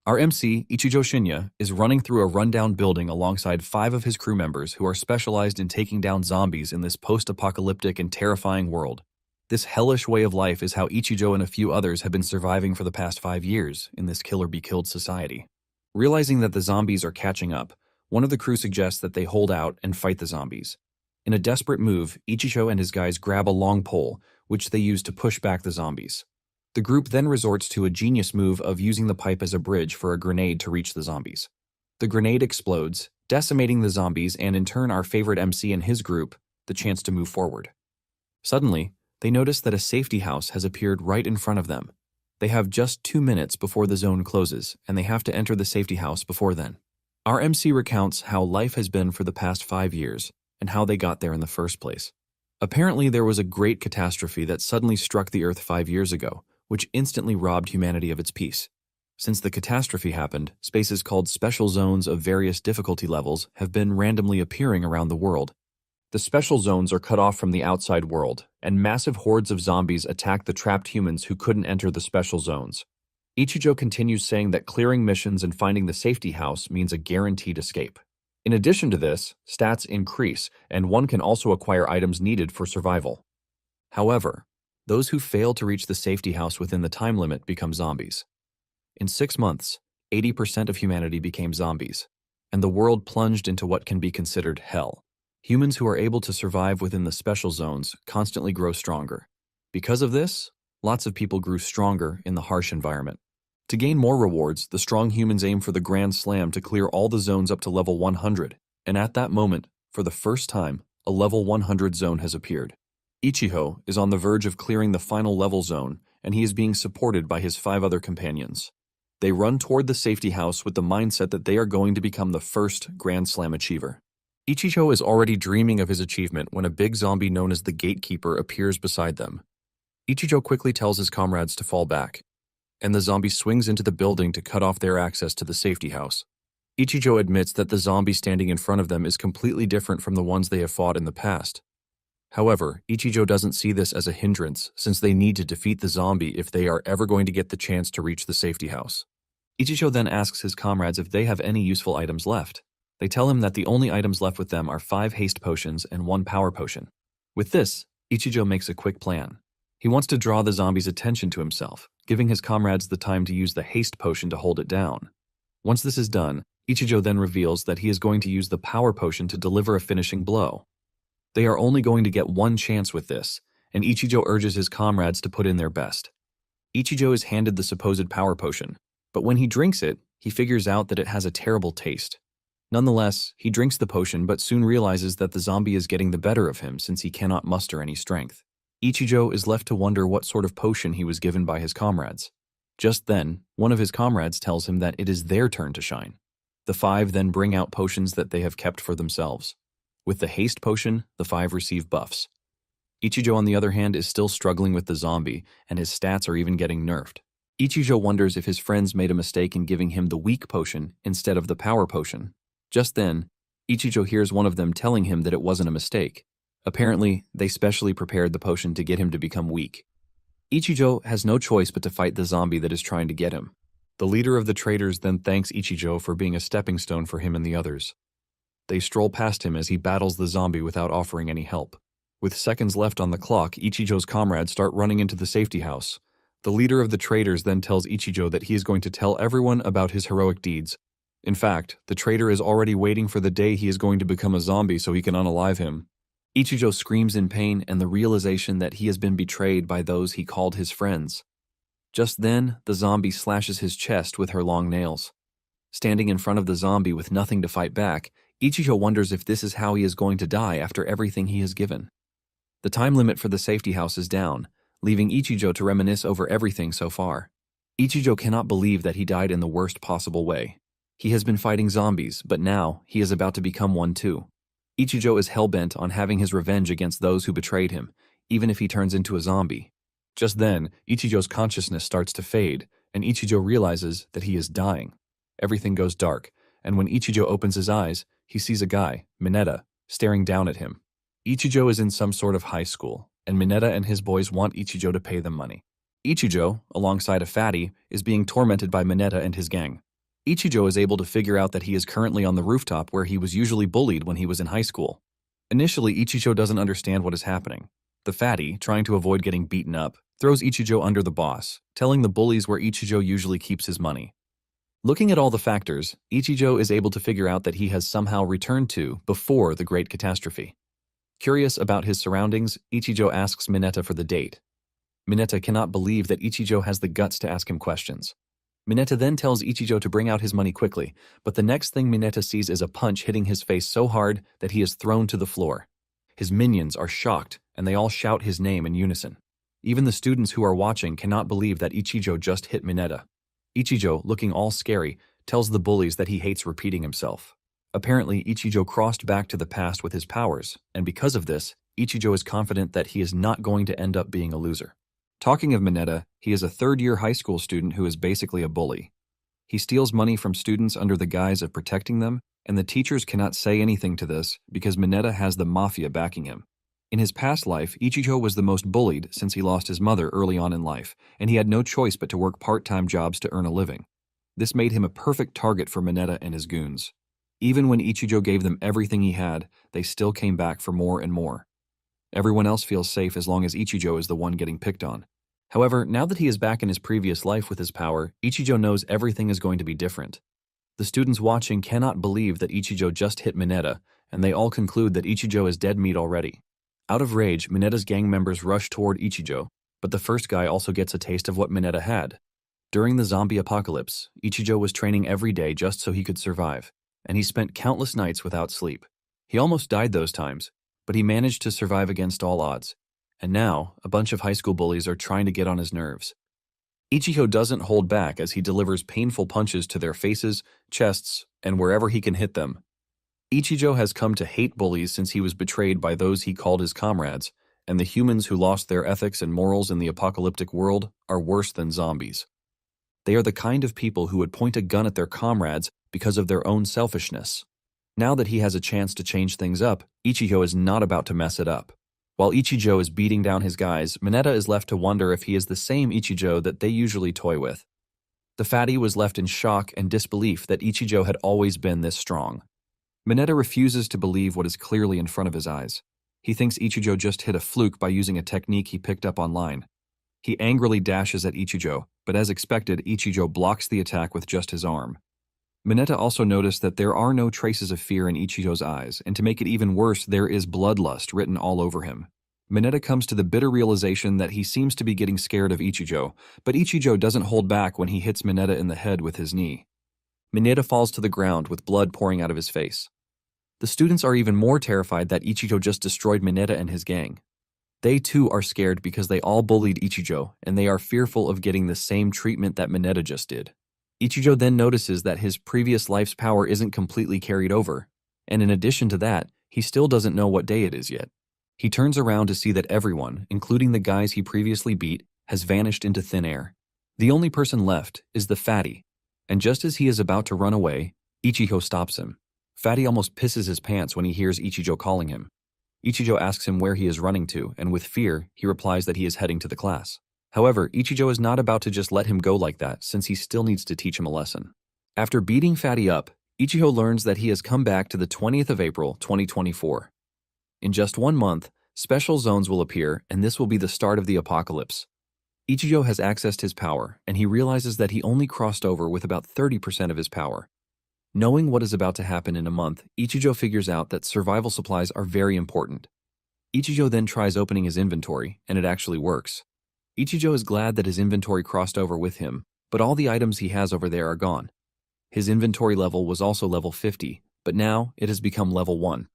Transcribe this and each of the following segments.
Our MC, Ichijo Shinya, is running through a rundown building alongside 5 of his crew members who are specialized in taking down zombies in this post-apocalyptic and terrifying world. This hellish way of life is how Ichijo and a few others have been surviving for the past 5 years in this kill-or-be-killed society. Realizing that the zombies are catching up, one of the crew suggests that they hold out and fight the zombies. In a desperate move, Ichijo and his guys grab a long pole, which they use to push back the zombies. The group then resorts to a genius move of using the pipe as a bridge for a grenade to reach the zombies. The grenade explodes, decimating the zombies and in turn our favorite MC and his group the chance to move forward. Suddenly, they notice that a safety house has appeared right in front of them. They have just 2 minutes before the zone closes, and they have to enter the safety house before then. Our MC recounts how life has been for the past 5 years, and how they got there in the first place. Apparently, there was a great catastrophe that suddenly struck the Earth 5 years ago, which instantly robbed humanity of its peace. Since the catastrophe happened, spaces called special zones of various difficulty levels have been randomly appearing around the world. The special zones are cut off from the outside world, and massive hordes of zombies attack the trapped humans who couldn't enter the special zones. Ichijo continues saying that clearing missions and finding the safety house means a guaranteed escape. In addition to this, stats increase, and one can also acquire items needed for survival. However, those who fail to reach the safety house within the time limit become zombies. In 6 months, 80% of humanity became zombies, and the world plunged into what can be considered hell. Humans who are able to survive within the special zones constantly grow stronger. Because of this, lots of people grew stronger in the harsh environment. To gain more rewards, the strong humans aim for the Grand Slam to clear all the zones up to level 100, and at that moment, for the first time, a level 100 zone has appeared. Ichijo is on the verge of clearing the final level zone, and he is being supported by his 5 other companions. They run toward the safety house with the mindset that they are going to become the first Grand Slam achiever. Ichijo is already dreaming of his achievement when a big zombie known as the Gatekeeper appears beside them. Ichijo quickly tells his comrades to fall back, and the zombie swings into the building to cut off their access to the safety house. Ichijo admits that the zombie standing in front of them is completely different from the ones they have fought in the past. However, Ichijo doesn't see this as a hindrance since they need to defeat the zombie if they are ever going to get the chance to reach the safety house. Ichijo then asks his comrades if they have any useful items left. They tell him that the only items left with them are 5 haste potions and 1 power potion. With this, Ichijo makes a quick plan. He wants to draw the zombie's attention to himself, giving his comrades the time to use the haste potion to hold it down. Once this is done, Ichijo then reveals that he is going to use the power potion to deliver a finishing blow. They are only going to get 1 chance with this, and Ichijo urges his comrades to put in their best. Ichijo is handed the supposed power potion, but when he drinks it, he figures out that it has a terrible taste. Nonetheless, he drinks the potion but soon realizes that the zombie is getting the better of him since he cannot muster any strength. Ichijo is left to wonder what sort of potion he was given by his comrades. Just then, one of his comrades tells him that it is their turn to shine. The 5 then bring out potions that they have kept for themselves. With the haste potion, the 5 receive buffs. Ichijo, on the other hand, is still struggling with the zombie, and his stats are even getting nerfed. Ichijo wonders if his friends made a mistake in giving him the weak potion instead of the power potion. Just then, Ichijo hears one of them telling him that it wasn't a mistake. Apparently, they specially prepared the potion to get him to become weak. Ichijo has no choice but to fight the zombie that is trying to get him. The leader of the traitors then thanks Ichijo for being a stepping stone for him and the others. They stroll past him as he battles the zombie without offering any help. With seconds left on the clock, Ichijo's comrades start running into the safety house. The leader of the traitors then tells Ichijo that he is going to tell everyone about his heroic deeds. In fact, the traitor is already waiting for the day he is going to become a zombie so he can unalive him. Ichijo screams in pain and the realization that he has been betrayed by those he called his friends. Just then, the zombie slashes his chest with her long nails. Standing in front of the zombie with nothing to fight back, Ichijo wonders if this is how he is going to die after everything he has given. The time limit for the safety house is down, leaving Ichijo to reminisce over everything so far. Ichijo cannot believe that he died in the worst possible way. He has been fighting zombies, but now he is about to become one too. Ichijo is hell-bent on having his revenge against those who betrayed him, even if he turns into a zombie. Just then, Ichijo's consciousness starts to fade, and Ichijo realizes that he is dying. Everything goes dark, and when Ichijo opens his eyes, he sees a guy, Mineta, staring down at him. Ichijo is in some sort of high school, and Mineta and his boys want Ichijo to pay them money. Ichijo, alongside a fatty, is being tormented by Mineta and his gang. Ichijo is able to figure out that he is currently on the rooftop where he was usually bullied when he was in high school. Initially, Ichijo doesn't understand what is happening. The fatty, trying to avoid getting beaten up, throws Ichijo under the boss, telling the bullies where Ichijo usually keeps his money. Looking at all the factors, Ichijo is able to figure out that he has somehow returned to before the Great Catastrophe. Curious about his surroundings, Ichijo asks Mineta for the date. Mineta cannot believe that Ichijo has the guts to ask him questions. Mineta then tells Ichijo to bring out his money quickly, but the next thing Mineta sees is a punch hitting his face so hard that he is thrown to the floor. His minions are shocked, and they all shout his name in unison. Even the students who are watching cannot believe that Ichijo just hit Mineta. Ichijo, looking all scary, tells the bullies that he hates repeating himself. Apparently, Ichijo crossed back to the past with his powers, and because of this, Ichijo is confident that he is not going to end up being a loser. Talking of Mineta, he is a third-year high school student who is basically a bully. He steals money from students under the guise of protecting them, and the teachers cannot say anything to this because Mineta has the mafia backing him. In his past life, Ichijo was the most bullied since he lost his mother early on in life, and he had no choice but to work part-time jobs to earn a living. This made him a perfect target for Mineta and his goons. Even when Ichijo gave them everything he had, they still came back for more and more. Everyone else feels safe as long as Ichijo is the one getting picked on. However, now that he is back in his previous life with his power, Ichijo knows everything is going to be different. The students watching cannot believe that Ichijo just hit Mineta, and they all conclude that Ichijo is dead meat already. Out of rage, Mineta's gang members rush toward Ichijo, but the first guy also gets a taste of what Mineta had. During the zombie apocalypse, Ichijo was training every day just so he could survive, and he spent countless nights without sleep. He almost died those times, but he managed to survive against all odds. And now, a bunch of high school bullies are trying to get on his nerves. Ichijo doesn't hold back as he delivers painful punches to their faces, chests, and wherever he can hit them. Ichijo has come to hate bullies since he was betrayed by those he called his comrades, and the humans who lost their ethics and morals in the apocalyptic world are worse than zombies. They are the kind of people who would point a gun at their comrades because of their own selfishness. Now that he has a chance to change things up, Ichijo is not about to mess it up. While Ichijo is beating down his guys, Mineta is left to wonder if he is the same Ichijo that they usually toy with. The fatty was left in shock and disbelief that Ichijo had always been this strong. Mineta refuses to believe what is clearly in front of his eyes. He thinks Ichijo just hit a fluke by using a technique he picked up online. He angrily dashes at Ichijo, but as expected, Ichijo blocks the attack with just his arm. Mineta also noticed that there are no traces of fear in Ichijo's eyes, and to make it even worse, there is bloodlust written all over him. Mineta comes to the bitter realization that he seems to be getting scared of Ichijo, but Ichijo doesn't hold back when he hits Mineta in the head with his knee. Mineta falls to the ground with blood pouring out of his face. The students are even more terrified that Ichijo just destroyed Mineta and his gang. They too are scared because they all bullied Ichijo, and they are fearful of getting the same treatment that Mineta just did. Ichijo then notices that his previous life's power isn't completely carried over, and in addition to that, he still doesn't know what day it is yet. He turns around to see that everyone, including the guys he previously beat, has vanished into thin air. The only person left is the fatty, and just as he is about to run away, Ichijo stops him. Fatty almost pisses his pants when he hears Ichijo calling him. Ichijo asks him where he is running to, and with fear, he replies that he is heading to the class. However, Ichijo is not about to just let him go like that, since he still needs to teach him a lesson. After beating Fatty up, Ichijo learns that he has come back to the 20th of April, 2024. In just 1 month, special zones will appear, and this will be the start of the apocalypse. Ichijo has accessed his power, and he realizes that he only crossed over with about 30% of his power. Knowing what is about to happen in a month, Ichijo figures out that survival supplies are very important. Ichijo then tries opening his inventory, and it actually works. Ichijo is glad that his inventory crossed over with him, but all the items he has over there are gone. His inventory level was also level 50, but now it has become level 1.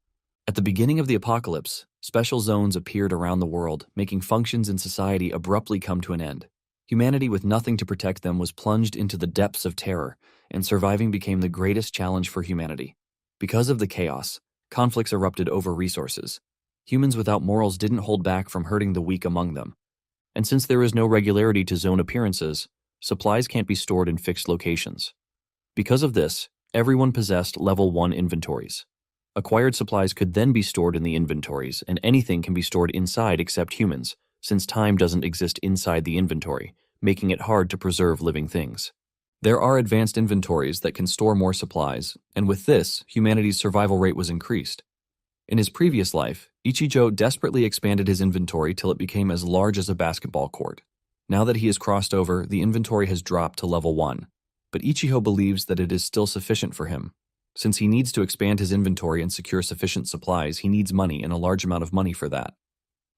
At the beginning of the apocalypse, special zones appeared around the world, making functions in society abruptly come to an end. Humanity with nothing to protect them was plunged into the depths of terror, and surviving became the greatest challenge for humanity. Because of the chaos, conflicts erupted over resources. Humans without morals didn't hold back from hurting the weak among them. And since there is no regularity to zone appearances, supplies can't be stored in fixed locations. Because of this, everyone possessed level 1 inventories. Acquired supplies could then be stored in the inventories, and anything can be stored inside except humans, since time doesn't exist inside the inventory, making it hard to preserve living things. There are advanced inventories that can store more supplies, and with this, humanity's survival rate was increased. In his previous life, Ichijo desperately expanded his inventory till it became as large as a basketball court. Now that he has crossed over, the inventory has dropped to level 1. But Ichijo believes that it is still sufficient for him. Since he needs to expand his inventory and secure sufficient supplies, he needs money and a large amount of money for that.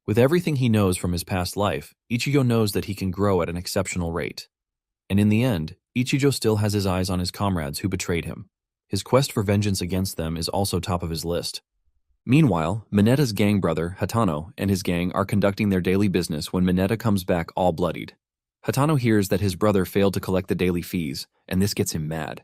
With everything he knows from his past life, Ichijo knows that he can grow at an exceptional rate. And in the end, Ichijo still has his eyes on his comrades who betrayed him. His quest for vengeance against them is also top of his list. Meanwhile, Mineta's gang brother, Hatano, and his gang are conducting their daily business when Mineta comes back all bloodied. Hatano hears that his brother failed to collect the daily fees, and this gets him mad.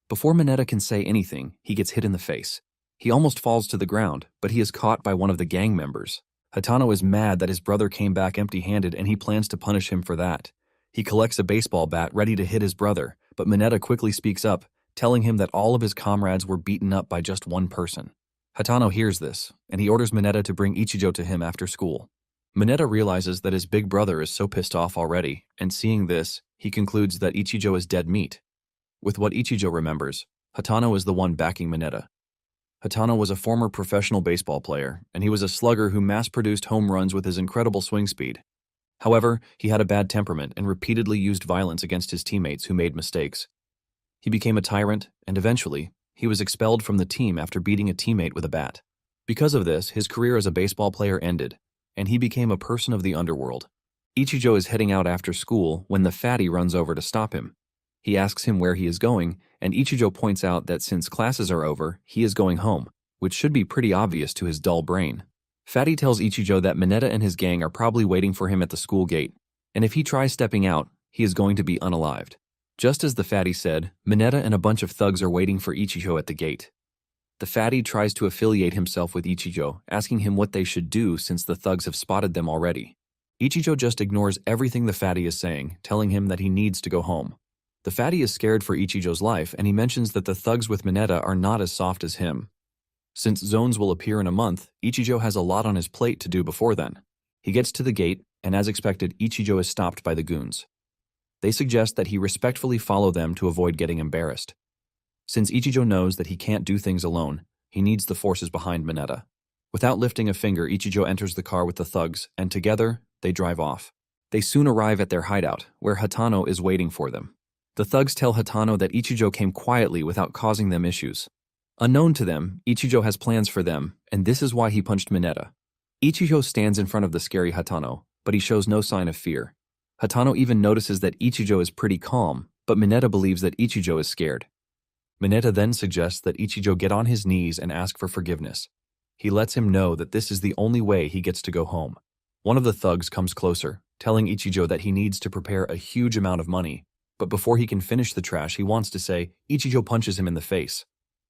Before Mineta can say anything, he gets hit in the face. He almost falls to the ground, but he is caught by one of the gang members. Hatano is mad that his brother came back empty-handed and he plans to punish him for that. He collects a baseball bat ready to hit his brother, but Mineta quickly speaks up, telling him that all of his comrades were beaten up by just one person. Hatano hears this, and he orders Mineta to bring Ichijo to him after school. Mineta realizes that his big brother is so pissed off already, and seeing this, he concludes that Ichijo is dead meat. With what Ichijo remembers, Hatano is the one backing Mineta. Hatano was a former professional baseball player, and he was a slugger who mass-produced home runs with his incredible swing speed. However, he had a bad temperament and repeatedly used violence against his teammates who made mistakes. He became a tyrant, and eventually, he was expelled from the team after beating a teammate with a bat. Because of this, his career as a baseball player ended, and he became a person of the underworld. Ichijo is heading out after school when the fatty runs over to stop him. He asks him where he is going, and Ichijo points out that since classes are over, he is going home, which should be pretty obvious to his dull brain. Fatty tells Ichijo that Mineta and his gang are probably waiting for him at the school gate, and if he tries stepping out, he is going to be unalived. Just as the fatty said, Mineta and a bunch of thugs are waiting for Ichijo at the gate. The fatty tries to affiliate himself with Ichijo, asking him what they should do since the thugs have spotted them already. Ichijo just ignores everything the fatty is saying, telling him that he needs to go home. The fatty is scared for Ichijo's life, and he mentions that the thugs with Mineta are not as soft as him. Since zones will appear in a month, Ichijo has a lot on his plate to do before then. He gets to the gate, and as expected, Ichijo is stopped by the goons. They suggest that he respectfully follow them to avoid getting embarrassed. Since Ichijo knows that he can't do things alone, he needs the forces behind Mineta. Without lifting a finger, Ichijo enters the car with the thugs, and together, they drive off. They soon arrive at their hideout, where Hatano is waiting for them. The thugs tell Hatano that Ichijo came quietly without causing them issues. Unknown to them, Ichijo has plans for them, and this is why he punched Mineta. Ichijo stands in front of the scary Hatano, but he shows no sign of fear. Hatano even notices that Ichijo is pretty calm, but Mineta believes that Ichijo is scared. Mineta then suggests that Ichijo get on his knees and ask for forgiveness. He lets him know that this is the only way he gets to go home. One of the thugs comes closer, telling Ichijo that he needs to prepare a huge amount of money, but before he can finish the trash, he wants to say, Ichijo punches him in the face.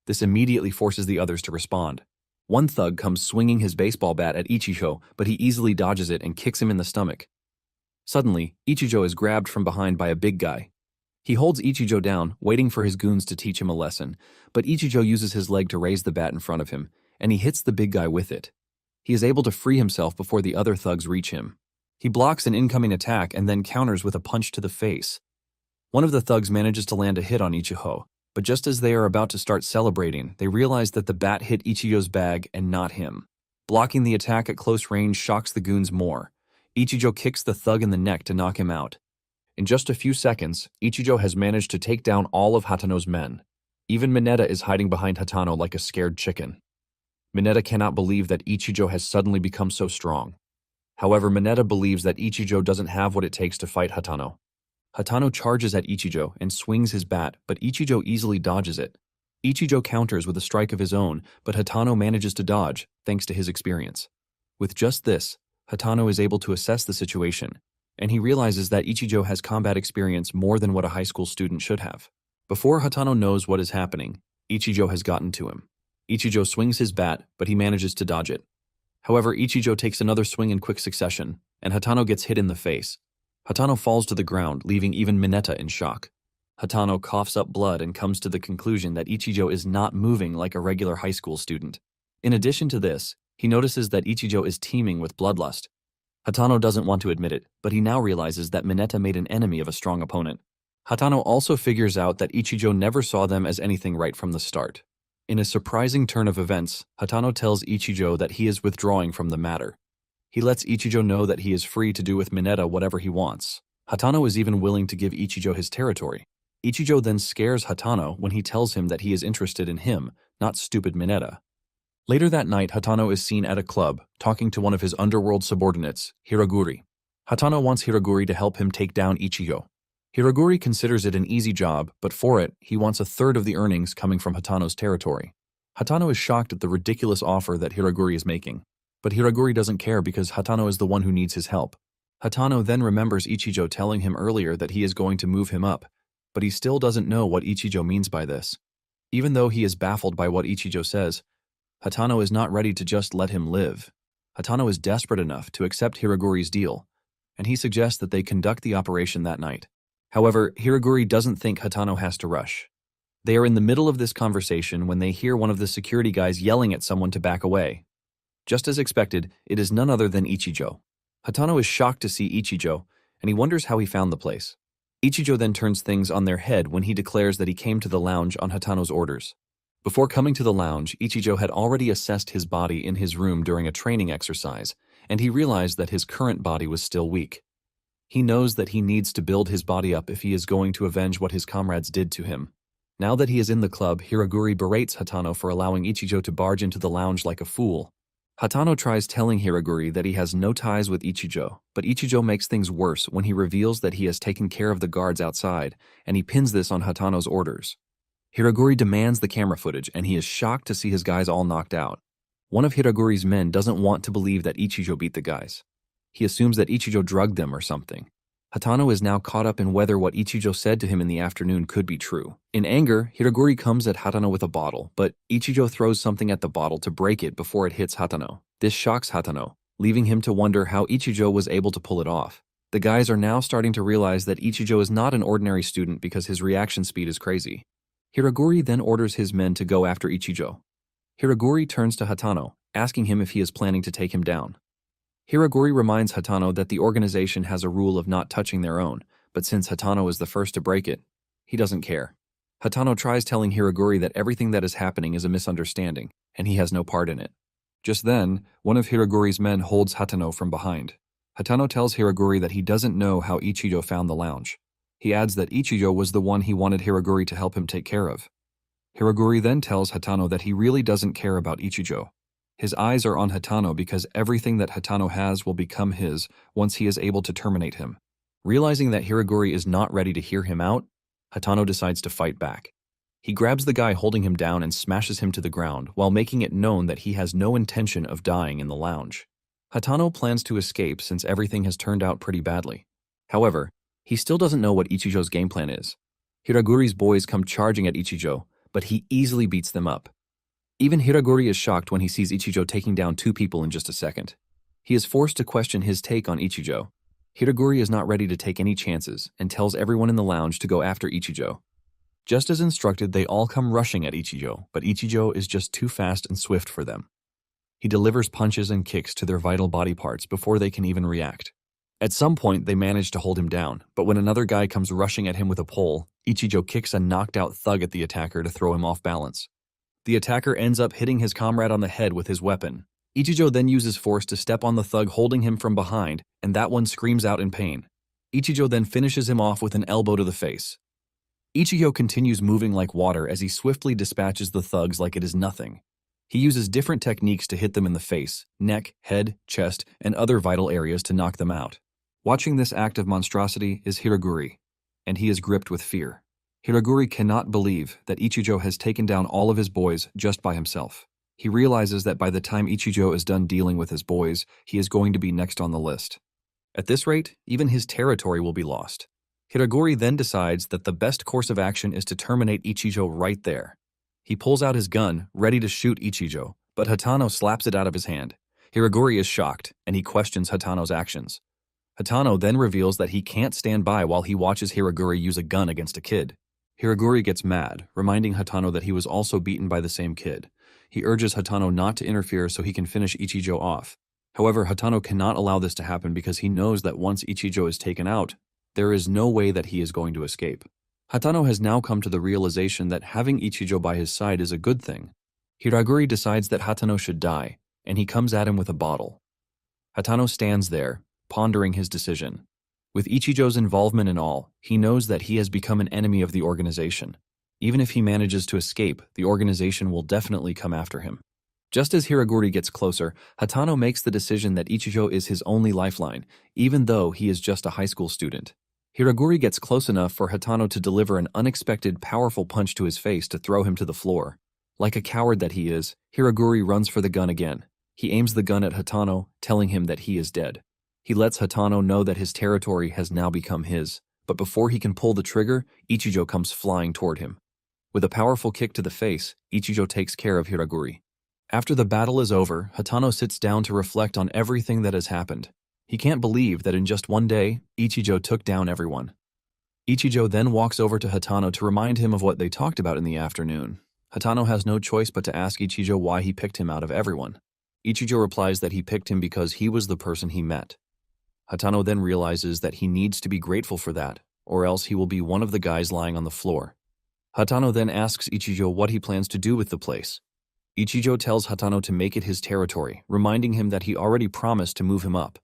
This immediately forces the others to respond. One thug comes swinging his baseball bat at Ichijo, but he easily dodges it and kicks him in the stomach. Suddenly, Ichijo is grabbed from behind by a big guy. He holds Ichijo down, waiting for his goons to teach him a lesson, but Ichijo uses his leg to raise the bat in front of him, and he hits the big guy with it. He is able to free himself before the other thugs reach him. He blocks an incoming attack and then counters with a punch to the face. One of the thugs manages to land a hit on Ichijo, but just as they are about to start celebrating, they realize that the bat hit Ichijo's bag and not him. Blocking the attack at close range shocks the goons more. Ichijo kicks the thug in the neck to knock him out. In just a few seconds, Ichijo has managed to take down all of Hatano's men. Even Mineta is hiding behind Hatano like a scared chicken. Mineta cannot believe that Ichijo has suddenly become so strong. However, Mineta believes that Ichijo doesn't have what it takes to fight Hatano. Hatano charges at Ichijo and swings his bat, but Ichijo easily dodges it. Ichijo counters with a strike of his own, but Hatano manages to dodge, thanks to his experience. With just this, Hatano is able to assess the situation, and he realizes that Ichijo has combat experience more than what a high school student should have. Before Hatano knows what is happening, Ichijo has gotten to him. Ichijo swings his bat, but he manages to dodge it. However, Ichijo takes another swing in quick succession, and Hatano gets hit in the face. Hatano falls to the ground, leaving even Mineta in shock. Hatano coughs up blood and comes to the conclusion that Ichijo is not moving like a regular high school student. In addition to this, he notices that Ichijo is teeming with bloodlust. Hatano doesn't want to admit it, but he now realizes that Mineta made an enemy of a strong opponent. Hatano also figures out that Ichijo never saw them as anything right from the start. In a surprising turn of events, Hatano tells Ichijo that he is withdrawing from the matter. He lets Ichijo know that he is free to do with Mineta whatever he wants. Hatano is even willing to give Ichijo his territory. Ichijo then scares Hatano when he tells him that he is interested in him, not stupid Mineta. Later that night, Hatano is seen at a club, talking to one of his underworld subordinates, Hiroguri. Hatano wants Hiroguri to help him take down Ichijo. Hiroguri considers it an easy job, but for it, he wants a third of the earnings coming from Hatano's territory. Hatano is shocked at the ridiculous offer that Hiroguri is making. But Hiroguri doesn't care because Hatano is the one who needs his help. Hatano then remembers Ichijo telling him earlier that he is going to move him up, but he still doesn't know what Ichijo means by this. Even though he is baffled by what Ichijo says, Hatano is not ready to just let him live. Hatano is desperate enough to accept Hiroguri's deal, and he suggests that they conduct the operation that night. However, Hiroguri doesn't think Hatano has to rush. They are in the middle of this conversation when they hear one of the security guys yelling at someone to back away. Just as expected, it is none other than Ichijo. Hatano is shocked to see Ichijo, and he wonders how he found the place. Ichijo then turns things on their head when he declares that he came to the lounge on Hatano's orders. Before coming to the lounge, Ichijo had already assessed his body in his room during a training exercise, and he realized that his current body was still weak. He knows that he needs to build his body up if he is going to avenge what his comrades did to him. Now that he is in the club, Hiroguri berates Hatano for allowing Ichijo to barge into the lounge like a fool. Hatano tries telling Hiroguri that he has no ties with Ichijo, but Ichijo makes things worse when he reveals that he has taken care of the guards outside, and he pins this on Hatano's orders. Hiroguri demands the camera footage, and he is shocked to see his guys all knocked out. One of Hiroguri's men doesn't want to believe that Ichijo beat the guys. He assumes that Ichijo drugged them or something. Hatano is now caught up in whether what Ichijo said to him in the afternoon could be true. In anger, Hiroguri comes at Hatano with a bottle, but Ichijo throws something at the bottle to break it before it hits Hatano. This shocks Hatano, leaving him to wonder how Ichijo was able to pull it off. The guys are now starting to realize that Ichijo is not an ordinary student because his reaction speed is crazy. Hiroguri then orders his men to go after Ichijo. Hiroguri turns to Hatano, asking him if he is planning to take him down. Hiroguri reminds Hatano that the organization has a rule of not touching their own, but since Hatano is the first to break it, he doesn't care. Hatano tries telling Hiroguri that everything that is happening is a misunderstanding, and he has no part in it. Just then, one of Hiroguri's men holds Hatano from behind. Hatano tells Hiroguri that he doesn't know how Ichijo found the lounge. He adds that Ichijo was the one he wanted Hiroguri to help him take care of. Hiroguri then tells Hatano that he really doesn't care about Ichijo. His eyes are on Hatano because everything that Hatano has will become his once he is able to terminate him. Realizing that Hiroguri is not ready to hear him out, Hatano decides to fight back. He grabs the guy holding him down and smashes him to the ground while making it known that he has no intention of dying in the lounge. Hatano plans to escape since everything has turned out pretty badly. However, he still doesn't know what Ichijo's game plan is. Hiroguri's boys come charging at Ichijo, but he easily beats them up. Even Hiroguri is shocked when he sees Ichijo taking down 2 people in just a second. He is forced to question his take on Ichijo. Hiroguri is not ready to take any chances and tells everyone in the lounge to go after Ichijo. Just as instructed, they all come rushing at Ichijo, but Ichijo is just too fast and swift for them. He delivers punches and kicks to their vital body parts before they can even react. At some point, they manage to hold him down, but when another guy comes rushing at him with a pole, Ichijo kicks a knocked-out thug at the attacker to throw him off balance. The attacker ends up hitting his comrade on the head with his weapon. Ichijo then uses force to step on the thug holding him from behind, and that one screams out in pain. Ichijo then finishes him off with an elbow to the face. Ichijo continues moving like water as he swiftly dispatches the thugs like it is nothing. He uses different techniques to hit them in the face, neck, head, chest, and other vital areas to knock them out. Watching this act of monstrosity is Hiroguri, and he is gripped with fear. Hiroguri cannot believe that Ichijo has taken down all of his boys just by himself. He realizes that by the time Ichijo is done dealing with his boys, he is going to be next on the list. At this rate, even his territory will be lost. Hiroguri then decides that the best course of action is to terminate Ichijo right there. He pulls out his gun, ready to shoot Ichijo, but Hatano slaps it out of his hand. Hiroguri is shocked, and he questions Hatano's actions. Hatano then reveals that he can't stand by while he watches Hiroguri use a gun against a kid. Hiroguri gets mad, reminding Hatano that he was also beaten by the same kid. He urges Hatano not to interfere so he can finish Ichijo off. However, Hatano cannot allow this to happen because he knows that once Ichijo is taken out, There is no way that he is going to escape. Hatano has now come to the realization that having Ichijo by his side is a good thing. Hiraguri decides that Hatano should die, and he comes at him with a bottle. Hatano stands there, pondering his decision. With Ichijo's involvement and all, he knows that he has become an enemy of the organization. Even if he manages to escape, the organization will definitely come after him. Just as Hiraguri gets closer, Hatano makes the decision that Ichijo is his only lifeline, even though he is just a high school student. Hiraguri gets close enough for Hatano to deliver an unexpected, powerful punch to his face to throw him to the floor. Like a coward that he is, Hiraguri runs for the gun again. He aims the gun at Hatano, telling him that he is dead. He lets Hatano know that his territory has now become his, but before he can pull the trigger, Ichijo comes flying toward him. With a powerful kick to the face, Ichijo takes care of Hiraguri. After the battle is over, Hatano sits down to reflect on everything that has happened. He can't believe that in just one day, Ichijo took down everyone. Ichijo then walks over to Hatano to remind him of what they talked about in the afternoon. Hatano has no choice but to ask Ichijo why he picked him out of everyone. Ichijo replies that he picked him because he was the person he met. Hatano then realizes that he needs to be grateful for that, or else he will be one of the guys lying on the floor. Hatano then asks Ichijo what he plans to do with the place. Ichijo tells Hatano to make it his territory, reminding him that he already promised to move him up.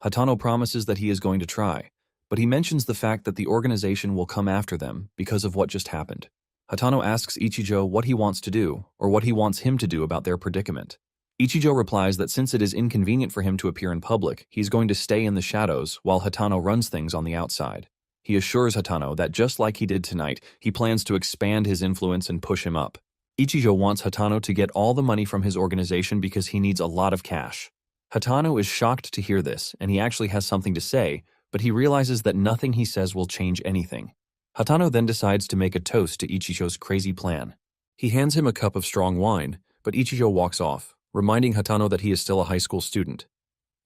Hatano promises that he is going to try, but he mentions the fact that the organization will come after them because of what just happened. Hatano asks Ichijo what he wants to do, or what he wants him to do about their predicament. Ichijo replies that since it is inconvenient for him to appear in public, he's going to stay in the shadows while Hatano runs things on the outside. He assures Hatano that just like he did tonight, he plans to expand his influence and push him up. Ichijo wants Hatano to get all the money from his organization because he needs a lot of cash. Hatano is shocked to hear this, and he actually has something to say, but he realizes that nothing he says will change anything. Hatano then decides to make a toast to Ichijo's crazy plan. He hands him a cup of strong wine, but Ichijo walks off, reminding Hatano that he is still a high school student.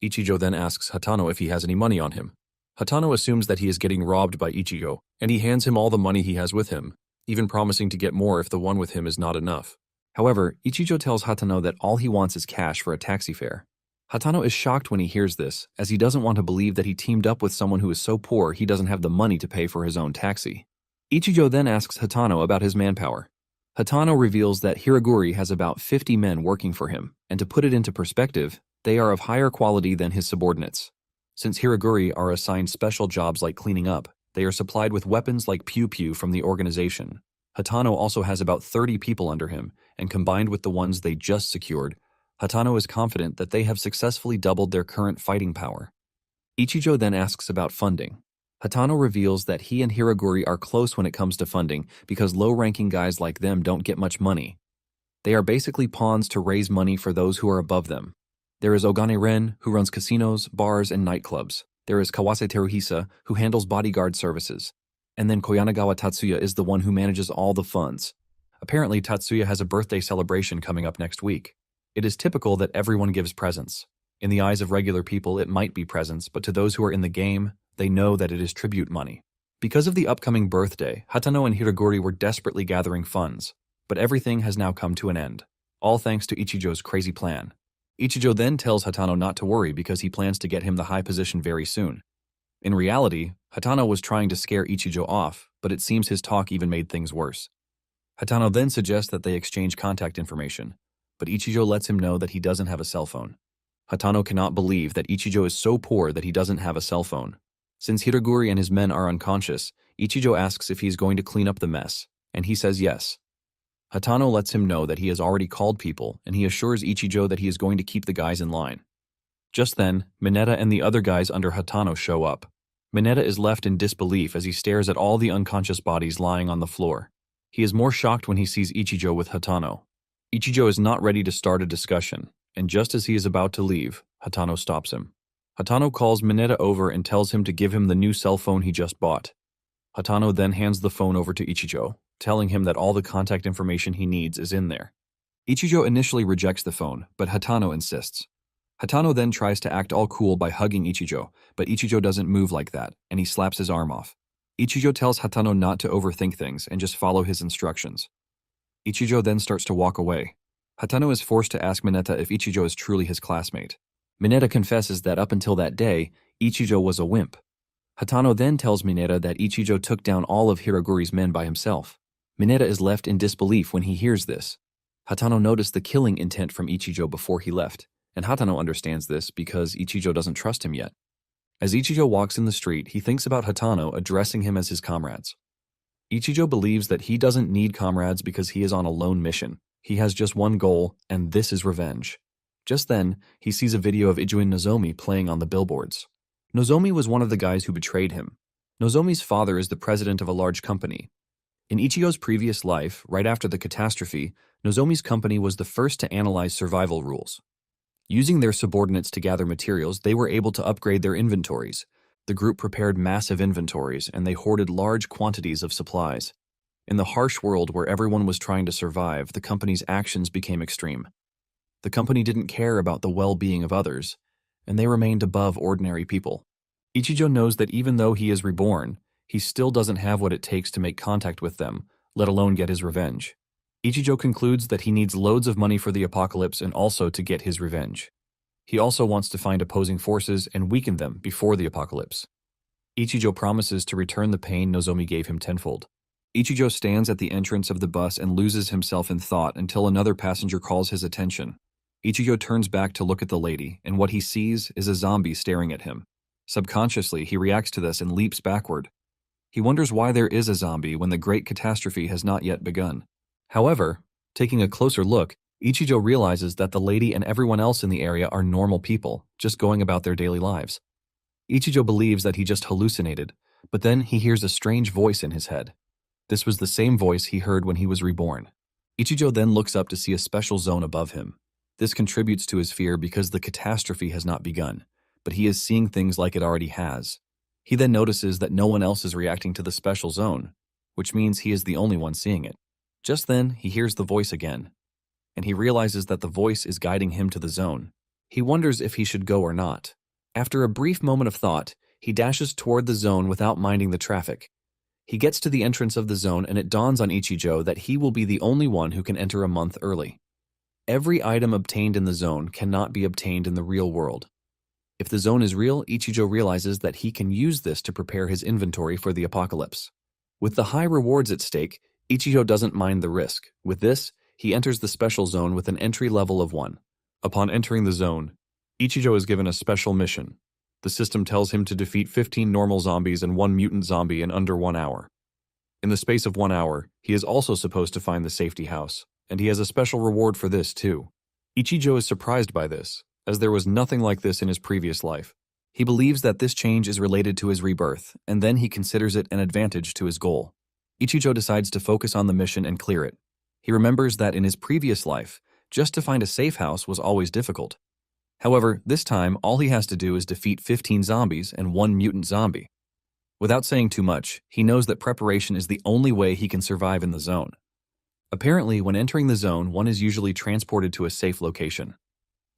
Ichijo then asks Hatano if he has any money on him. Hatano assumes that he is getting robbed by Ichijo, and he hands him all the money he has with him, even promising to get more if the one with him is not enough. However, Ichijo tells Hatano that all he wants is cash for a taxi fare. Hatano is shocked when he hears this, as he doesn't want to believe that he teamed up with someone who is so poor he doesn't have the money to pay for his own taxi. Ichijo then asks Hatano about his manpower. Hatano reveals that Hiraguri has about 50 men working for him, and to put it into perspective, they are of higher quality than his subordinates. Since Hiraguri are assigned special jobs like cleaning up, they are supplied with weapons like pew-pew from the organization. Hatano also has about 30 people under him, and combined with the ones they just secured, Hatano is confident that they have successfully doubled their current fighting power. Ichijo then asks about funding. Hatano reveals that he and Hiraguri are close when it comes to funding because low-ranking guys like them don't get much money. They are basically pawns to raise money for those who are above them. There is Ogane Ren, who runs casinos, bars, and nightclubs. There is Kawase Teruhisa, who handles bodyguard services. And then Koyanagawa Tatsuya is the one who manages all the funds. Apparently, Tatsuya has a birthday celebration coming up next week. It is typical that everyone gives presents. In the eyes of regular people, it might be presents, but to those who are in the game, they know that it is tribute money. Because of the upcoming birthday, Hatano and Hiraguri were desperately gathering funds, but everything has now come to an end, all thanks to Ichijo's crazy plan. Ichijo then tells Hatano not to worry because he plans to get him the high position very soon. In reality, Hatano was trying to scare Ichijo off, but it seems his talk even made things worse. Hatano then suggests that they exchange contact information, but Ichijo lets him know that he doesn't have a cell phone. Hatano cannot believe that Ichijo is so poor that he doesn't have a cell phone. Since Hiraguri and his men are unconscious, Ichijo asks if he is going to clean up the mess, and he says yes. Hatano lets him know that he has already called people, and he assures Ichijo that he is going to keep the guys in line. Just then, Mineta and the other guys under Hatano show up. Mineta is left in disbelief as he stares at all the unconscious bodies lying on the floor. He is more shocked when he sees Ichijo with Hatano. Ichijo is not ready to start a discussion, and just as he is about to leave, Hatano stops him. Hatano calls Mineta over and tells him to give him the new cell phone he just bought. Hatano then hands the phone over to Ichijo, telling him that all the contact information he needs is in there. Ichijo initially rejects the phone, but Hatano insists. Hatano then tries to act all cool by hugging Ichijo, but Ichijo doesn't move like that, and he slaps his arm off. Ichijo tells Hatano not to overthink things and just follow his instructions. Ichijo then starts to walk away. Hatano is forced to ask Mineta if Ichijo is truly his classmate. Mineta confesses that up until that day, Ichijo was a wimp. Hatano then tells Mineta that Ichijo took down all of Hiroguri's men by himself. Mineta is left in disbelief when he hears this. Hatano noticed the killing intent from Ichijo before he left, and Hatano understands this because Ichijo doesn't trust him yet. As Ichijo walks in the street, he thinks about Hatano addressing him as his comrades. Ichijo believes that he doesn't need comrades because he is on a lone mission. He has just one goal, and this is revenge. Just then, he sees a video of Ichijo and Nozomi playing on the billboards. Nozomi was one of the guys who betrayed him. Nozomi's father is the president of a large company. In Ichigo's previous life, right after the catastrophe, Nozomi's company was the first to analyze survival rules. Using their subordinates to gather materials, they were able to upgrade their inventories. The group prepared massive inventories, and they hoarded large quantities of supplies. In the harsh world where everyone was trying to survive, the company's actions became extreme. The company didn't care about the well-being of others, and they remained above ordinary people. Ichijo knows that even though he is reborn, he still doesn't have what it takes to make contact with them, let alone get his revenge. Ichijo concludes that he needs loads of money for the apocalypse and also to get his revenge. He also wants to find opposing forces and weaken them before the apocalypse. Ichijo promises to return the pain Nozomi gave him tenfold. Ichijo stands at the entrance of the bus and loses himself in thought until another passenger calls his attention. Ichijo turns back to look at the lady, and what he sees is a zombie staring at him. Subconsciously, he reacts to this and leaps backward. He wonders why there is a zombie when the great catastrophe has not yet begun. However, taking a closer look, Ichijo realizes that the lady and everyone else in the area are normal people, just going about their daily lives. Ichijo believes that he just hallucinated, but then he hears a strange voice in his head. This was the same voice he heard when he was reborn. Ichijo then looks up to see a special zone above him. This contributes to his fear because the catastrophe has not begun, but he is seeing things like it already has. He then notices that no one else is reacting to the special zone, which means he is the only one seeing it. Just then, he hears the voice again, and he realizes that the voice is guiding him to the zone. He wonders if he should go or not. After a brief moment of thought, he dashes toward the zone without minding the traffic. He gets to the entrance of the zone and it dawns on Ichijo that he will be the only one who can enter a month early. Every item obtained in the zone cannot be obtained in the real world. If the zone is real, Ichijo realizes that he can use this to prepare his inventory for the apocalypse. With the high rewards at stake, Ichijo doesn't mind the risk. With this, he enters the special zone with an entry level of 1. Upon entering the zone, Ichijo is given a special mission. The system tells him to defeat 15 normal zombies and 1 mutant zombie in under 1 hour. In the space of 1 hour, he is also supposed to find the safety house, and he has a special reward for this too. Ichijo is surprised by this, as there was nothing like this in his previous life. He believes that this change is related to his rebirth, and then he considers it an advantage to his goal. Ichijo decides to focus on the mission and clear it. He remembers that in his previous life, just to find a safe house was always difficult. However, this time, all he has to do is defeat 15 zombies and 1 mutant zombie. Without saying too much, he knows that preparation is the only way he can survive in the zone. Apparently, when entering the zone, one is usually transported to a safe location.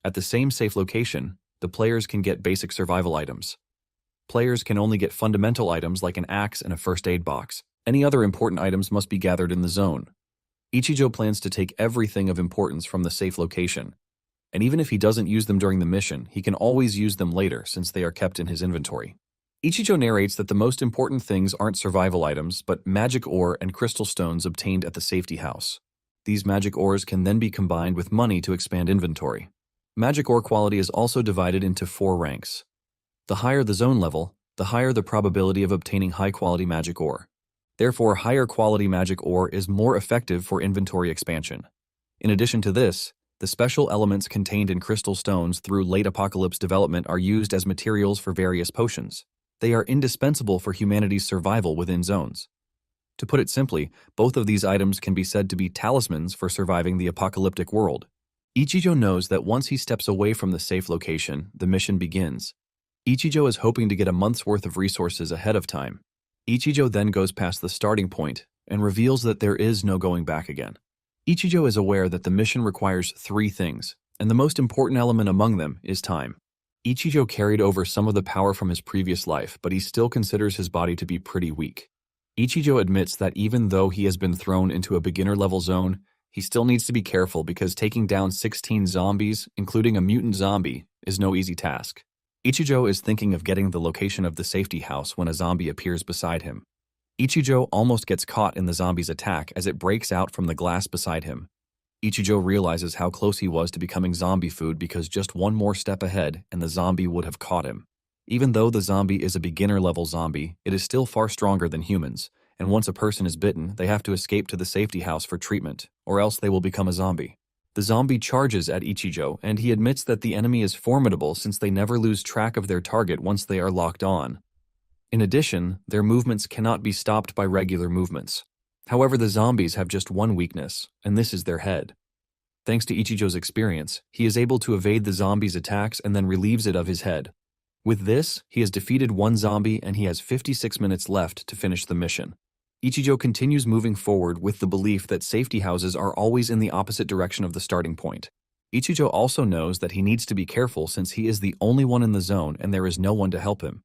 At the same safe location, the players can get basic survival items. Players can only get fundamental items like an axe and a first aid box. Any other important items must be gathered in the zone. Ichijo plans to take everything of importance from the safe location, and even if he doesn't use them during the mission, he can always use them later since they are kept in his inventory. Ichijo narrates that the most important things aren't survival items, but magic ore and crystal stones obtained at the safety house. These magic ores can then be combined with money to expand inventory. Magic ore quality is also divided into 4 ranks. The higher the zone level, the higher the probability of obtaining high-quality magic ore. Therefore, higher quality magic ore is more effective for inventory expansion. In addition to this, the special elements contained in crystal stones through late apocalypse development are used as materials for various potions. They are indispensable for humanity's survival within zones. To put it simply, both of these items can be said to be talismans for surviving the apocalyptic world. Ichijo knows that once he steps away from the safe location, the mission begins. Ichijo is hoping to get a month's worth of resources ahead of time. Ichijo then goes past the starting point and reveals that there is no going back again. Ichijo is aware that the mission requires 3 things, and the most important element among them is time. Ichijo carried over some of the power from his previous life, but he still considers his body to be pretty weak. Ichijo admits that even though he has been thrown into a beginner-level zone, he still needs to be careful because taking down 16 zombies, including a mutant zombie, is no easy task. Ichijo is thinking of getting the location of the safety house when a zombie appears beside him. Ichijo almost gets caught in the zombie's attack as it breaks out from the glass beside him. Ichijo realizes how close he was to becoming zombie food because just one more step ahead and the zombie would have caught him. Even though the zombie is a beginner-level zombie, it is still far stronger than humans, and once a person is bitten, they have to escape to the safety house for treatment, or else they will become a zombie. The zombie charges at Ichijo, and he admits that the enemy is formidable since they never lose track of their target once they are locked on. In addition, their movements cannot be stopped by regular movements. However, the zombies have just one weakness, and this is their head. Thanks to Ichijo's experience, he is able to evade the zombie's attacks and then relieves it of his head. With this, he has defeated one zombie and he has 56 minutes left to finish the mission. Ichijo continues moving forward with the belief that safety houses are always in the opposite direction of the starting point. Ichijo also knows that he needs to be careful since he is the only one in the zone and there is no one to help him.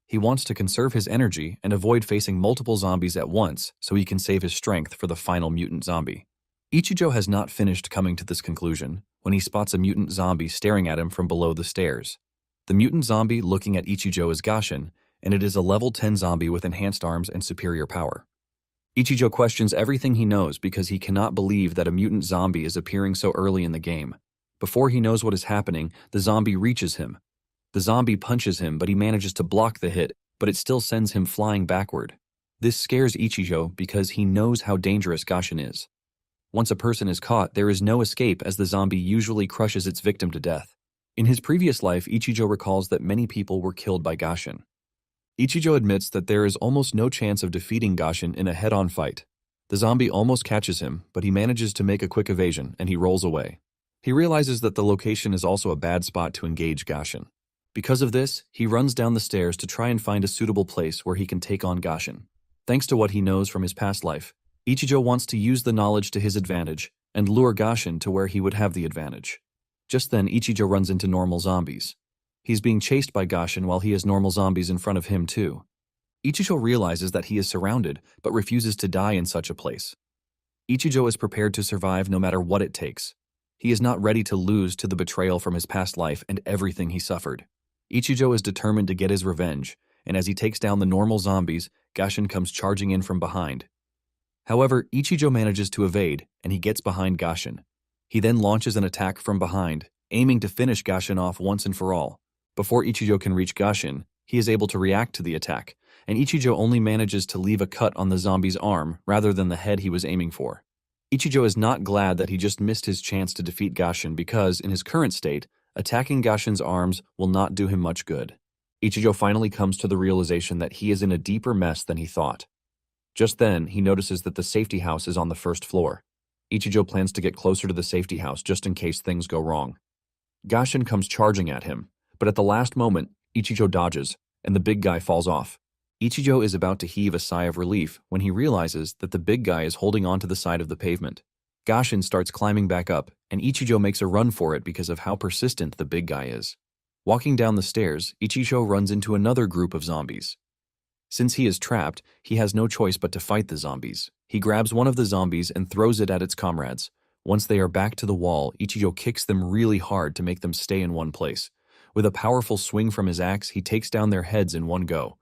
He wants to conserve his energy and avoid facing multiple zombies at once so he can save his strength for the final mutant zombie. Ichijo has not finished coming to this conclusion when he spots a mutant zombie staring at him from below the stairs. The mutant zombie looking at Ichijo is Gashin, and it is a level 10 zombie with enhanced arms and superior power. Ichijo questions everything he knows because he cannot believe that a mutant zombie is appearing so early in the game. Before he knows what is happening, the zombie reaches him. The zombie punches him, but he manages to block the hit, but it still sends him flying backward. This scares Ichijo because he knows how dangerous Gashin is. Once a person is caught, there is no escape as the zombie usually crushes its victim to death. In his previous life, Ichijo recalls that many people were killed by Gashin. Ichijo admits that there is almost no chance of defeating Gashin in a head-on fight. The zombie almost catches him, but he manages to make a quick evasion and he rolls away. He realizes that the location is also a bad spot to engage Gashin. Because of this, he runs down the stairs to try and find a suitable place where he can take on Gashin. Thanks to what he knows from his past life, Ichijo wants to use the knowledge to his advantage and lure Gashin to where he would have the advantage. Just then, Ichijo runs into normal zombies. He's being chased by Gashin while he has normal zombies in front of him too. Ichijo realizes that he is surrounded, but refuses to die in such a place. Ichijo is prepared to survive no matter what it takes. He is not ready to lose to the betrayal from his past life and everything he suffered. Ichijo is determined to get his revenge, and as he takes down the normal zombies, Gashin comes charging in from behind. However, Ichijo manages to evade, and he gets behind Gashin. He then launches an attack from behind, aiming to finish Gashin off once and for all. Before Ichijo can reach Gashin, he is able to react to the attack, and Ichijo only manages to leave a cut on the zombie's arm rather than the head he was aiming for. Ichijo is not glad that he just missed his chance to defeat Gashin because, in his current state, attacking Gashin's arms will not do him much good. Ichijo finally comes to the realization that he is in a deeper mess than he thought. Just then, he notices that the safety house is on the first floor. Ichijo plans to get closer to the safety house just in case things go wrong. Gashin comes charging at him, but at the last moment, Ichijo dodges, and the big guy falls off. Ichijo is about to heave a sigh of relief when he realizes that the big guy is holding onto the side of the pavement. Gashin starts climbing back up, and Ichijo makes a run for it because of how persistent the big guy is. Walking down the stairs, Ichijo runs into another group of zombies. Since he is trapped, he has no choice but to fight the zombies. He grabs one of the zombies and throws it at its comrades. Once they are back to the wall, Ichijo kicks them really hard to make them stay in one place. With a powerful swing from his axe, he takes down their heads in one go.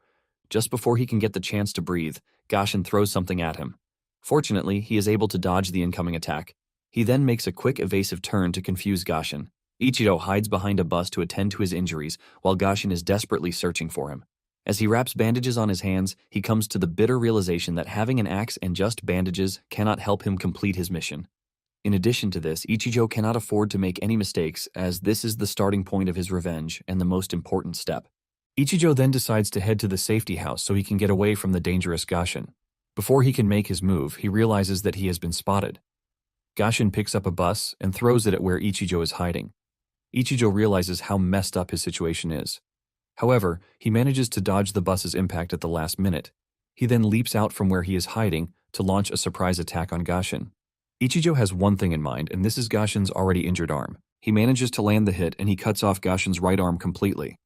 Just before he can get the chance to breathe, Gashin throws something at him. Fortunately, he is able to dodge the incoming attack. He then makes a quick evasive turn to confuse Gashin. Ichijo hides behind a bus to attend to his injuries, while Gashin is desperately searching for him. As he wraps bandages on his hands, he comes to the bitter realization that having an axe and just bandages cannot help him complete his mission. In addition to this, Ichijo cannot afford to make any mistakes, as this is the starting point of his revenge and the most important step. Ichijo then decides to head to the safety house so he can get away from the dangerous Gashin. Before he can make his move, he realizes that he has been spotted. Gashin picks up a bus and throws it at where Ichijo is hiding. Ichijo realizes how messed up his situation is. However, he manages to dodge the bus's impact at the last minute. He then leaps out from where he is hiding to launch a surprise attack on Gashin. Ichijo has one thing in mind, and this is Gashin's already injured arm. He manages to land the hit and he cuts off Gashin's right arm completely.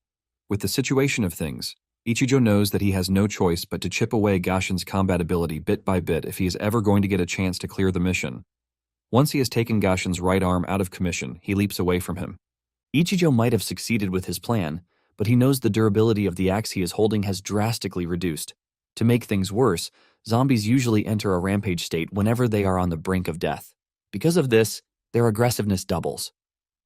With the situation of things, Ichijo knows that he has no choice but to chip away Gashin's combat ability bit by bit if he is ever going to get a chance to clear the mission. Once he has taken Gashin's right arm out of commission, he leaps away from him. Ichijo might have succeeded with his plan, but he knows the durability of the axe he is holding has drastically reduced. To make things worse, zombies usually enter a rampage state whenever they are on the brink of death. Because of this, their aggressiveness doubles.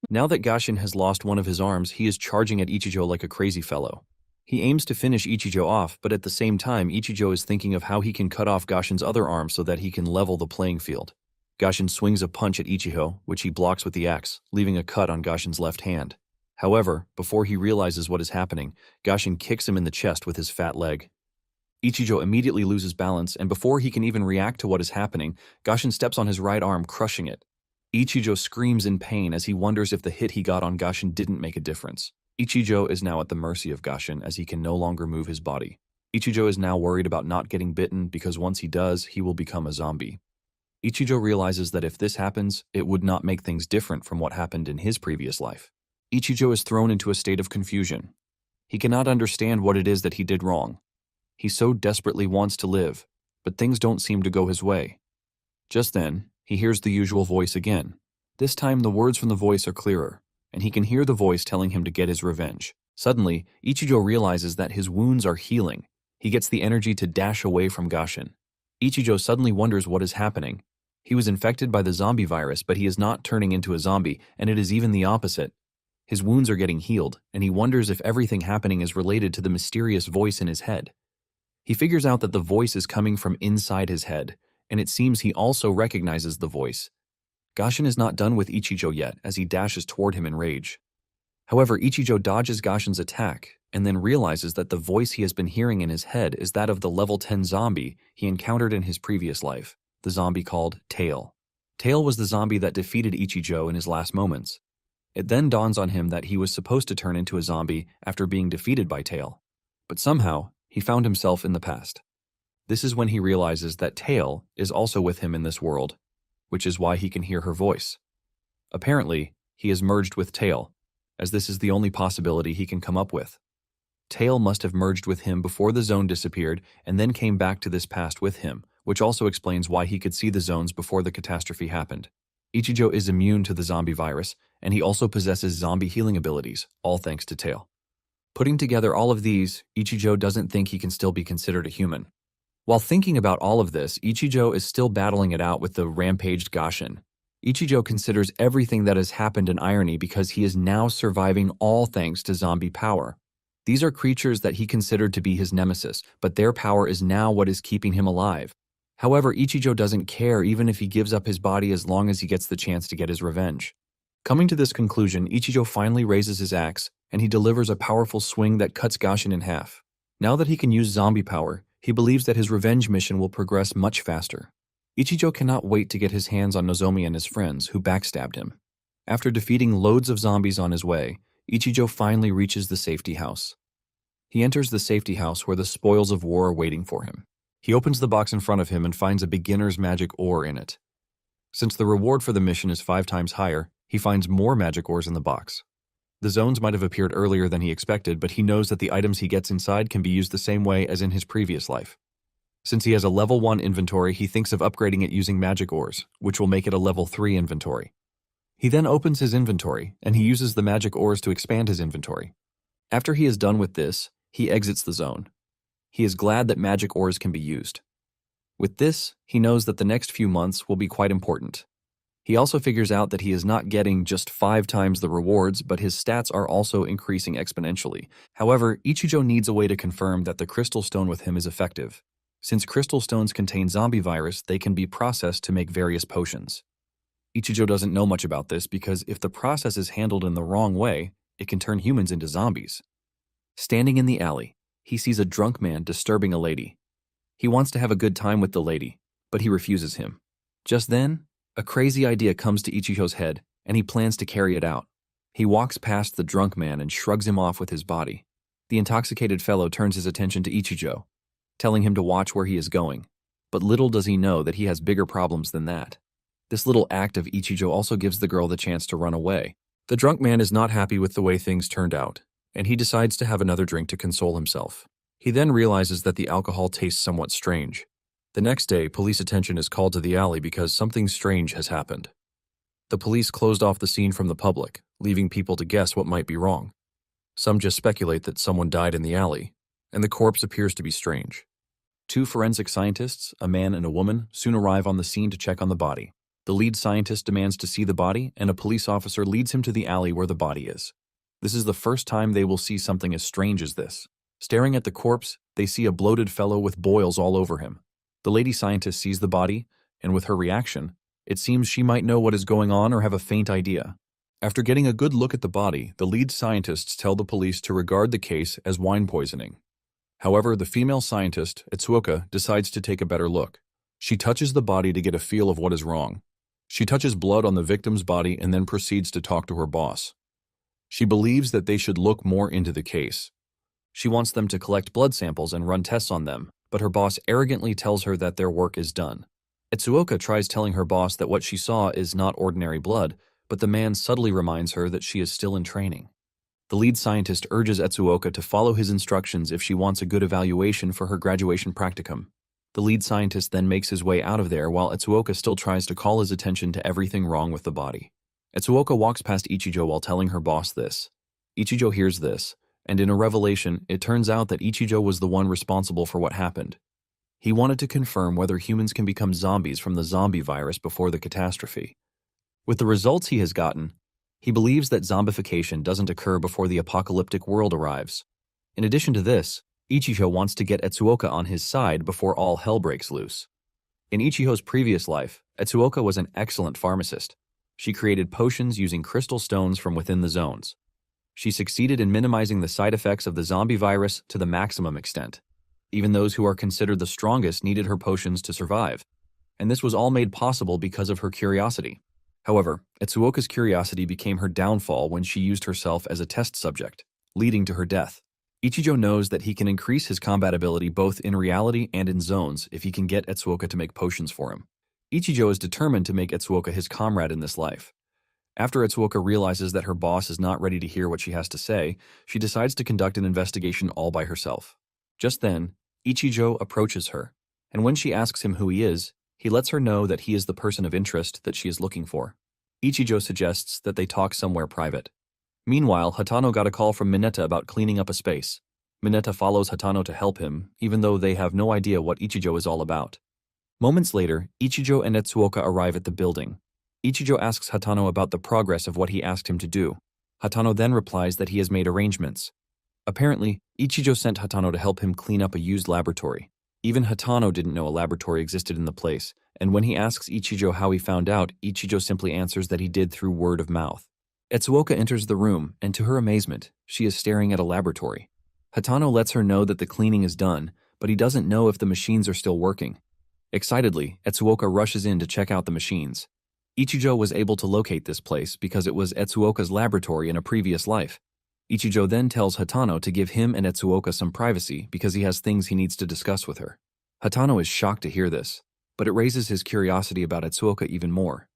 Now that Gashin has lost one of his arms, he is charging at Ichijo like a crazy fellow. He aims to finish Ichijo off, but at the same time, Ichijo is thinking of how he can cut off Gashin's other arm so that he can level the playing field. Gashin swings a punch at Ichijo, which he blocks with the axe, leaving a cut on Gashin's left hand. However, before he realizes what is happening, Gashin kicks him in the chest with his fat leg. Ichijo immediately loses balance, and before he can even react to what is happening, Gashin steps on his right arm, crushing it. Ichijo screams in pain as he wonders if the hit he got on Gashin didn't make a difference. Ichijo is now at the mercy of Gashin as he can no longer move his body. Ichijo is now worried about not getting bitten because once he does, he will become a zombie. Ichijo realizes that if this happens, it would not make things different from what happened in his previous life. Ichijo is thrown into a state of confusion. He cannot understand what it is that he did wrong. He so desperately wants to live, but things don't seem to go his way. Just then, he hears the usual voice again. This time the words from the voice are clearer, and he can hear the voice telling him to get his revenge. Suddenly, Ichijo realizes that his wounds are healing. He gets the energy to dash away from Gashin. Ichijo suddenly wonders what is happening. He was infected by the zombie virus, but he is not turning into a zombie, and it is even the opposite. His wounds are getting healed, and he wonders if everything happening is related to the mysterious voice in his head. He figures out that the voice is coming from inside his head, and it seems he also recognizes the voice. Gashin is not done with Ichijo yet as he dashes toward him in rage. However, Ichijo dodges Gashin's attack and then realizes that the voice he has been hearing in his head is that of the level 10 zombie he encountered in his previous life, the zombie called Tail. Tail was the zombie that defeated Ichijo in his last moments. It then dawns on him that he was supposed to turn into a zombie after being defeated by Tail, but somehow he found himself in the past. This is when he realizes that Tail is also with him in this world, which is why he can hear her voice. Apparently, he is merged with Tail, as this is the only possibility he can come up with. Tail must have merged with him before the zone disappeared and then came back to this past with him, which also explains why he could see the zones before the catastrophe happened. Ichijo is immune to the zombie virus, and he also possesses zombie healing abilities, all thanks to Tail. Putting together all of these, Ichijo doesn't think he can still be considered a human. While thinking about all of this, Ichijo is still battling it out with the rampaged Gashin. Ichijo considers everything that has happened an irony because he is now surviving all thanks to zombie power. These are creatures that he considered to be his nemesis, but their power is now what is keeping him alive. However, Ichijo doesn't care even if he gives up his body as long as he gets the chance to get his revenge. Coming to this conclusion, Ichijo finally raises his axe, and he delivers a powerful swing that cuts Gashin in half. Now that he can use zombie power, he believes that his revenge mission will progress much faster. Ichijo cannot wait to get his hands on Nozomi and his friends, who backstabbed him. After defeating loads of zombies on his way, Ichijo finally reaches the safety house. He enters the safety house where the spoils of war are waiting for him. He opens the box in front of him and finds a beginner's magic ore in it. Since the reward for the mission is 5 times higher, he finds more magic ores in the box. The zones might have appeared earlier than he expected, but he knows that the items he gets inside can be used the same way as in his previous life. Since he has a level 1 inventory, he thinks of upgrading it using magic ores, which will make it a level 3 inventory. He then opens his inventory, and he uses the magic ores to expand his inventory. After he is done with this, he exits the zone. He is glad that magic ores can be used. With this, he knows that the next few months will be quite important. He also figures out that he is not getting just 5 times the rewards, but his stats are also increasing exponentially. However, Ichijo needs a way to confirm that the crystal stone with him is effective. Since crystal stones contain zombie virus, they can be processed to make various potions. Ichijo doesn't know much about this because if the process is handled in the wrong way, it can turn humans into zombies. Standing in the alley, he sees a drunk man disturbing a lady. He wants to have a good time with the lady, but he refuses him. Just then, a crazy idea comes to Ichijo's head, and he plans to carry it out. He walks past the drunk man and shrugs him off with his body. The intoxicated fellow turns his attention to Ichijo, telling him to watch where he is going. But little does he know that he has bigger problems than that. This little act of Ichijo also gives the girl the chance to run away. The drunk man is not happy with the way things turned out, and he decides to have another drink to console himself. He then realizes that the alcohol tastes somewhat strange. The next day, police attention is called to the alley because something strange has happened. The police closed off the scene from the public, leaving people to guess what might be wrong. Some just speculate that someone died in the alley, and the corpse appears to be strange. Two forensic scientists, a man and a woman, soon arrive on the scene to check on the body. The lead scientist demands to see the body, and a police officer leads him to the alley where the body is. This is the first time they will see something as strange as this. Staring at the corpse, they see a bloated fellow with boils all over him. The lady scientist sees the body, and with her reaction, it seems she might know what is going on or have a faint idea. After getting a good look at the body, the lead scientists tell the police to regard the case as wine poisoning. However, the female scientist, Etsuoka, decides to take a better look. She touches the body to get a feel of what is wrong. She touches blood on the victim's body and then proceeds to talk to her boss. She believes that they should look more into the case. She wants them to collect blood samples and run tests on them, but her boss arrogantly tells her that their work is done. Etsuoka tries telling her boss that what she saw is not ordinary blood, but the man subtly reminds her that she is still in training. The lead scientist urges Etsuoka to follow his instructions if she wants a good evaluation for her graduation practicum. The lead scientist then makes his way out of there while Etsuoka still tries to call his attention to everything wrong with the body. Etsuoka walks past Ichijo while telling her boss this. Ichijo hears this, and in a revelation, it turns out that Ichijo was the one responsible for what happened. He wanted to confirm whether humans can become zombies from the zombie virus before the catastrophe. With the results he has gotten, he believes that zombification doesn't occur before the apocalyptic world arrives. In addition to this, Ichijo wants to get Etsuoka on his side before all hell breaks loose. In Ichijo's previous life, Etsuoka was an excellent pharmacist. She created potions using crystal stones from within the zones. She succeeded in minimizing the side effects of the zombie virus to the maximum extent. Even those who are considered the strongest needed her potions to survive, and this was all made possible because of her curiosity. However, Etsuoka's curiosity became her downfall when she used herself as a test subject, leading to her death. Ichijo knows that he can increase his combat ability both in reality and in zones if he can get Etsuoka to make potions for him. Ichijo is determined to make Etsuoka his comrade in this life. After Etsuoka realizes that her boss is not ready to hear what she has to say, she decides to conduct an investigation all by herself. Just then, Ichijo approaches her, and when she asks him who he is, he lets her know that he is the person of interest that she is looking for. Ichijo suggests that they talk somewhere private. Meanwhile, Hatano got a call from Mineta about cleaning up a space. Mineta follows Hatano to help him, even though they have no idea what Ichijo is all about. Moments later, Ichijo and Etsuoka arrive at the building. Ichijo asks Hatano about the progress of what he asked him to do. Hatano then replies that he has made arrangements. Apparently, Ichijo sent Hatano to help him clean up a used laboratory. Even Hatano didn't know a laboratory existed in the place, and when he asks Ichijo how he found out, Ichijo simply answers that he did through word of mouth. Etsuoka enters the room, and to her amazement, she is staring at a laboratory. Hatano lets her know that the cleaning is done, but he doesn't know if the machines are still working. Excitedly, Etsuoka rushes in to check out the machines. Ichijo was able to locate this place because it was Etsuoka's laboratory in a previous life. Ichijo then tells Hatano to give him and Etsuoka some privacy because he has things he needs to discuss with her. Hatano is shocked to hear this, but it raises his curiosity about Etsuoka even more.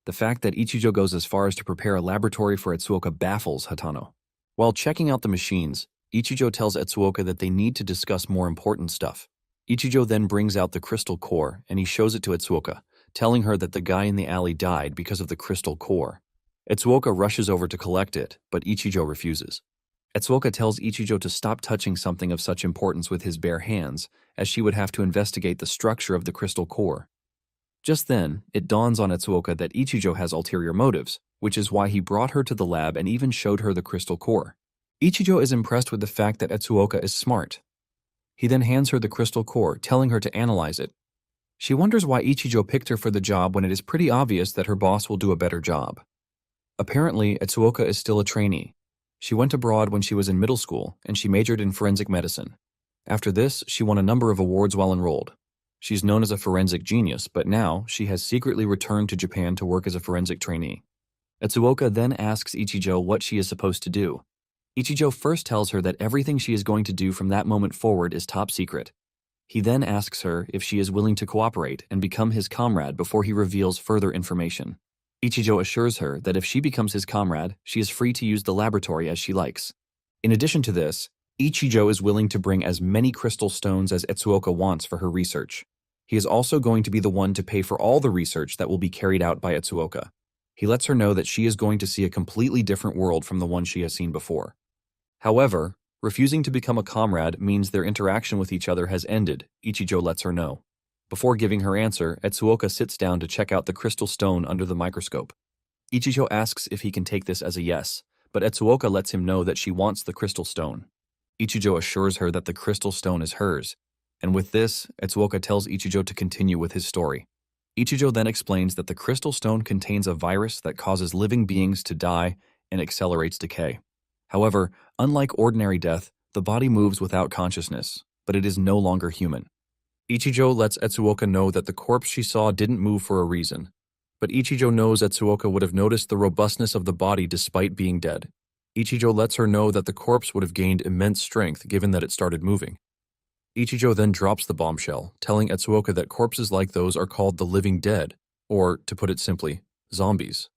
The fact that Ichijo goes as far as to prepare a laboratory for Etsuoka baffles Hatano. While checking out the machines, Ichijo tells Etsuoka that they need to discuss more important stuff. Ichijo then brings out the crystal core and he shows it to Etsuoka, telling her that the guy in the alley died because of the crystal core. Etsuoka rushes over to collect it, but Ichijo refuses. Etsuoka tells Ichijo to stop touching something of such importance with his bare hands, as she would have to investigate the structure of the crystal core. Just then, it dawns on Etsuoka that Ichijo has ulterior motives, which is why he brought her to the lab and even showed her the crystal core. Ichijo is impressed with the fact that Etsuoka is smart. He then hands her the crystal core, telling her to analyze it. She wonders why Ichijo picked her for the job when it is pretty obvious that her boss will do a better job. Apparently, Etsuoka is still a trainee. She went abroad when she was in middle school, and she majored in forensic medicine. After this, she won a number of awards while enrolled. She's known as a forensic genius, but now she has secretly returned to Japan to work as a forensic trainee. Etsuoka then asks Ichijo what she is supposed to do. Ichijo first tells her that everything she is going to do from that moment forward is top secret. He then asks her if she is willing to cooperate and become his comrade before he reveals further information. Ichijo assures her that if she becomes his comrade, she is free to use the laboratory as she likes. In addition to this, Ichijo is willing to bring as many crystal stones as Etsuoka wants for her research. He is also going to be the one to pay for all the research that will be carried out by Etsuoka. He lets her know that she is going to see a completely different world from the one she has seen before. However, refusing to become a comrade means their interaction with each other has ended, Ichijo lets her know. Before giving her answer, Etsuoka sits down to check out the crystal stone under the microscope. Ichijo asks if he can take this as a yes, but Etsuoka lets him know that she wants the crystal stone. Ichijo assures her that the crystal stone is hers, and with this, Etsuoka tells Ichijo to continue with his story. Ichijo then explains that the crystal stone contains a virus that causes living beings to die and accelerates decay. However, unlike ordinary death, the body moves without consciousness, but it is no longer human. Ichijo lets Etsuoka know that the corpse she saw didn't move for a reason, but Ichijo knows Etsuoka would have noticed the robustness of the body despite being dead. Ichijo lets her know that the corpse would have gained immense strength given that it started moving. Ichijo then drops the bombshell, telling Etsuoka that corpses like those are called the living dead, or, to put it simply, zombies.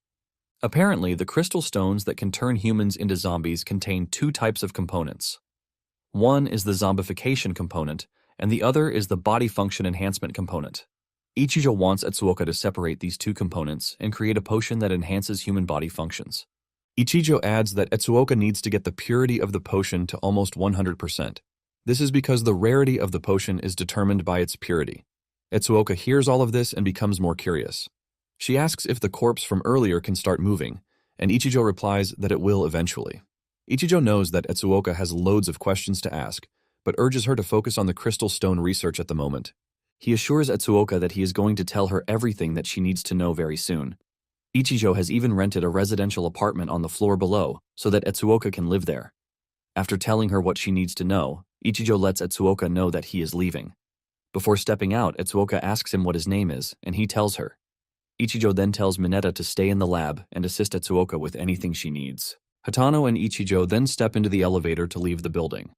Apparently, the crystal stones that can turn humans into zombies contain two types of components. One is the zombification component, and the other is the body function enhancement component. Ichijo wants Etsuoka to separate these two components and create a potion that enhances human body functions. Ichijo adds that Etsuoka needs to get the purity of the potion to almost 100%. This is because the rarity of the potion is determined by its purity. Etsuoka hears all of this and becomes more curious. She asks if the corpse from earlier can start moving, and Ichijo replies that it will eventually. Ichijo knows that Etsuoka has loads of questions to ask, but urges her to focus on the crystal stone research at the moment. He assures Etsuoka that he is going to tell her everything that she needs to know very soon. Ichijo has even rented a residential apartment on the floor below so that Etsuoka can live there. After telling her what she needs to know, Ichijo lets Etsuoka know that he is leaving. Before stepping out, Etsuoka asks him what his name is, and he tells her. Ichijo then tells Mineta to stay in the lab and assist Etsuoka with anything she needs. Hatano and Ichijo then step into the elevator to leave the building.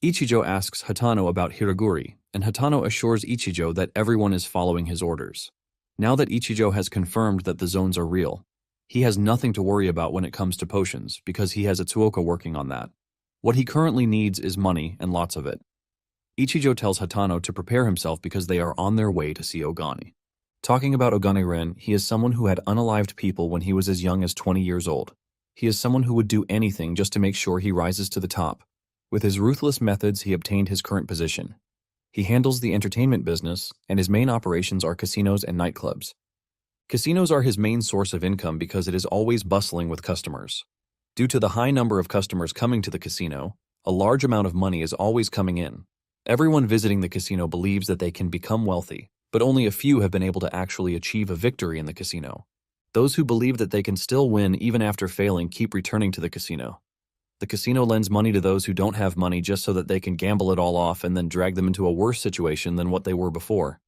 Ichijo asks Hatano about Hiraguri, and Hatano assures Ichijo that everyone is following his orders. Now that Ichijo has confirmed that the zones are real, he has nothing to worry about when it comes to potions because he has Etsuoka working on that. What he currently needs is money and lots of it. Ichijo tells Hatano to prepare himself because they are on their way to see Ogani. Talking about Ogani-ren, he is someone who had unalived people when he was as young as 20 years old. He is someone who would do anything just to make sure he rises to the top. With his ruthless methods, he obtained his current position. He handles the entertainment business, and his main operations are casinos and nightclubs. Casinos are his main source of income because it is always bustling with customers. Due to the high number of customers coming to the casino, a large amount of money is always coming in. Everyone visiting the casino believes that they can become wealthy, but only a few have been able to actually achieve a victory in the casino. Those who believe that they can still win even after failing keep returning to the casino. The casino lends money to those who don't have money just so that they can gamble it all off and then drag them into a worse situation than what they were before.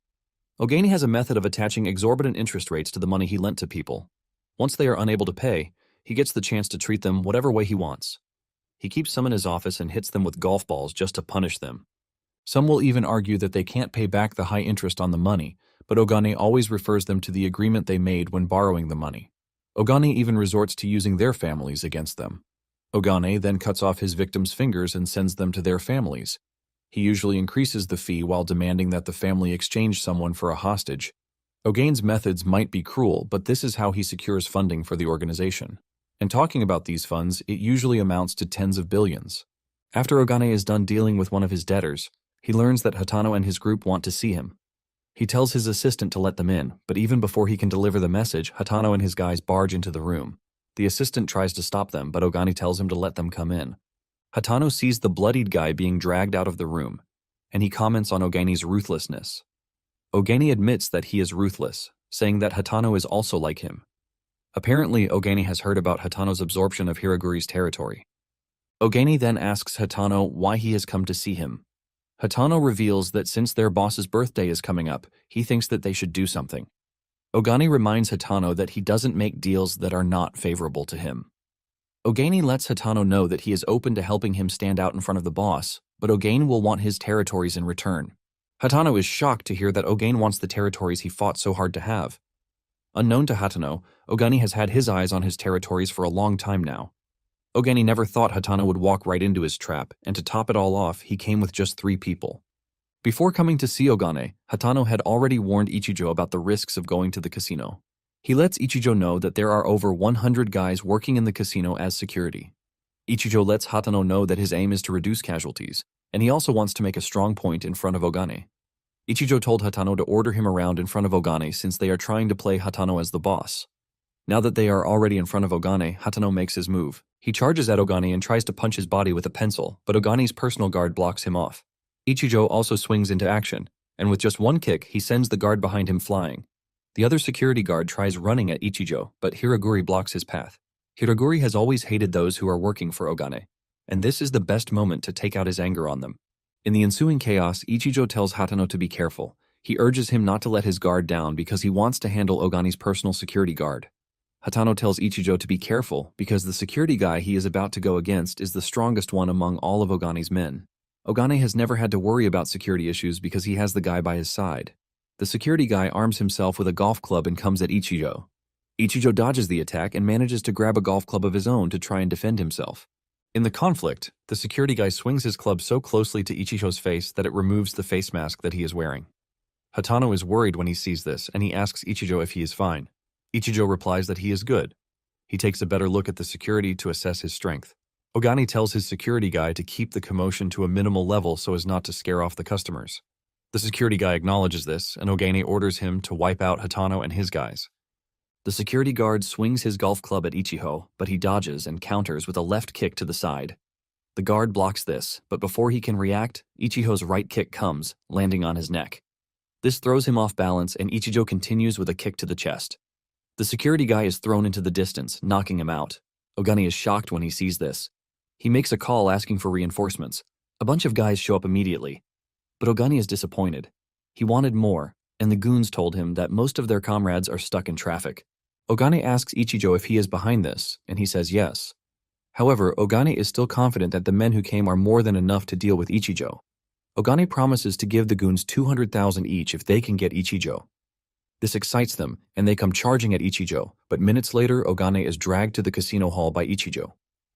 Ogani has a method of attaching exorbitant interest rates to the money he lent to people. Once they are unable to pay, he gets the chance to treat them whatever way he wants. He keeps some in his office and hits them with golf balls just to punish them. Some will even argue that they can't pay back the high interest on the money, but Ogani always refers them to the agreement they made when borrowing the money. Ogani even resorts to using their families against them. Ogane then cuts off his victims' fingers and sends them to their families. He usually increases the fee while demanding that the family exchange someone for a hostage. Ogane's methods might be cruel, but this is how he secures funding for the organization. And talking about these funds, it usually amounts to tens of billions. After Ogane is done dealing with one of his debtors, he learns that Hatano and his group want to see him. He tells his assistant to let them in, but even before he can deliver the message, Hatano and his guys barge into the room. The assistant tries to stop them, but Ogani tells him to let them come in. Hatano sees the bloodied guy being dragged out of the room, and he comments on Ogani's ruthlessness. Ogani admits that he is ruthless, saying that Hatano is also like him. Apparently, Ogani has heard about Hatano's absorption of Hiraguri's territory. Ogani then asks Hatano why he has come to see him. Hatano reveals that since their boss's birthday is coming up, he thinks that they should do something. Ogani reminds Hatano that he doesn't make deals that are not favorable to him. Ogani lets Hatano know that he is open to helping him stand out in front of the boss, but Ogane will want his territories in return. Hatano is shocked to hear that Ogane wants the territories he fought so hard to have. Unknown to Hatano, Ogani has had his eyes on his territories for a long time now. Ogani never thought Hatano would walk right into his trap, and to top it all off, he came with just 3 people. Before coming to see Ogane, Hatano had already warned Ichijo about the risks of going to the casino. He lets Ichijo know that there are over 100 guys working in the casino as security. Ichijo lets Hatano know that his aim is to reduce casualties, and he also wants to make a strong point in front of Ogane. Ichijo told Hatano to order him around in front of Ogane since they are trying to play Hatano as the boss. Now that they are already in front of Ogane, Hatano makes his move. He charges at Ogane and tries to punch his body with a pencil, but Ogane's personal guard blocks him off. Ichijo also swings into action, and with just one kick, he sends the guard behind him flying. The other security guard tries running at Ichijo, but Hiraguri blocks his path. Hiraguri has always hated those who are working for Ogane, and this is the best moment to take out his anger on them. In the ensuing chaos, Ichijo tells Hatano to be careful. He urges him not to let his guard down because he wants to handle Ogane's personal security guard. Hatano tells Ichijo to be careful because the security guy he is about to go against is the strongest one among all of Ogane's men. Ogane has never had to worry about security issues because he has the guy by his side. The security guy arms himself with a golf club and comes at Ichijo. Ichijo dodges the attack and manages to grab a golf club of his own to try and defend himself. In the conflict, the security guy swings his club so closely to Ichijo's face that it removes the face mask that he is wearing. Hatano is worried when he sees this, and he asks Ichijo if he is fine. Ichijo replies that he is good. He takes a better look at the security to assess his strength. Ogane tells his security guy to keep the commotion to a minimal level so as not to scare off the customers. The security guy acknowledges this, and Ogane orders him to wipe out Hatano and his guys. The security guard swings his golf club at Ichijo, but he dodges and counters with a left kick to the side. The guard blocks this, but before he can react, Ichijo's right kick comes, landing on his neck. This throws him off balance, and Ichijo continues with a kick to the chest. The security guy is thrown into the distance, knocking him out. Ogane is shocked when he sees this. He makes a call asking for reinforcements. A bunch of guys show up immediately. But Ogane is disappointed. He wanted more, and the goons told him that most of their comrades are stuck in traffic. Ogane asks Ichijo if he is behind this, and he says yes. However, Ogane is still confident that the men who came are more than enough to deal with Ichijo. Ogane promises to give the goons 200,000 each if they can get Ichijo. This excites them, and they come charging at Ichijo, but minutes later, Ogane is dragged to the casino hall by Ichijo.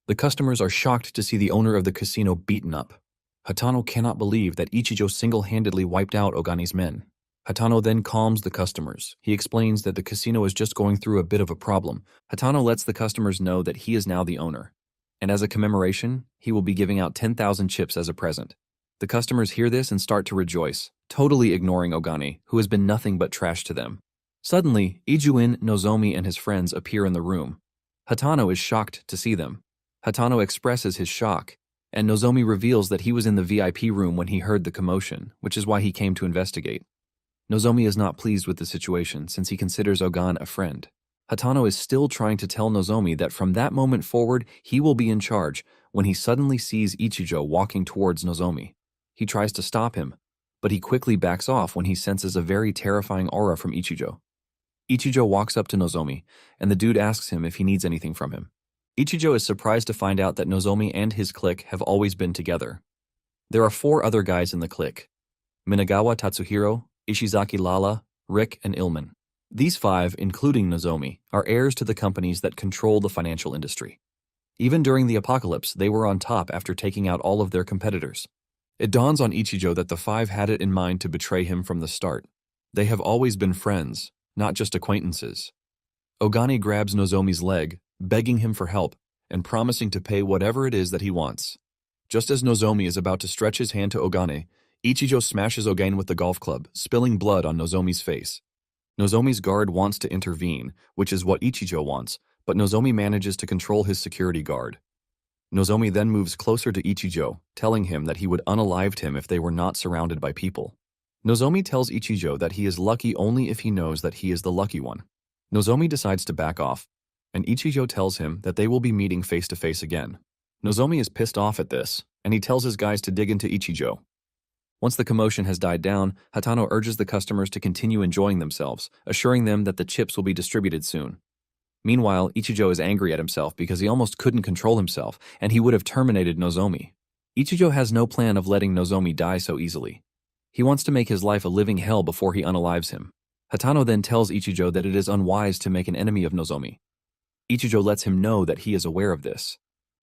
The customers are shocked to see the owner of the casino beaten up. Hatano cannot believe that Ichijo single-handedly wiped out Ogane's men. Hatano then calms the customers. He explains that the casino is just going through a bit of a problem. Hatano lets the customers know that he is now the owner. And as a commemoration, he will be giving out 10,000 chips as a present. The customers hear this and start to rejoice, totally ignoring Ogane, who has been nothing but trash to them. Suddenly, Ijuin, Nozomi, and his friends appear in the room. Hatano is shocked to see them. Hatano expresses his shock, and Nozomi reveals that he was in the VIP room when he heard the commotion, which is why he came to investigate. Nozomi is not pleased with the situation since he considers Ogane a friend. Hatano is still trying to tell Nozomi that from that moment forward, he will be in charge when he suddenly sees Ichijo walking towards Nozomi. He tries to stop him, but he quickly backs off when he senses a very terrifying aura from Ichijo. Ichijo walks up to Nozomi, and the dude asks him if he needs anything from him. Ichijo is surprised to find out that Nozomi and his clique have always been together. There are 4 other guys in the clique: Minagawa Tatsuhiro, Ishizaki Lala, Rick, and Ilman. These 5, including Nozomi, are heirs to the companies that control the financial industry. Even during the apocalypse, they were on top after taking out all of their competitors. It dawns on Ichijo that the 5 had it in mind to betray him from the start. They have always been friends, not just acquaintances. Ogane grabs Nozomi's leg, begging him for help, and promising to pay whatever it is that he wants. Just as Nozomi is about to stretch his hand to Ogane, Ichijo smashes Ogane with the golf club, spilling blood on Nozomi's face. Nozomi's guard wants to intervene, which is what Ichijo wants, but Nozomi manages to control his security guard. Nozomi then moves closer to Ichijo, telling him that he would unalive him if they were not surrounded by people. Nozomi tells Ichijo that he is lucky only if he knows that he is the lucky one. Nozomi decides to back off, and Ichijo tells him that they will be meeting face-to-face again. Nozomi is pissed off at this, and he tells his guys to dig into Ichijo. Once the commotion has died down, Hatano urges the customers to continue enjoying themselves, assuring them that the chips will be distributed soon. Meanwhile, Ichijo is angry at himself because he almost couldn't control himself, and he would have terminated Nozomi. Ichijo has no plan of letting Nozomi die so easily. He wants to make his life a living hell before he unalives him. Hatano then tells Ichijo that it is unwise to make an enemy of Nozomi. Ichijo lets him know that he is aware of this.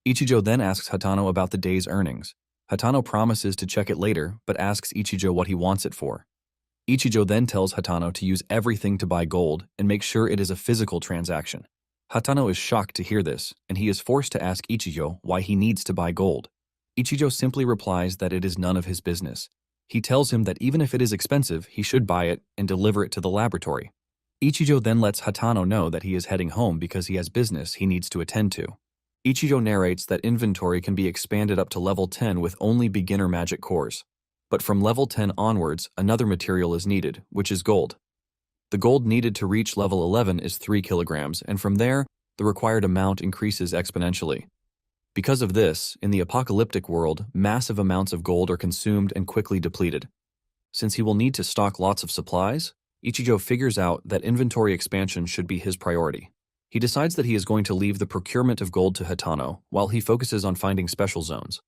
Ichijo then asks Hatano about the day's earnings. Hatano promises to check it later, but asks Ichijo what he wants it for. Ichijo then tells Hatano to use everything to buy gold and make sure it is a physical transaction. Hatano is shocked to hear this, and he is forced to ask Ichijo why he needs to buy gold. Ichijo simply replies that it is none of his business. He tells him that even if it is expensive, he should buy it and deliver it to the laboratory. Ichijo then lets Hatano know that he is heading home because he has business he needs to attend to. Ichijo narrates that inventory can be expanded up to level 10 with only beginner magic cores. But from level 10 onwards, another material is needed, which is gold. The gold needed to reach level 11 is 3 kilograms, and from there, the required amount increases exponentially. Because of this, in the apocalyptic world, massive amounts of gold are consumed and quickly depleted. Since he will need to stock lots of supplies, Ichijo figures out that inventory expansion should be his priority. He decides that he is going to leave the procurement of gold to Hatano while he focuses on finding special zones.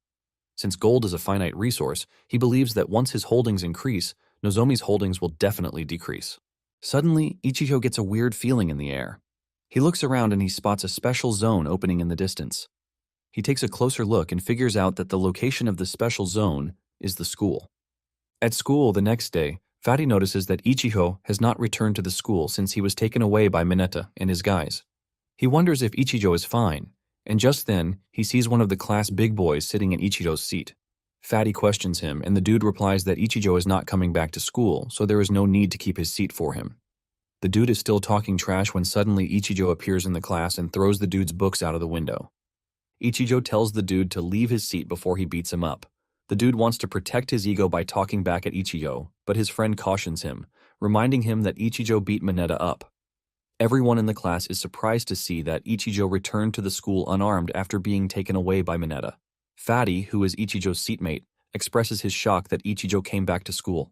Since gold is a finite resource, he believes that once his holdings increase, Nozomi's holdings will definitely decrease. Suddenly, Ichijo gets a weird feeling in the air. He looks around and he spots a special zone opening in the distance. He takes a closer look and figures out that the location of the special zone is the school. At school the next day, Fatty notices that Ichijo has not returned to the school since he was taken away by Mineta and his guys. He wonders if Ichijo is fine, and just then, he sees one of the class big boys sitting in Ichijo's seat. Fatty questions him, and the dude replies that Ichijo is not coming back to school, so there is no need to keep his seat for him. The dude is still talking trash when suddenly Ichijo appears in the class and throws the dude's books out of the window. Ichijo tells the dude to leave his seat before he beats him up. The dude wants to protect his ego by talking back at Ichijo, but his friend cautions him, reminding him that Ichijo beat Mineta up. Everyone in the class is surprised to see that Ichijo returned to the school unarmed after being taken away by Mineta. Fatty, who is Ichijo's seatmate, expresses his shock that Ichijo came back to school.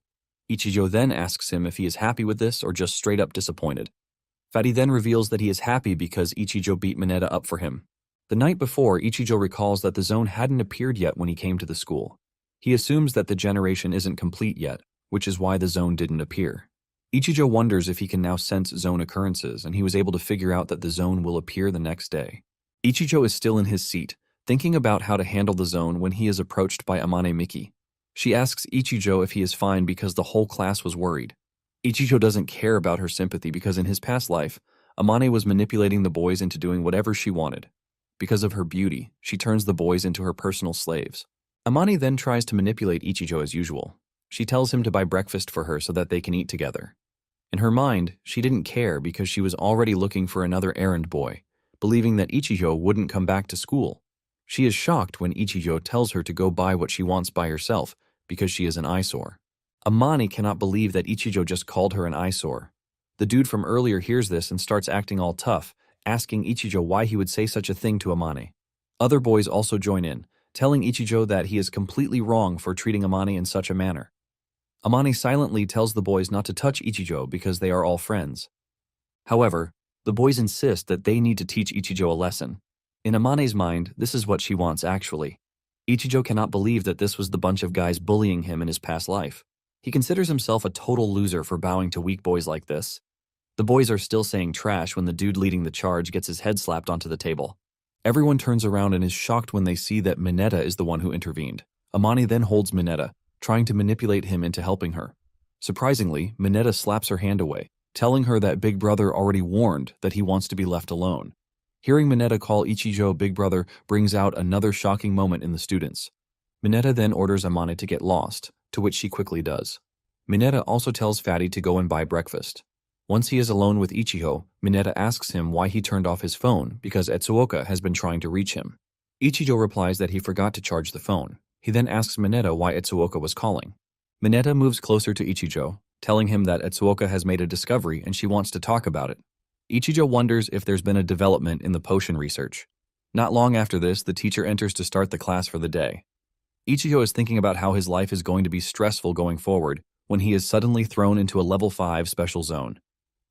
Ichijo then asks him if he is happy with this or just straight up disappointed. Fatty then reveals that he is happy because Ichijo beat Mineta up for him. The night before, Ichijo recalls that the zone hadn't appeared yet when he came to the school. He assumes that the generation isn't complete yet, which is why the zone didn't appear. Ichijo wonders if he can now sense zone occurrences, and he was able to figure out that the zone will appear the next day. Ichijo is still in his seat, thinking about how to handle the zone when he is approached by Amane Miki. She asks Ichijo if he is fine because the whole class was worried. Ichijo doesn't care about her sympathy because in his past life, Amane was manipulating the boys into doing whatever she wanted. Because of her beauty, she turns the boys into her personal slaves. Amane then tries to manipulate Ichijo as usual. She tells him to buy breakfast for her so that they can eat together. In her mind, she didn't care because she was already looking for another errand boy, believing that Ichijo wouldn't come back to school. She is shocked when Ichijo tells her to go buy what she wants by herself because she is an eyesore. Amane cannot believe that Ichijo just called her an eyesore. The dude from earlier hears this and starts acting all tough, asking Ichijo why he would say such a thing to Amane. Other boys also join in, telling Ichijo that he is completely wrong for treating Amane in such a manner. Amane silently tells the boys not to touch Ichijo because they are all friends. However, the boys insist that they need to teach Ichijo a lesson. In Amane's mind, this is what she wants actually. Ichijo cannot believe that this was the bunch of guys bullying him in his past life. He considers himself a total loser for bowing to weak boys like this. The boys are still saying trash when the dude leading the charge gets his head slapped onto the table. Everyone turns around and is shocked when they see that Mineta is the one who intervened. Amane then holds Mineta, trying to manipulate him into helping her. Surprisingly, Mineta slaps her hand away, telling her that Big Brother already warned that he wants to be left alone. Hearing Mineta call Ichijo Big Brother brings out another shocking moment in the students. Mineta then orders Amane to get lost, to which she quickly does. Mineta also tells Fatty to go and buy breakfast. Once he is alone with Ichijo, Mineta asks him why he turned off his phone because Etsuoka has been trying to reach him. Ichijo replies that he forgot to charge the phone. He then asks Mineta why Etsuoka was calling. Mineta moves closer to Ichijo, telling him that Etsuoka has made a discovery and she wants to talk about it. Ichijo wonders if there's been a development in the potion research. Not long after this, the teacher enters to start the class for the day. Ichijo is thinking about how his life is going to be stressful going forward when he is suddenly thrown into a level 5 special zone.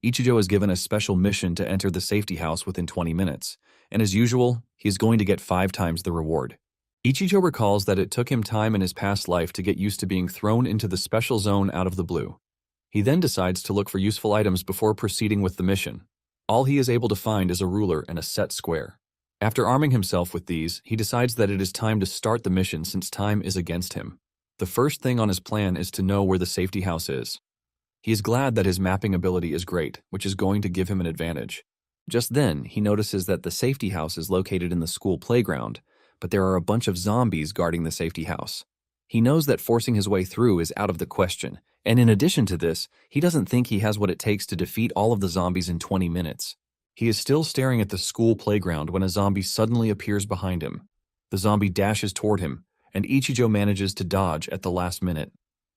Ichijo is given a special mission to enter the safety house within 20 minutes, and as usual, he is going to get 5 times the reward. Ichijo recalls that it took him time in his past life to get used to being thrown into the special zone out of the blue. He then decides to look for useful items before proceeding with the mission. All he is able to find is a ruler and a set square. After arming himself with these, he decides that it is time to start the mission since time is against him. The first thing on his plan is to know where the safety house is. He is glad that his mapping ability is great, which is going to give him an advantage. Just then, he notices that the safety house is located in the school playground, but there are a bunch of zombies guarding the safety house. He knows that forcing his way through is out of the question, and in addition to this, he doesn't think he has what it takes to defeat all of the zombies in 20 minutes. He is still staring at the school playground when a zombie suddenly appears behind him. The zombie dashes toward him, and Ichijo manages to dodge at the last minute.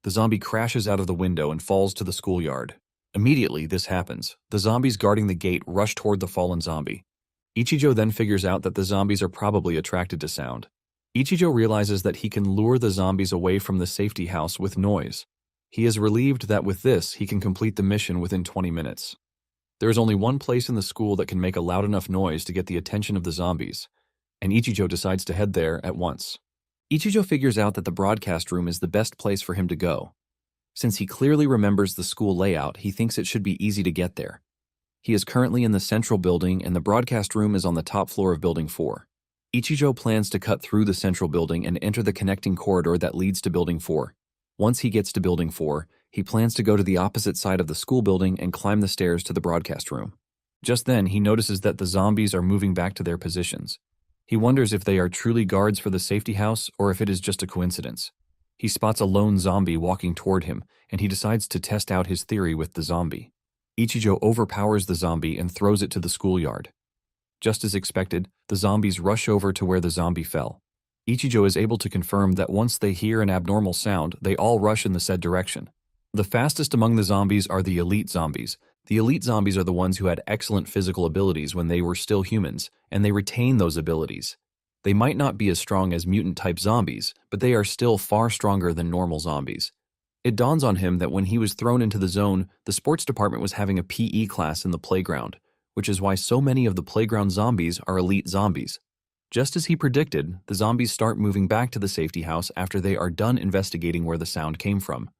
The zombie crashes out of the window and falls to the schoolyard. Immediately, this happens. The zombies guarding the gate rush toward the fallen zombie. Ichijo then figures out that the zombies are probably attracted to sound. Ichijo realizes that he can lure the zombies away from the safety house with noise. He is relieved that with this, he can complete the mission within 20 minutes. There is only one place in the school that can make a loud enough noise to get the attention of the zombies, and Ichijo decides to head there at once. Ichijo figures out that the broadcast room is the best place for him to go. Since he clearly remembers the school layout, he thinks it should be easy to get there. He is currently in the central building, and the broadcast room is on the top floor of Building 4. Ichijo plans to cut through the central building and enter the connecting corridor that leads to Building 4. Once he gets to Building 4, he plans to go to the opposite side of the school building and climb the stairs to the broadcast room. Just then, he notices that the zombies are moving back to their positions. He wonders if they are truly guards for the safety house or if it is just a coincidence. He spots a lone zombie walking toward him, and he decides to test out his theory with the zombie. Ichijo overpowers the zombie and throws it to the schoolyard. Just as expected, the zombies rush over to where the zombie fell. Ichijo is able to confirm that once they hear an abnormal sound, they all rush in the said direction. The fastest among the zombies are the elite zombies. The elite zombies are the ones who had excellent physical abilities when they were still humans, and they retain those abilities. They might not be as strong as mutant-type zombies, but they are still far stronger than normal zombies. It dawns on him that when he was thrown into the zone, the sports department was having a PE class in the playground, which is why so many of the playground zombies are elite zombies. Just as he predicted, the zombies start moving back to the safety house after they are done investigating where the sound came from.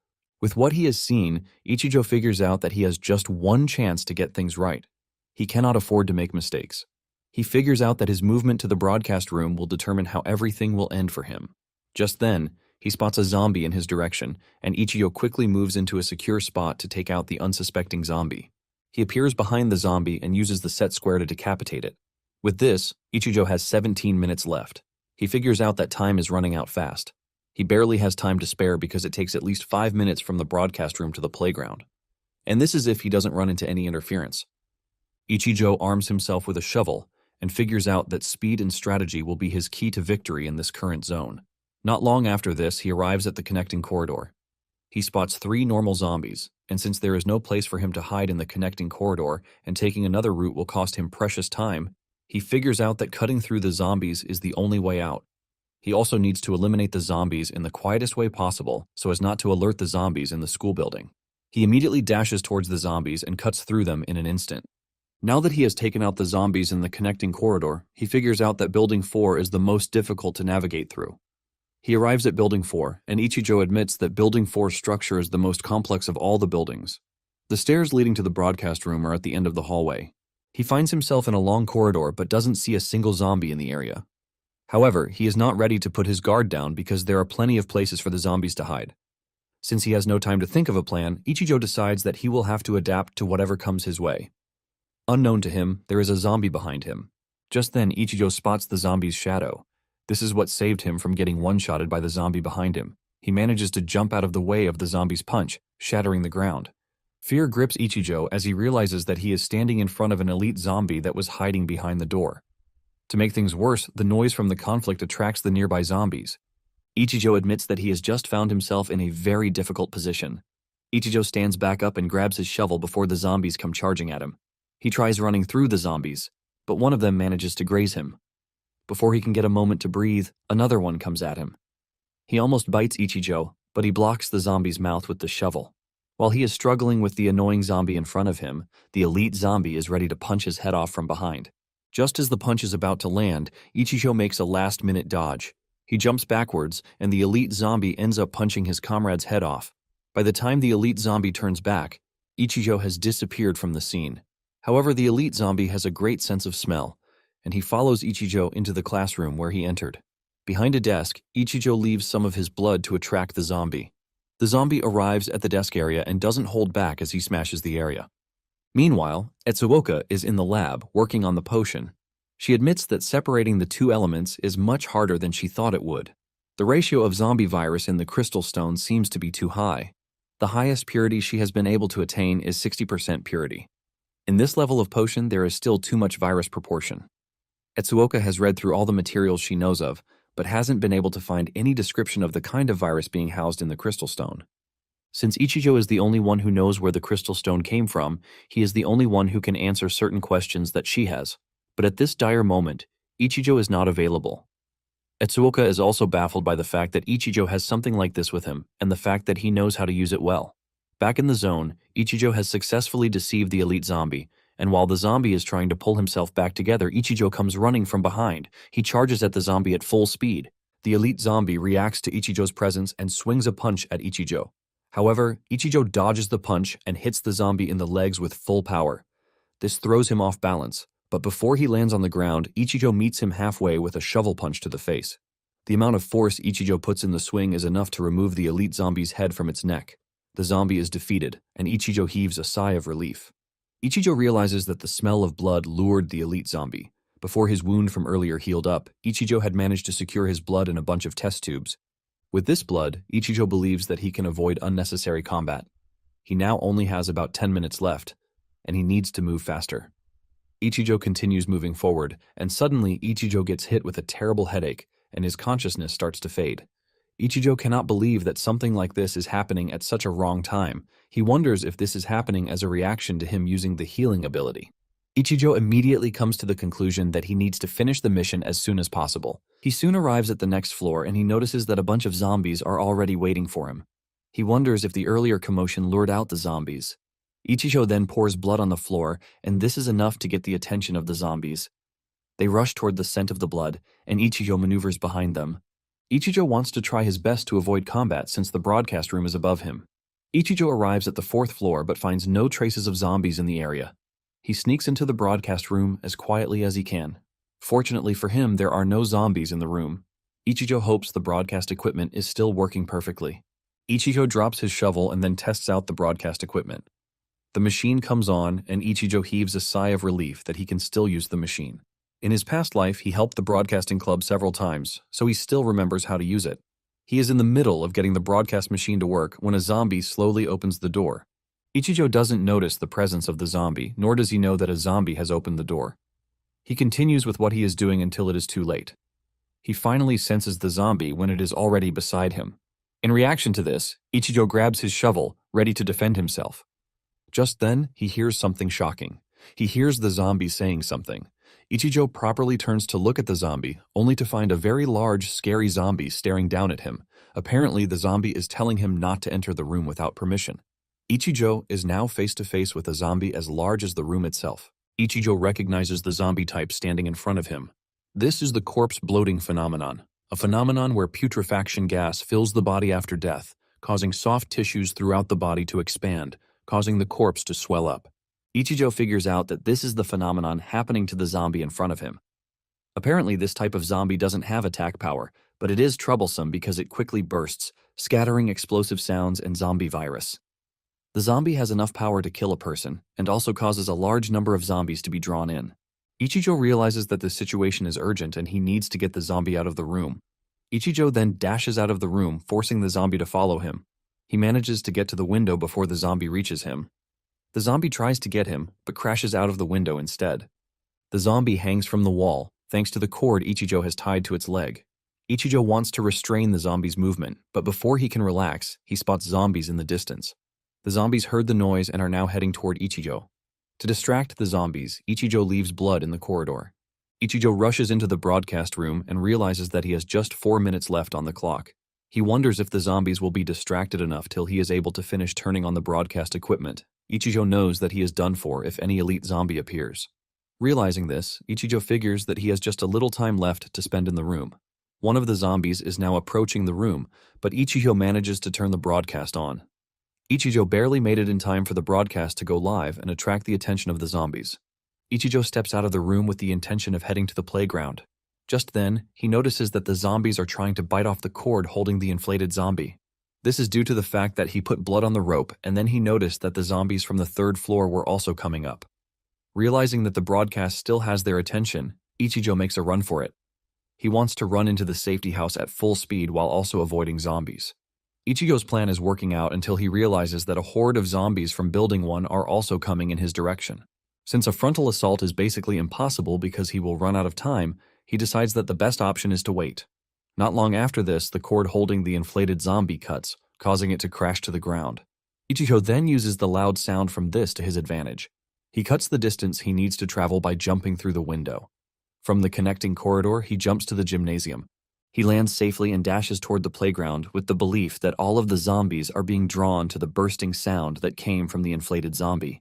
With what he has seen, Ichijo figures out that he has just one chance to get things right. He cannot afford to make mistakes. He figures out that his movement to the broadcast room will determine how everything will end for him. Just then, he spots a zombie in his direction, and Ichijo quickly moves into a secure spot to take out the unsuspecting zombie. He appears behind the zombie and uses the set square to decapitate it. With this, Ichijo has 17 minutes left. He figures out that time is running out fast. He barely has time to spare because it takes at least 5 minutes from the broadcast room to the playground. And this is if he doesn't run into any interference. Ichijo arms himself with a shovel and figures out that speed and strategy will be his key to victory in this current zone. Not long after this, he arrives at the connecting corridor. He spots 3 normal zombies, and since there is no place for him to hide in the connecting corridor and taking another route will cost him precious time, he figures out that cutting through the zombies is the only way out. He also needs to eliminate the zombies in the quietest way possible so as not to alert the zombies in the school building. He immediately dashes towards the zombies and cuts through them in an instant. Now that he has taken out the zombies in the connecting corridor, he figures out that Building 4 is the most difficult to navigate through. He arrives at Building 4, and Ichijo admits that Building 4's structure is the most complex of all the buildings. The stairs leading to the broadcast room are at the end of the hallway. He finds himself in a long corridor but doesn't see a single zombie in the area. However, he is not ready to put his guard down because there are plenty of places for the zombies to hide. Since he has no time to think of a plan, Ichijo decides that he will have to adapt to whatever comes his way. Unknown to him, there is a zombie behind him. Just then, Ichijo spots the zombie's shadow. This is what saved him from getting one-shotted by the zombie behind him. He manages to jump out of the way of the zombie's punch, shattering the ground. Fear grips Ichijo as he realizes that he is standing in front of an elite zombie that was hiding behind the door. To make things worse, the noise from the conflict attracts the nearby zombies. Ichijo admits that he has just found himself in a very difficult position. Ichijo stands back up and grabs his shovel before the zombies come charging at him. He tries running through the zombies, but one of them manages to graze him. Before he can get a moment to breathe, another one comes at him. He almost bites Ichijo, but he blocks the zombie's mouth with the shovel. While he is struggling with the annoying zombie in front of him, the elite zombie is ready to punch his head off from behind. Just as the punch is about to land, Ichijo makes a last-minute dodge. He jumps backwards, and the elite zombie ends up punching his comrade's head off. By the time the elite zombie turns back, Ichijo has disappeared from the scene. However, the elite zombie has a great sense of smell, and he follows Ichijo into the classroom where he entered. Behind a desk, Ichijo leaves some of his blood to attract the zombie. The zombie arrives at the desk area and doesn't hold back as he smashes the area. Meanwhile, Etsuoka is in the lab working on the potion. She admits that separating the two elements is much harder than she thought it would. The ratio of zombie virus in the crystal stone seems to be too high. The highest purity she has been able to attain is 60% purity. In this level of potion, there is still too much virus proportion. Etsuoka has read through all the materials she knows of, but hasn't been able to find any description of the kind of virus being housed in the crystal stone. Since Ichijo is the only one who knows where the crystal stone came from, he is the only one who can answer certain questions that she has. But at this dire moment, Ichijo is not available. Etsuoka is also baffled by the fact that Ichijo has something like this with him, and the fact that he knows how to use it well. Back in the zone, Ichijo has successfully deceived the elite zombie, and while the zombie is trying to pull himself back together, Ichijo comes running from behind. He charges at the zombie at full speed. The elite zombie reacts to Ichijo's presence and swings a punch at Ichijo. However, Ichijo dodges the punch and hits the zombie in the legs with full power. This throws him off balance, but before he lands on the ground, Ichijo meets him halfway with a shovel punch to the face. The amount of force Ichijo puts in the swing is enough to remove the elite zombie's head from its neck. The zombie is defeated, and Ichijo heaves a sigh of relief. Ichijo realizes that the smell of blood lured the elite zombie. Before his wound from earlier healed up, Ichijo had managed to secure his blood in a bunch of test tubes. With this blood, Ichijo believes that he can avoid unnecessary combat. He now only has about 10 minutes left, and he needs to move faster. Ichijo continues moving forward, and suddenly Ichijo gets hit with a terrible headache, and his consciousness starts to fade. Ichijo cannot believe that something like this is happening at such a wrong time. He wonders if this is happening as a reaction to him using the healing ability. Ichijo immediately comes to the conclusion that he needs to finish the mission as soon as possible. He soon arrives at the next floor and he notices that a bunch of zombies are already waiting for him. He wonders if the earlier commotion lured out the zombies. Ichijo then pours blood on the floor, and this is enough to get the attention of the zombies. They rush toward the scent of the blood, and Ichijo maneuvers behind them. Ichijo wants to try his best to avoid combat since the broadcast room is above him. Ichijo arrives at the 4th floor but finds no traces of zombies in the area. He sneaks into the broadcast room as quietly as he can. Fortunately for him, there are no zombies in the room. Ichijo hopes the broadcast equipment is still working perfectly. Ichijo drops his shovel and then tests out the broadcast equipment. The machine comes on, and Ichijo heaves a sigh of relief that he can still use the machine. In his past life, he helped the broadcasting club several times, so he still remembers how to use it. He is in the middle of getting the broadcast machine to work when a zombie slowly opens the door. Ichijo doesn't notice the presence of the zombie, nor does he know that a zombie has opened the door. He continues with what he is doing until it is too late. He finally senses the zombie when it is already beside him. In reaction to this, Ichijo grabs his shovel, ready to defend himself. Just then, he hears something shocking. He hears the zombie saying something. Ichijo properly turns to look at the zombie, only to find a very large, scary zombie staring down at him. Apparently, the zombie is telling him not to enter the room without permission. Ichijo is now face to face with a zombie as large as the room itself. Ichijo recognizes the zombie type standing in front of him. This is the corpse bloating phenomenon, a phenomenon where putrefaction gas fills the body after death, causing soft tissues throughout the body to expand, causing the corpse to swell up. Ichijo figures out that this is the phenomenon happening to the zombie in front of him. Apparently, this type of zombie doesn't have attack power, but it is troublesome because it quickly bursts, scattering explosive sounds and zombie virus. The zombie has enough power to kill a person, and also causes a large number of zombies to be drawn in. Ichijo realizes that the situation is urgent and he needs to get the zombie out of the room. Ichijo then dashes out of the room, forcing the zombie to follow him. He manages to get to the window before the zombie reaches him. The zombie tries to get him, but crashes out of the window instead. The zombie hangs from the wall, thanks to the cord Ichijo has tied to its leg. Ichijo wants to restrain the zombie's movement, but before he can relax, he spots zombies in the distance. The zombies heard the noise and are now heading toward Ichijo. To distract the zombies, Ichijo leaves blood in the corridor. Ichijo rushes into the broadcast room and realizes that he has just 4 minutes left on the clock. He wonders if the zombies will be distracted enough till he is able to finish turning on the broadcast equipment. Ichijo knows that he is done for if any elite zombie appears. Realizing this, Ichijo figures that he has just a little time left to spend in the room. One of the zombies is now approaching the room, but Ichijo manages to turn the broadcast on. Ichijo barely made it in time for the broadcast to go live and attract the attention of the zombies. Ichijo steps out of the room with the intention of heading to the playground. Just then, he notices that the zombies are trying to bite off the cord holding the inflated zombie. This is due to the fact that he put blood on the rope and then he noticed that the zombies from the third floor were also coming up. Realizing that the broadcast still has their attention, Ichijo makes a run for it. He wants to run into the safety house at full speed while also avoiding zombies. Ichigo's plan is working out until he realizes that a horde of zombies from Building 1 are also coming in his direction. Since a frontal assault is basically impossible because he will run out of time, he decides that the best option is to wait. Not long after this, the cord holding the inflated zombie cuts, causing it to crash to the ground. Ichigo then uses the loud sound from this to his advantage. He cuts the distance he needs to travel by jumping through the window. From the connecting corridor, he jumps to the gymnasium. He lands safely and dashes toward the playground with the belief that all of the zombies are being drawn to the bursting sound that came from the inflated zombie.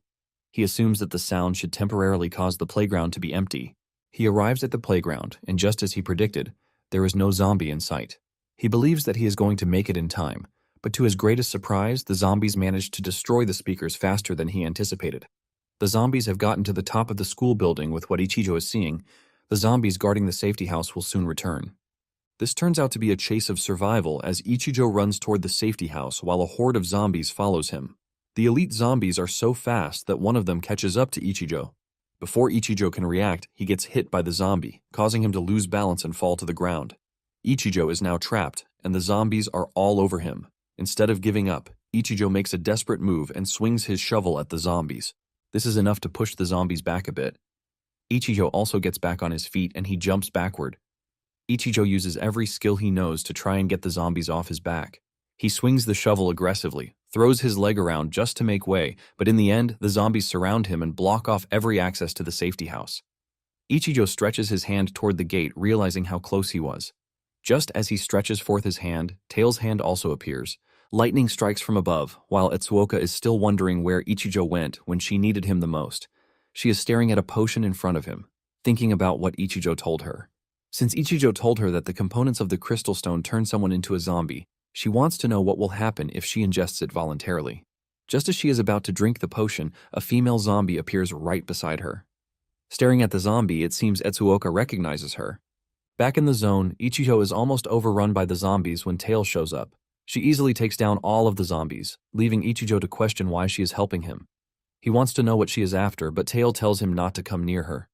He assumes that the sound should temporarily cause the playground to be empty. He arrives at the playground, and just as he predicted, there is no zombie in sight. He believes that he is going to make it in time, but to his greatest surprise, the zombies managed to destroy the speakers faster than he anticipated. The zombies have gotten to the top of the school building with what Ichigo is seeing. The zombies guarding the safety house will soon return. This turns out to be a chase of survival as Ichijo runs toward the safety house while a horde of zombies follows him. The elite zombies are so fast that one of them catches up to Ichijo. Before Ichijo can react, he gets hit by the zombie, causing him to lose balance and fall to the ground. Ichijo is now trapped, and the zombies are all over him. Instead of giving up, Ichijo makes a desperate move and swings his shovel at the zombies. This is enough to push the zombies back a bit. Ichijo also gets back on his feet and he jumps backward. Ichijo uses every skill he knows to try and get the zombies off his back. He swings the shovel aggressively, throws his leg around just to make way, but in the end, the zombies surround him and block off every access to the safety house. Ichijo stretches his hand toward the gate, realizing how close he was. Just as he stretches forth his hand, Tail's hand also appears. Lightning strikes from above, while Etsuoka is still wondering where Ichijo went when she needed him the most. She is staring at a potion in front of him, thinking about what Ichijo told her. Since Ichijo told her that the components of the crystal stone turn someone into a zombie, she wants to know what will happen if she ingests it voluntarily. Just as she is about to drink the potion, a female zombie appears right beside her. Staring at the zombie, it seems Etsuoka recognizes her. Back in the zone, Ichijo is almost overrun by the zombies when Tail shows up. She easily takes down all of the zombies, leaving Ichijo to question why she is helping him. He wants to know what she is after, but Tail tells him not to come near her.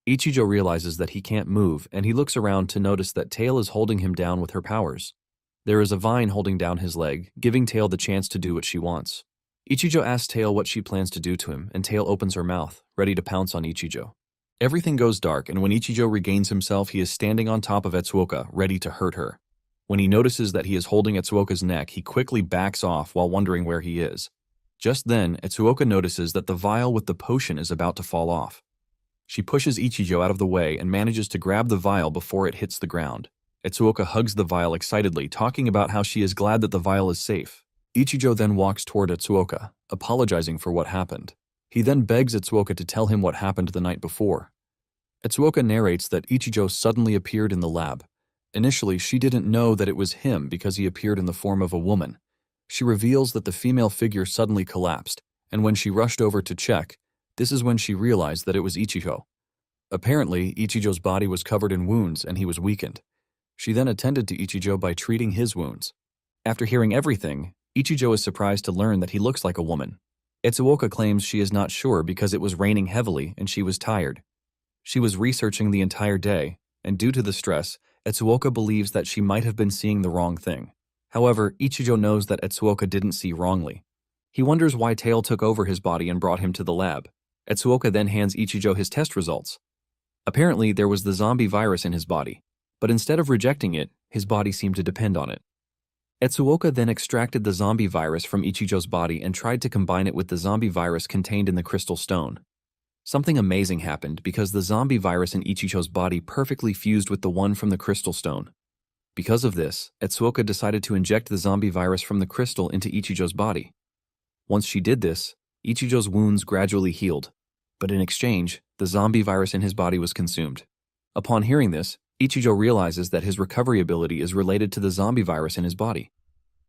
Ichijo realizes that he can't move, and he looks around to notice that Tail is holding him down with her powers. There is a vine holding down his leg, giving Tail the chance to do what she wants. Ichijo asks Tail what she plans to do to him, and Tail opens her mouth, ready to pounce on Ichijo. Everything goes dark, and when Ichijo regains himself, he is standing on top of Etsuoka, ready to hurt her. When he notices that he is holding Etsuoka's neck, he quickly backs off while wondering where he is. Just then, Etsuoka notices that the vial with the potion is about to fall off. She pushes Ichijo out of the way and manages to grab the vial before it hits the ground. Etsuoka hugs the vial excitedly, talking about how she is glad that the vial is safe. Ichijo then walks toward Etsuoka, apologizing for what happened. He then begs Etsuoka to tell him what happened the night before. Etsuoka narrates that Ichijo suddenly appeared in the lab. Initially, she didn't know that it was him because he appeared in the form of a woman. She reveals that the female figure suddenly collapsed, and when she rushed over to check, this is when she realized that it was Ichijo. Apparently, Ichijo's body was covered in wounds and he was weakened. She then attended to Ichijo by treating his wounds. After hearing everything, Ichijo is surprised to learn that he looks like a woman. Etsuoka claims she is not sure because it was raining heavily and she was tired. She was researching the entire day, and due to the stress, Etsuoka believes that she might have been seeing the wrong thing. However, Ichijo knows that Etsuoka didn't see wrongly. He wonders why Tail took over his body and brought him to the lab. Etsuoka then hands Ichijo his test results. Apparently, there was the zombie virus in his body, but instead of rejecting it, his body seemed to depend on it. Etsuoka then extracted the zombie virus from Ichijo's body and tried to combine it with the zombie virus contained in the crystal stone. Something amazing happened because the zombie virus in Ichijo's body perfectly fused with the one from the crystal stone. Because of this, Etsuoka decided to inject the zombie virus from the crystal into Ichijo's body. Once she did this, Ichijo's wounds gradually healed, but in exchange, the zombie virus in his body was consumed. Upon hearing this, Ichijo realizes that his recovery ability is related to the zombie virus in his body.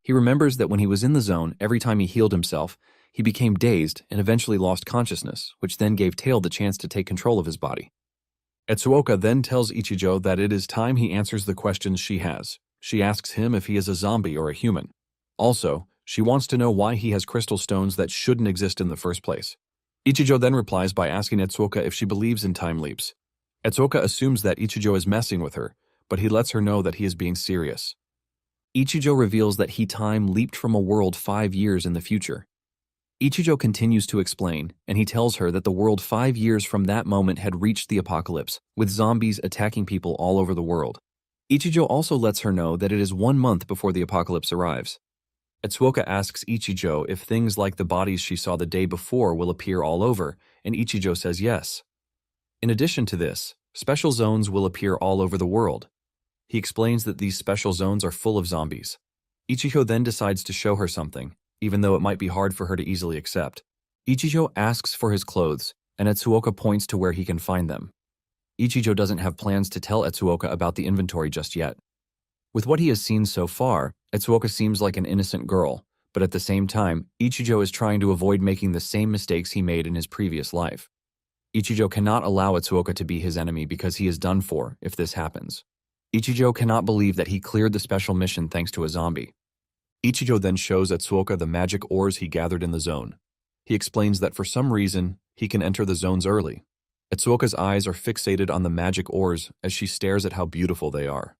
He remembers that when he was in the zone, every time he healed himself, he became dazed and eventually lost consciousness, which then gave Tail the chance to take control of his body. Etsuoka then tells Ichijo that it is time he answers the questions she has. She asks him if he is a zombie or a human. Also, she wants to know why he has crystal stones that shouldn't exist in the first place. Ichijo then replies by asking Etsuoka if she believes in time leaps. Etsuoka assumes that Ichijo is messing with her, but he lets her know that he is being serious. Ichijo reveals that he time leaped from a world 5 years in the future. Ichijo continues to explain, and he tells her that the world 5 years from that moment had reached the apocalypse, with zombies attacking people all over the world. Ichijo also lets her know that it is 1 month before the apocalypse arrives. Etsuoka asks Ichijo if things like the bodies she saw the day before will appear all over, and Ichijo says yes. In addition to this, special zones will appear all over the world. He explains that these special zones are full of zombies. Ichijo then decides to show her something, even though it might be hard for her to easily accept. Ichijo asks for his clothes, and Etsuoka points to where he can find them. Ichijo doesn't have plans to tell Etsuoka about the inventory just yet. With what he has seen so far, Etsuoka seems like an innocent girl, but at the same time, Ichijo is trying to avoid making the same mistakes he made in his previous life. Ichijo cannot allow Etsuoka to be his enemy because he is done for if this happens. Ichijo cannot believe that he cleared the special mission thanks to a zombie. Ichijo then shows Etsuoka the magic ores he gathered in the zone. He explains that for some reason, he can enter the zones early. Etsuoka's eyes are fixated on the magic ores as she stares at how beautiful they are.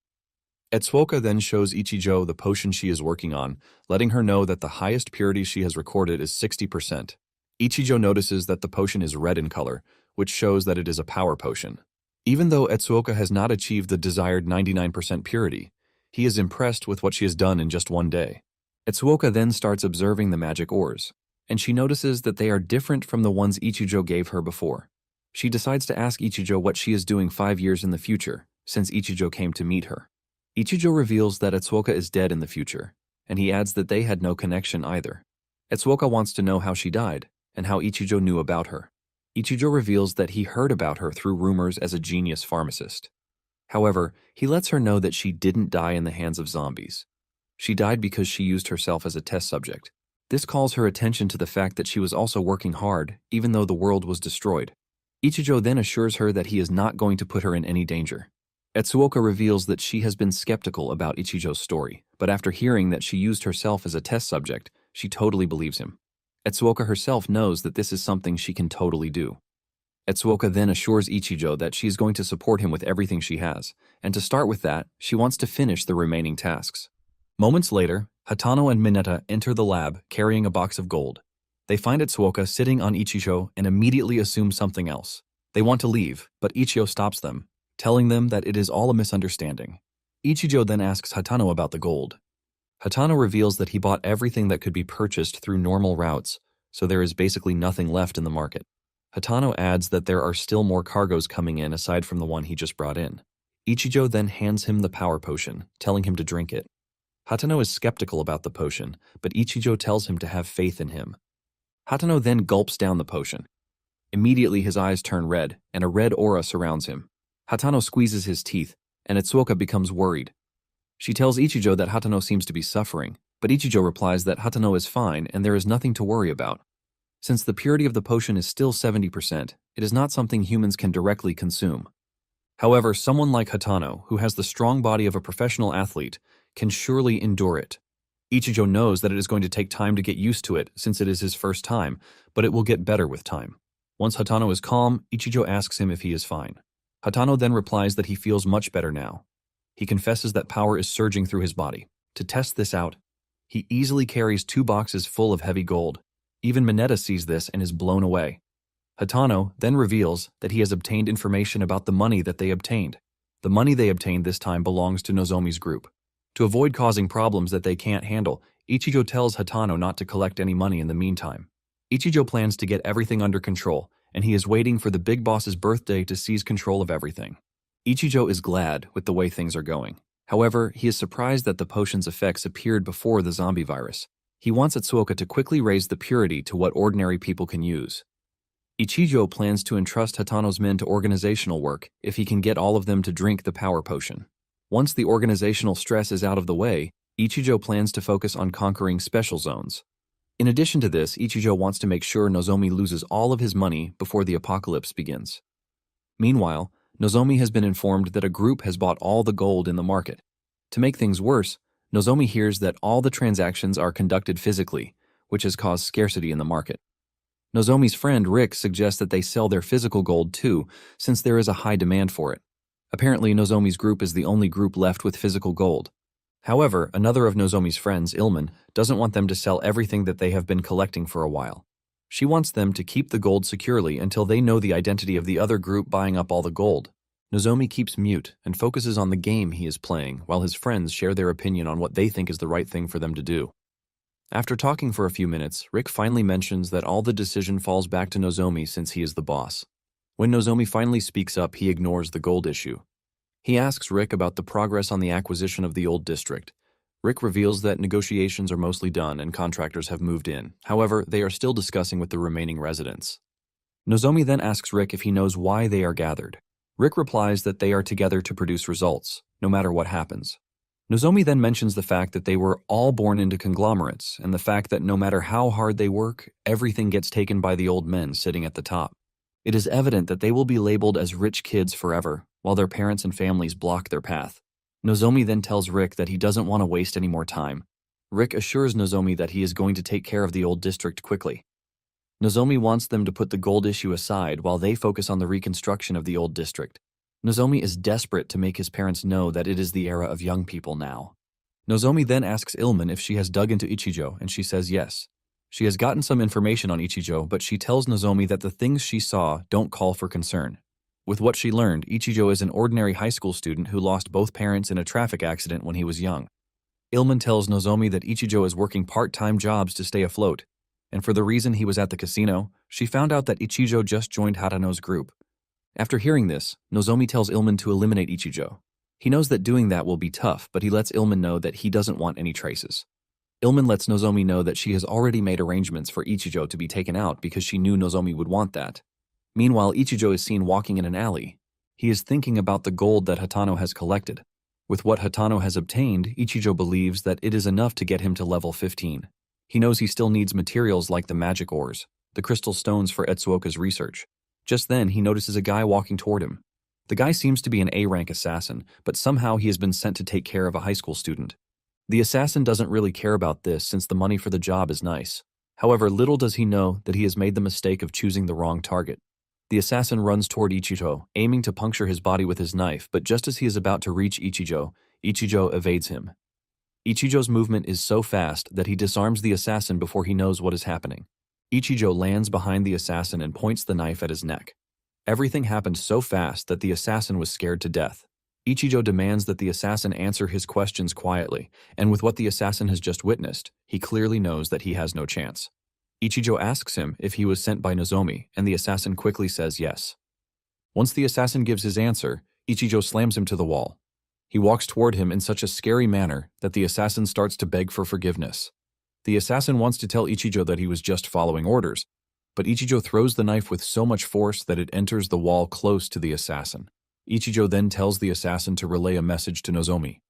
Etsuoka then shows Ichijo the potion she is working on, letting her know that the highest purity she has recorded is 60%. Ichijo notices that the potion is red in color, which shows that it is a power potion. Even though Etsuoka has not achieved the desired 99% purity, he is impressed with what she has done in just 1 day. Etsuoka then starts observing the magic ores, and she notices that they are different from the ones Ichijo gave her before. She decides to ask Ichijo what she is doing 5 years in the future, since Ichijo came to meet her. Ichijo reveals that Etsuoka is dead in the future, and he adds that they had no connection either. Etsuoka wants to know how she died, and how Ichijo knew about her. Ichijo reveals that he heard about her through rumors as a genius pharmacist. However, he lets her know that she didn't die in the hands of zombies. She died because she used herself as a test subject. This calls her attention to the fact that she was also working hard, even though the world was destroyed. Ichijo then assures her that he is not going to put her in any danger. Etsuoka reveals that she has been skeptical about Ichijo's story, but after hearing that she used herself as a test subject, she totally believes him. Etsuoka herself knows that this is something she can totally do. Etsuoka then assures Ichijo that she is going to support him with everything she has, and to start with that, she wants to finish the remaining tasks. Moments later, Hatano and Mineta enter the lab carrying a box of gold. They find Etsuoka sitting on Ichijo and immediately assume something else. They want to leave, but Ichijo stops them, telling them that it is all a misunderstanding. Ichijo then asks Hatano about the gold. Hatano reveals that he bought everything that could be purchased through normal routes, so there is basically nothing left in the market. Hatano adds that there are still more cargoes coming in aside from the one he just brought in. Ichijo then hands him the power potion, telling him to drink it. Hatano is skeptical about the potion, but Ichijo tells him to have faith in him. Hatano then gulps down the potion. Immediately his eyes turn red, and a red aura surrounds him. Hatano squeezes his teeth, and Etsuoka becomes worried. She tells Ichijo that Hatano seems to be suffering, but Ichijo replies that Hatano is fine and there is nothing to worry about. Since the purity of the potion is still 70%, it is not something humans can directly consume. However, someone like Hatano, who has the strong body of a professional athlete, can surely endure it. Ichijo knows that it is going to take time to get used to it since it is his first time, but it will get better with time. Once Hatano is calm, Ichijo asks him if he is fine. Hatano then replies that he feels much better now. He confesses that power is surging through his body. To test this out, he easily carries 2 boxes full of heavy gold. Even Mineta sees this and is blown away. Hatano then reveals that he has obtained information about the money that they obtained. The money they obtained this time belongs to Nozomi's group. To avoid causing problems that they can't handle, Ichijo tells Hatano not to collect any money in the meantime. Ichijo plans to get everything under control, and he is waiting for the big boss's birthday to seize control of everything. Ichijo is glad with the way things are going. However, he is surprised that the potion's effects appeared before the zombie virus. He wants Etsuoka to quickly raise the purity to what ordinary people can use. Ichijo plans to entrust Hatano's men to organizational work if he can get all of them to drink the power potion. Once the organizational stress is out of the way, Ichijo plans to focus on conquering special zones. In addition to this, Ichijo wants to make sure Nozomi loses all of his money before the apocalypse begins. Meanwhile, Nozomi has been informed that a group has bought all the gold in the market. To make things worse, Nozomi hears that all the transactions are conducted physically, which has caused scarcity in the market. Nozomi's friend Rick suggests that they sell their physical gold too, since there is a high demand for it. Apparently, Nozomi's group is the only group left with physical gold. However, another of Nozomi's friends, Ilman, doesn't want them to sell everything that they have been collecting for a while. She wants them to keep the gold securely until they know the identity of the other group buying up all the gold. Nozomi keeps mute and focuses on the game he is playing, while his friends share their opinion on what they think is the right thing for them to do. After talking for a few minutes, Rick finally mentions that all the decision falls back to Nozomi since he is the boss. When Nozomi finally speaks up, he ignores the gold issue. He asks Rick about the progress on the acquisition of the old district. Rick reveals that negotiations are mostly done and contractors have moved in. However, they are still discussing with the remaining residents. Nozomi then asks Rick if he knows why they are gathered. Rick replies that they are together to produce results, no matter what happens. Nozomi then mentions the fact that they were all born into conglomerates and the fact that no matter how hard they work, everything gets taken by the old men sitting at the top. It is evident that they will be labeled as rich kids forever, while their parents and families block their path. Nozomi then tells Rick that he doesn't want to waste any more time. Rick assures Nozomi that he is going to take care of the old district quickly. Nozomi wants them to put the gold issue aside while they focus on the reconstruction of the old district. Nozomi is desperate to make his parents know that it is the era of young people now. Nozomi then asks Ilman if she has dug into Ichijo, and she says yes. She has gotten some information on Ichijo, but she tells Nozomi that the things she saw don't call for concern. With what she learned, Ichijo is an ordinary high school student who lost both parents in a traffic accident when he was young. Ilman tells Nozomi that Ichijo is working part-time jobs to stay afloat, and for the reason he was at the casino, she found out that Ichijo just joined Hatano's group. After hearing this, Nozomi tells Ilman to eliminate Ichijo. He knows that doing that will be tough, but he lets Ilman know that he doesn't want any traces. Ilman lets Nozomi know that she has already made arrangements for Ichijo to be taken out because she knew Nozomi would want that. Meanwhile, Ichijo is seen walking in an alley. He is thinking about the gold that Hatano has collected. With what Hatano has obtained, Ichijo believes that it is enough to get him to level 15. He knows he still needs materials like the magic ores, the crystal stones for Etsuoka's research. Just then, he notices a guy walking toward him. The guy seems to be an A-rank assassin, but somehow he has been sent to take care of a high school student. The assassin doesn't really care about this since the money for the job is nice. However, little does he know that he has made the mistake of choosing the wrong target. The assassin runs toward Ichijo, aiming to puncture his body with his knife, but just as he is about to reach Ichijo, Ichijo evades him. Ichijo's movement is so fast that he disarms the assassin before he knows what is happening. Ichijo lands behind the assassin and points the knife at his neck. Everything happened so fast that the assassin was scared to death. Ichijo demands that the assassin answer his questions quietly, and with what the assassin has just witnessed, he clearly knows that he has no chance. Ichijo asks him if he was sent by Nozomi, and the assassin quickly says yes. Once the assassin gives his answer, Ichijo slams him to the wall. He walks toward him in such a scary manner that the assassin starts to beg for forgiveness. The assassin wants to tell Ichijo that he was just following orders, but Ichijo throws the knife with so much force that it enters the wall close to the assassin. Ichijo then tells the assassin to relay a message to Nozomi.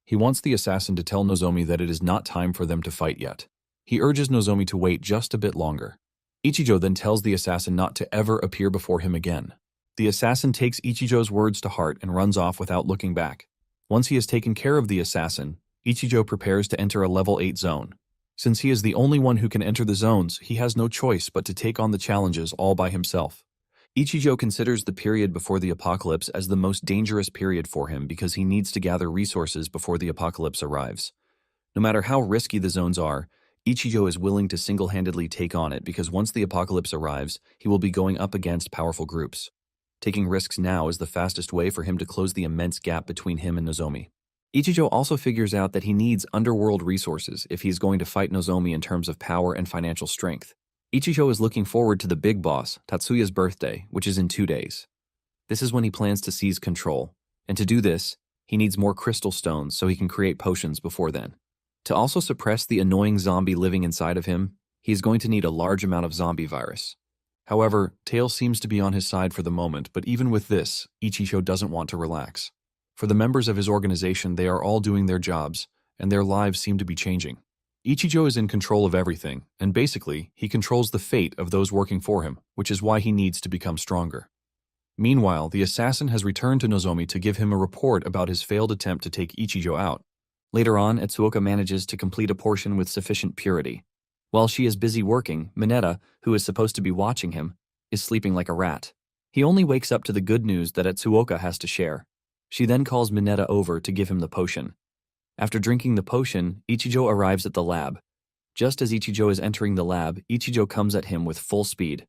He wants the assassin to tell Nozomi that it is not time for them to fight yet. He urges Nozomi to wait just a bit longer. Ichijo then tells the assassin not to ever appear before him again. The assassin takes Ichijo's words to heart and runs off without looking back. Once he has taken care of the assassin, Ichijo prepares to enter a level 8 zone. Since he is the only one who can enter the zones, he has no choice but to take on the challenges all by himself. Ichijo considers the period before the apocalypse as the most dangerous period for him because he needs to gather resources before the apocalypse arrives. No matter how risky the zones are, Ichijo is willing to single-handedly take on it because once the apocalypse arrives, he will be going up against powerful groups. Taking risks now is the fastest way for him to close the immense gap between him and Nozomi. Ichijo also figures out that he needs underworld resources if he is going to fight Nozomi in terms of power and financial strength. Ichijo is looking forward to the big boss, Tatsuya's birthday, which is in 2 days. This is when he plans to seize control, and to do this, he needs more crystal stones so he can create potions before then. To also suppress the annoying zombie living inside of him, he is going to need a large amount of zombie virus. However, Tails seems to be on his side for the moment, but even with this, Ichijo doesn't want to relax. For the members of his organization, they are all doing their jobs, and their lives seem to be changing. Ichijo is in control of everything, and basically, he controls the fate of those working for him, which is why he needs to become stronger. Meanwhile, the assassin has returned to Nozomi to give him a report about his failed attempt to take Ichijo out. Later on, Etsuoka manages to complete a portion with sufficient purity. While she is busy working, Mineta, who is supposed to be watching him, is sleeping like a rat. He only wakes up to the good news that Etsuoka has to share. She then calls Mineta over to give him the potion. After drinking the potion, Ichijo arrives at the lab. Just as Ichijo is entering the lab, Ichijo comes at him with full speed.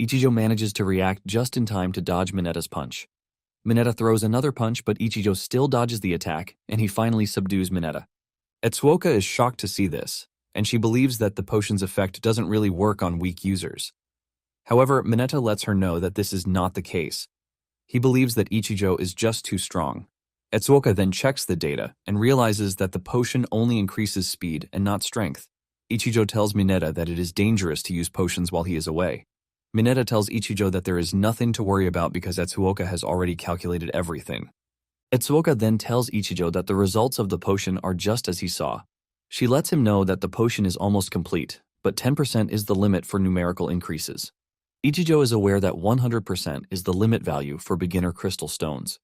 Ichijo manages to react just in time to dodge Mineta's punch. Mineta throws another punch, but Ichijo still dodges the attack, and he finally subdues Mineta. Etsuoka is shocked to see this, and she believes that the potion's effect doesn't really work on weak users. However, Mineta lets her know that this is not the case. He believes that Ichijo is just too strong. Etsuoka then checks the data and realizes that the potion only increases speed and not strength. Ichijo tells Mineta that it is dangerous to use potions while he is away. Mineta tells Ichijo that there is nothing to worry about because Etsuoka has already calculated everything. Etsuoka then tells Ichijo that the results of the potion are just as he saw. She lets him know that the potion is almost complete, but 10% is the limit for numerical increases. Ichijo is aware that 100% is the limit value for beginner crystal stones.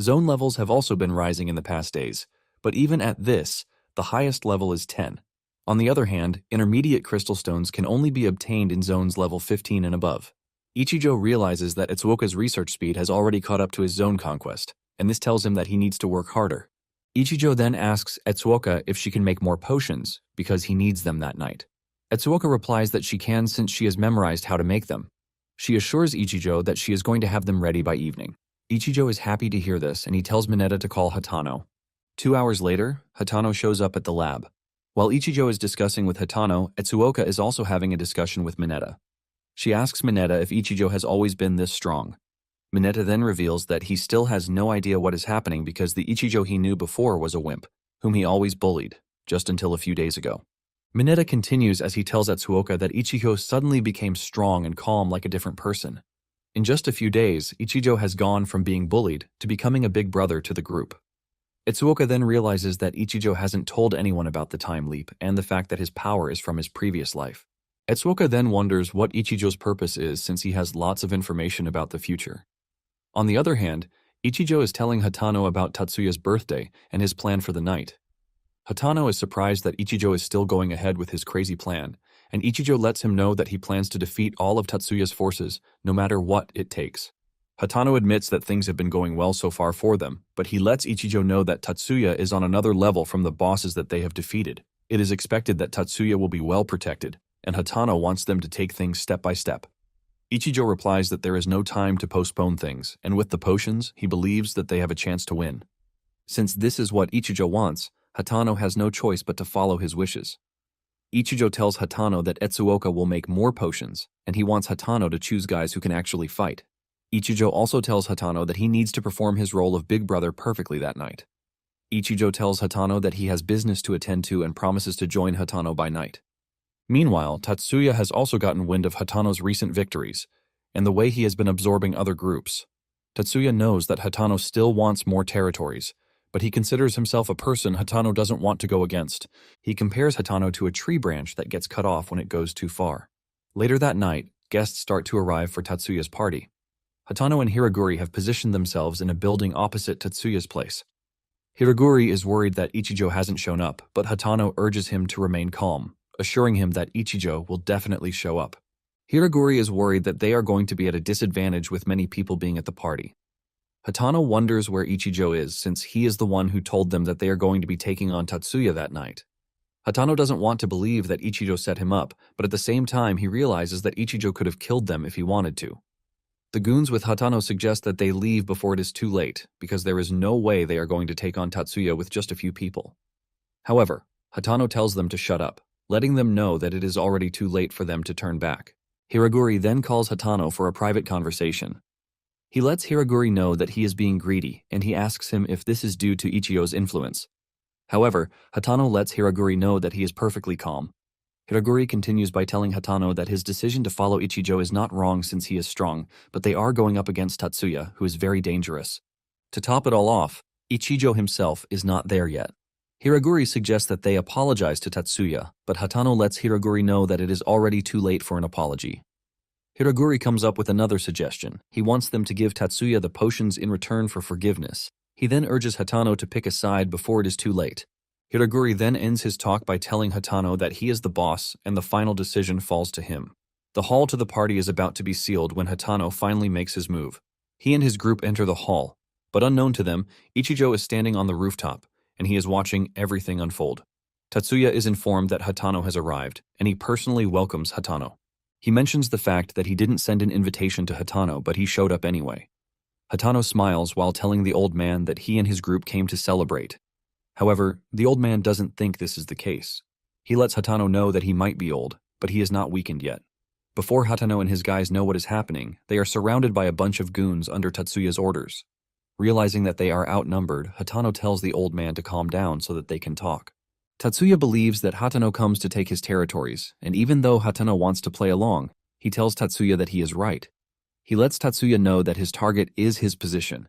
Zone levels have also been rising in the past days, but even at this, the highest level is 10. On the other hand, intermediate crystal stones can only be obtained in zones level 15 and above. Ichijo realizes that Etsuoka's research speed has already caught up to his zone conquest, and this tells him that he needs to work harder. Ichijo then asks Etsuoka if she can make more potions, because he needs them that night. Etsuoka replies that she can since she has memorized how to make them. She assures Ichijo that she is going to have them ready by evening. Ichijo is happy to hear this, and he tells Mineta to call Hatano. 2 hours later, Hatano shows up at the lab. While Ichijo is discussing with Hatano, Etsuoka is also having a discussion with Mineta. She asks Mineta if Ichijo has always been this strong. Mineta then reveals that he still has no idea what is happening because the Ichijo he knew before was a wimp, whom he always bullied, just until a few days ago. Mineta continues as he tells Etsuoka that Ichijo suddenly became strong and calm like a different person. In just a few days, Ichijo has gone from being bullied to becoming a big brother to the group. Etsuoka then realizes that Ichijo hasn't told anyone about the time leap and the fact that his power is from his previous life. Etsuoka then wonders what Ichijo's purpose is since he has lots of information about the future. On the other hand, Ichijo is telling Hatano about Tatsuya's birthday and his plan for the night. Hatano is surprised that Ichijo is still going ahead with his crazy plan, and Ichijo lets him know that he plans to defeat all of Tatsuya's forces, no matter what it takes. Hatano admits that things have been going well so far for them, but he lets Ichijo know that Tatsuya is on another level from the bosses that they have defeated. It is expected that Tatsuya will be well protected, and Hatano wants them to take things step by step. Ichijo replies that there is no time to postpone things, and with the potions, he believes that they have a chance to win. Since this is what Ichijo wants, Hatano has no choice but to follow his wishes. Ichijo tells Hatano that Etsuoka will make more potions, and he wants Hatano to choose guys who can actually fight. Ichijo also tells Hatano that he needs to perform his role of big brother perfectly that night. Ichijo tells Hatano that he has business to attend to and promises to join Hatano by night. Meanwhile, Tatsuya has also gotten wind of Hatano's recent victories, and the way he has been absorbing other groups. Tatsuya knows that Hatano still wants more territories, but he considers himself a person Hatano doesn't want to go against. He compares Hatano to a tree branch that gets cut off when it goes too far. Later that night, guests start to arrive for Tatsuya's party. Hatano and Hiraguri have positioned themselves in a building opposite Tatsuya's place. Hiraguri is worried that Ichijo hasn't shown up, but Hatano urges him to remain calm, assuring him that Ichijo will definitely show up. Hiraguri is worried that they are going to be at a disadvantage with many people being at the party. Hatano wonders where Ichijo is since he is the one who told them that they are going to be taking on Tatsuya that night. Hatano doesn't want to believe that Ichijo set him up, but at the same time he realizes that Ichijo could have killed them if he wanted to. The goons with Hatano suggest that they leave before it is too late, because there is no way they are going to take on Tatsuya with just a few people. However, Hatano tells them to shut up, letting them know that it is already too late for them to turn back. Hiraguri then calls Hatano for a private conversation. He lets Hiraguri know that he is being greedy, and he asks him if this is due to Ichijo's influence. However, Hatano lets Hiraguri know that he is perfectly calm. Hiraguri continues by telling Hatano that his decision to follow Ichijo is not wrong since he is strong, but they are going up against Tatsuya, who is very dangerous. To top it all off, Ichijo himself is not there yet. Hiraguri suggests that they apologize to Tatsuya, but Hatano lets Hiraguri know that it is already too late for an apology. Hiraguri comes up with another suggestion. He wants them to give Tatsuya the potions in return for forgiveness. He then urges Hatano to pick a side before it is too late. Hiraguri then ends his talk by telling Hatano that he is the boss and the final decision falls to him. The hall to the party is about to be sealed when Hatano finally makes his move. He and his group enter the hall, but unknown to them, Ichijo is standing on the rooftop, and he is watching everything unfold. Tatsuya is informed that Hatano has arrived, and he personally welcomes Hatano. He mentions the fact that he didn't send an invitation to Hatano, but he showed up anyway. Hatano smiles while telling the old man that he and his group came to celebrate. However, the old man doesn't think this is the case. He lets Hatano know that he might be old, but he is not weakened yet. Before Hatano and his guys know what is happening, they are surrounded by a bunch of goons under Tatsuya's orders. Realizing that they are outnumbered, Hatano tells the old man to calm down so that they can talk. Tatsuya believes that Hatano comes to take his territories, and even though Hatano wants to play along, he tells Tatsuya that he is right. He lets Tatsuya know that his target is his position.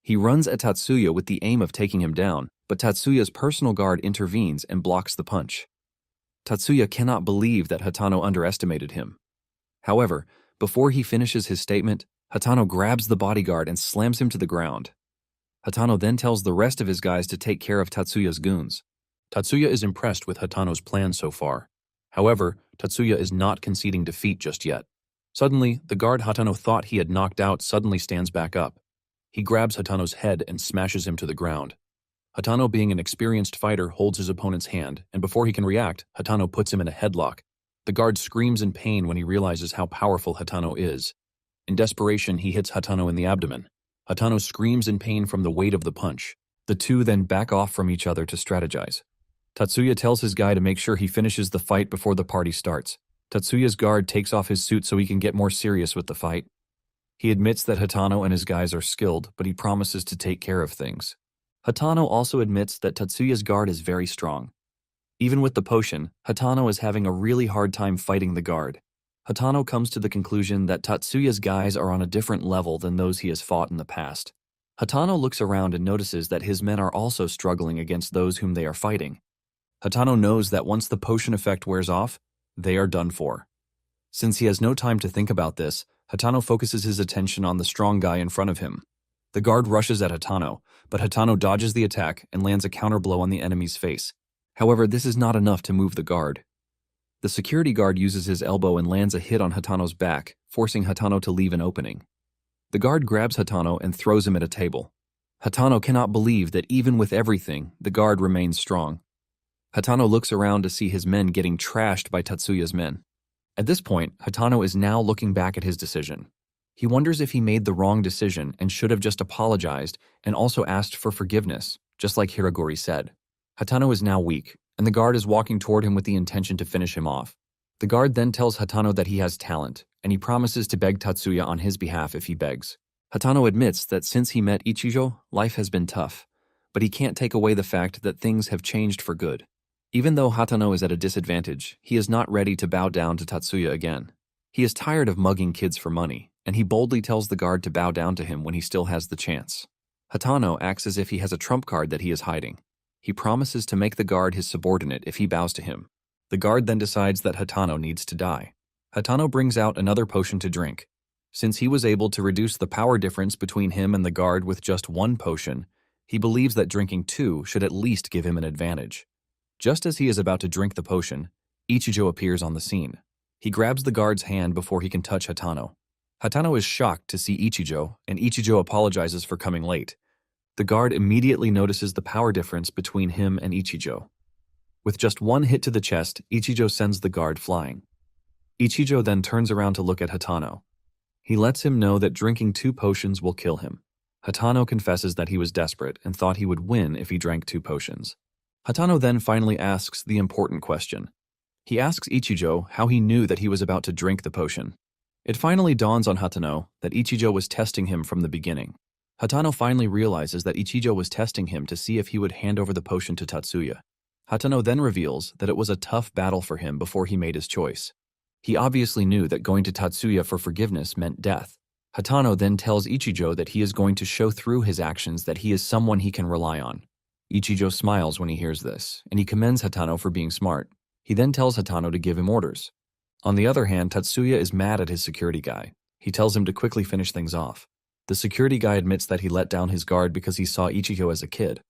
He runs at Tatsuya with the aim of taking him down, but Tatsuya's personal guard intervenes and blocks the punch. Tatsuya cannot believe that Hatano underestimated him. However, before he finishes his statement, Hatano grabs the bodyguard and slams him to the ground. Hatano then tells the rest of his guys to take care of Tatsuya's goons. Tatsuya is impressed with Hatano's plan so far. However, Tatsuya is not conceding defeat just yet. Suddenly, the guard Hatano thought he had knocked out suddenly stands back up. He grabs Hatano's head and smashes him to the ground. Hatano, being an experienced fighter, holds his opponent's hand, and before he can react, Hatano puts him in a headlock. The guard screams in pain when he realizes how powerful Hatano is. In desperation, he hits Hatano in the abdomen. Hatano screams in pain from the weight of the punch. The two then back off from each other to strategize. Tatsuya tells his guy to make sure he finishes the fight before the party starts. Tatsuya's guard takes off his suit so he can get more serious with the fight. He admits that Hatano and his guys are skilled, but he promises to take care of things. Hatano also admits that Tatsuya's guard is very strong. Even with the potion, Hatano is having a really hard time fighting the guard. Hatano comes to the conclusion that Tatsuya's guys are on a different level than those he has fought in the past. Hatano looks around and notices that his men are also struggling against those whom they are fighting. Hatano knows that once the potion effect wears off, they are done for. Since he has no time to think about this, Hatano focuses his attention on the strong guy in front of him. The guard rushes at Hatano, but Hatano dodges the attack and lands a counterblow on the enemy's face. However, this is not enough to move the guard. The security guard uses his elbow and lands a hit on Hatano's back, forcing Hatano to leave an opening. The guard grabs Hatano and throws him at a table. Hatano cannot believe that even with everything, the guard remains strong. Hatano looks around to see his men getting trashed by Tatsuya's men. At this point, Hatano is now looking back at his decision. He wonders if he made the wrong decision and should have just apologized and also asked for forgiveness, just like Hiraguri said. Hatano is now weak, and the guard is walking toward him with the intention to finish him off. The guard then tells Hatano that he has talent, and he promises to beg Tatsuya on his behalf if he begs. Hatano admits that since he met Ichijo, life has been tough, but he can't take away the fact that things have changed for good. Even though Hatano is at a disadvantage, he is not ready to bow down to Tatsuya again. He is tired of mugging kids for money, and he boldly tells the guard to bow down to him when he still has the chance. Hatano acts as if he has a trump card that he is hiding. He promises to make the guard his subordinate if he bows to him. The guard then decides that Hatano needs to die. Hatano brings out another potion to drink. Since he was able to reduce the power difference between him and the guard with just one potion, he believes that drinking two should at least give him an advantage. Just as he is about to drink the potion, Ichijo appears on the scene. He grabs the guard's hand before he can touch Hatano. Hatano is shocked to see Ichijo, and Ichijo apologizes for coming late. The guard immediately notices the power difference between him and Ichijo. With just one hit to the chest, Ichijo sends the guard flying. Ichijo then turns around to look at Hatano. He lets him know that drinking two potions will kill him. Hatano confesses that he was desperate and thought he would win if he drank two potions. Hatano then finally asks the important question. He asks Ichijo how he knew that he was about to drink the potion. It finally dawns on Hatano that Ichijo was testing him from the beginning. Hatano finally realizes that Ichijo was testing him to see if he would hand over the potion to Tatsuya. Hatano then reveals that it was a tough battle for him before he made his choice. He obviously knew that going to Tatsuya for forgiveness meant death. Hatano then tells Ichijo that he is going to show through his actions that he is someone he can rely on. Ichijo smiles when he hears this, and he commends Hatano for being smart. He then tells Hatano to give him orders. On the other hand, Tatsuya is mad at his security guy. He tells him to quickly finish things off. The security guy admits that he let down his guard because he saw Ichijo as a kid.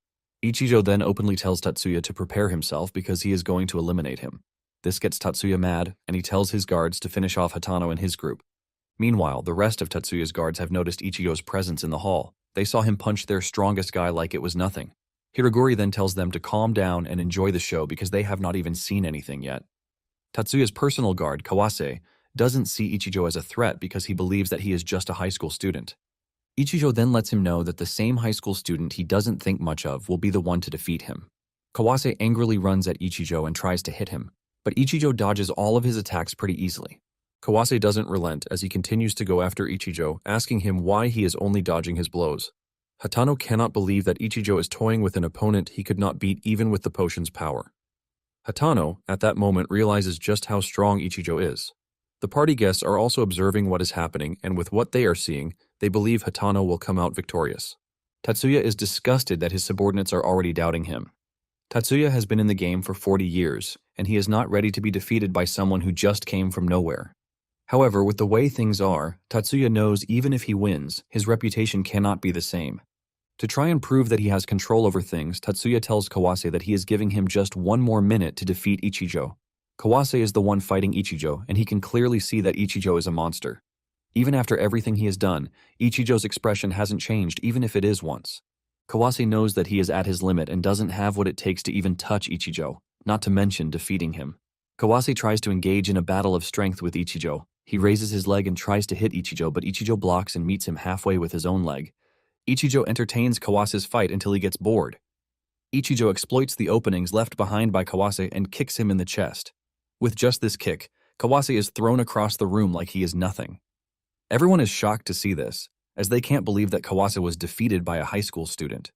Ichijo then openly tells Tatsuya to prepare himself because he is going to eliminate him. This gets Tatsuya mad, and he tells his guards to finish off Hatano and his group. Meanwhile, the rest of Tatsuya's guards have noticed Ichijo's presence in the hall. They saw him punch their strongest guy like it was nothing. Hiroguri then tells them to calm down and enjoy the show because they have not even seen anything yet. Tatsuya's personal guard, Kawase, doesn't see Ichijo as a threat because he believes that he is just a high school student. Ichijo then lets him know that the same high school student he doesn't think much of will be the one to defeat him. Kawase angrily runs at Ichijo and tries to hit him, but Ichijo dodges all of his attacks pretty easily. Kawase doesn't relent as he continues to go after Ichijo, asking him why he is only dodging his blows. Hatano cannot believe that Ichijo is toying with an opponent he could not beat even with the potion's power. Hatano, at that moment, realizes just how strong Ichijo is. The party guests are also observing what is happening, and with what they are seeing, they believe Hatano will come out victorious. Tatsuya is disgusted that his subordinates are already doubting him. Tatsuya has been in the game for 40 years, and he is not ready to be defeated by someone who just came from nowhere. However, with the way things are, Tatsuya knows even if he wins, his reputation cannot be the same. To try and prove that he has control over things, Tatsuya tells Kawase that he is giving him just one more minute to defeat Ichijo. Kawase is the one fighting Ichijo, and he can clearly see that Ichijo is a monster. Even after everything he has done, Ichijo's expression hasn't changed even if it is once. Kawase knows that he is at his limit and doesn't have what it takes to even touch Ichijo, not to mention defeating him. Kawase tries to engage in a battle of strength with Ichijo. He raises his leg and tries to hit Ichijo, but Ichijo blocks and meets him halfway with his own leg. Ichijo entertains Kawase's fight until he gets bored. Ichijo exploits the openings left behind by Kawase and kicks him in the chest. With just this kick, Kawase is thrown across the room like he is nothing. Everyone is shocked to see this, as they can't believe that Kawase was defeated by a high school student.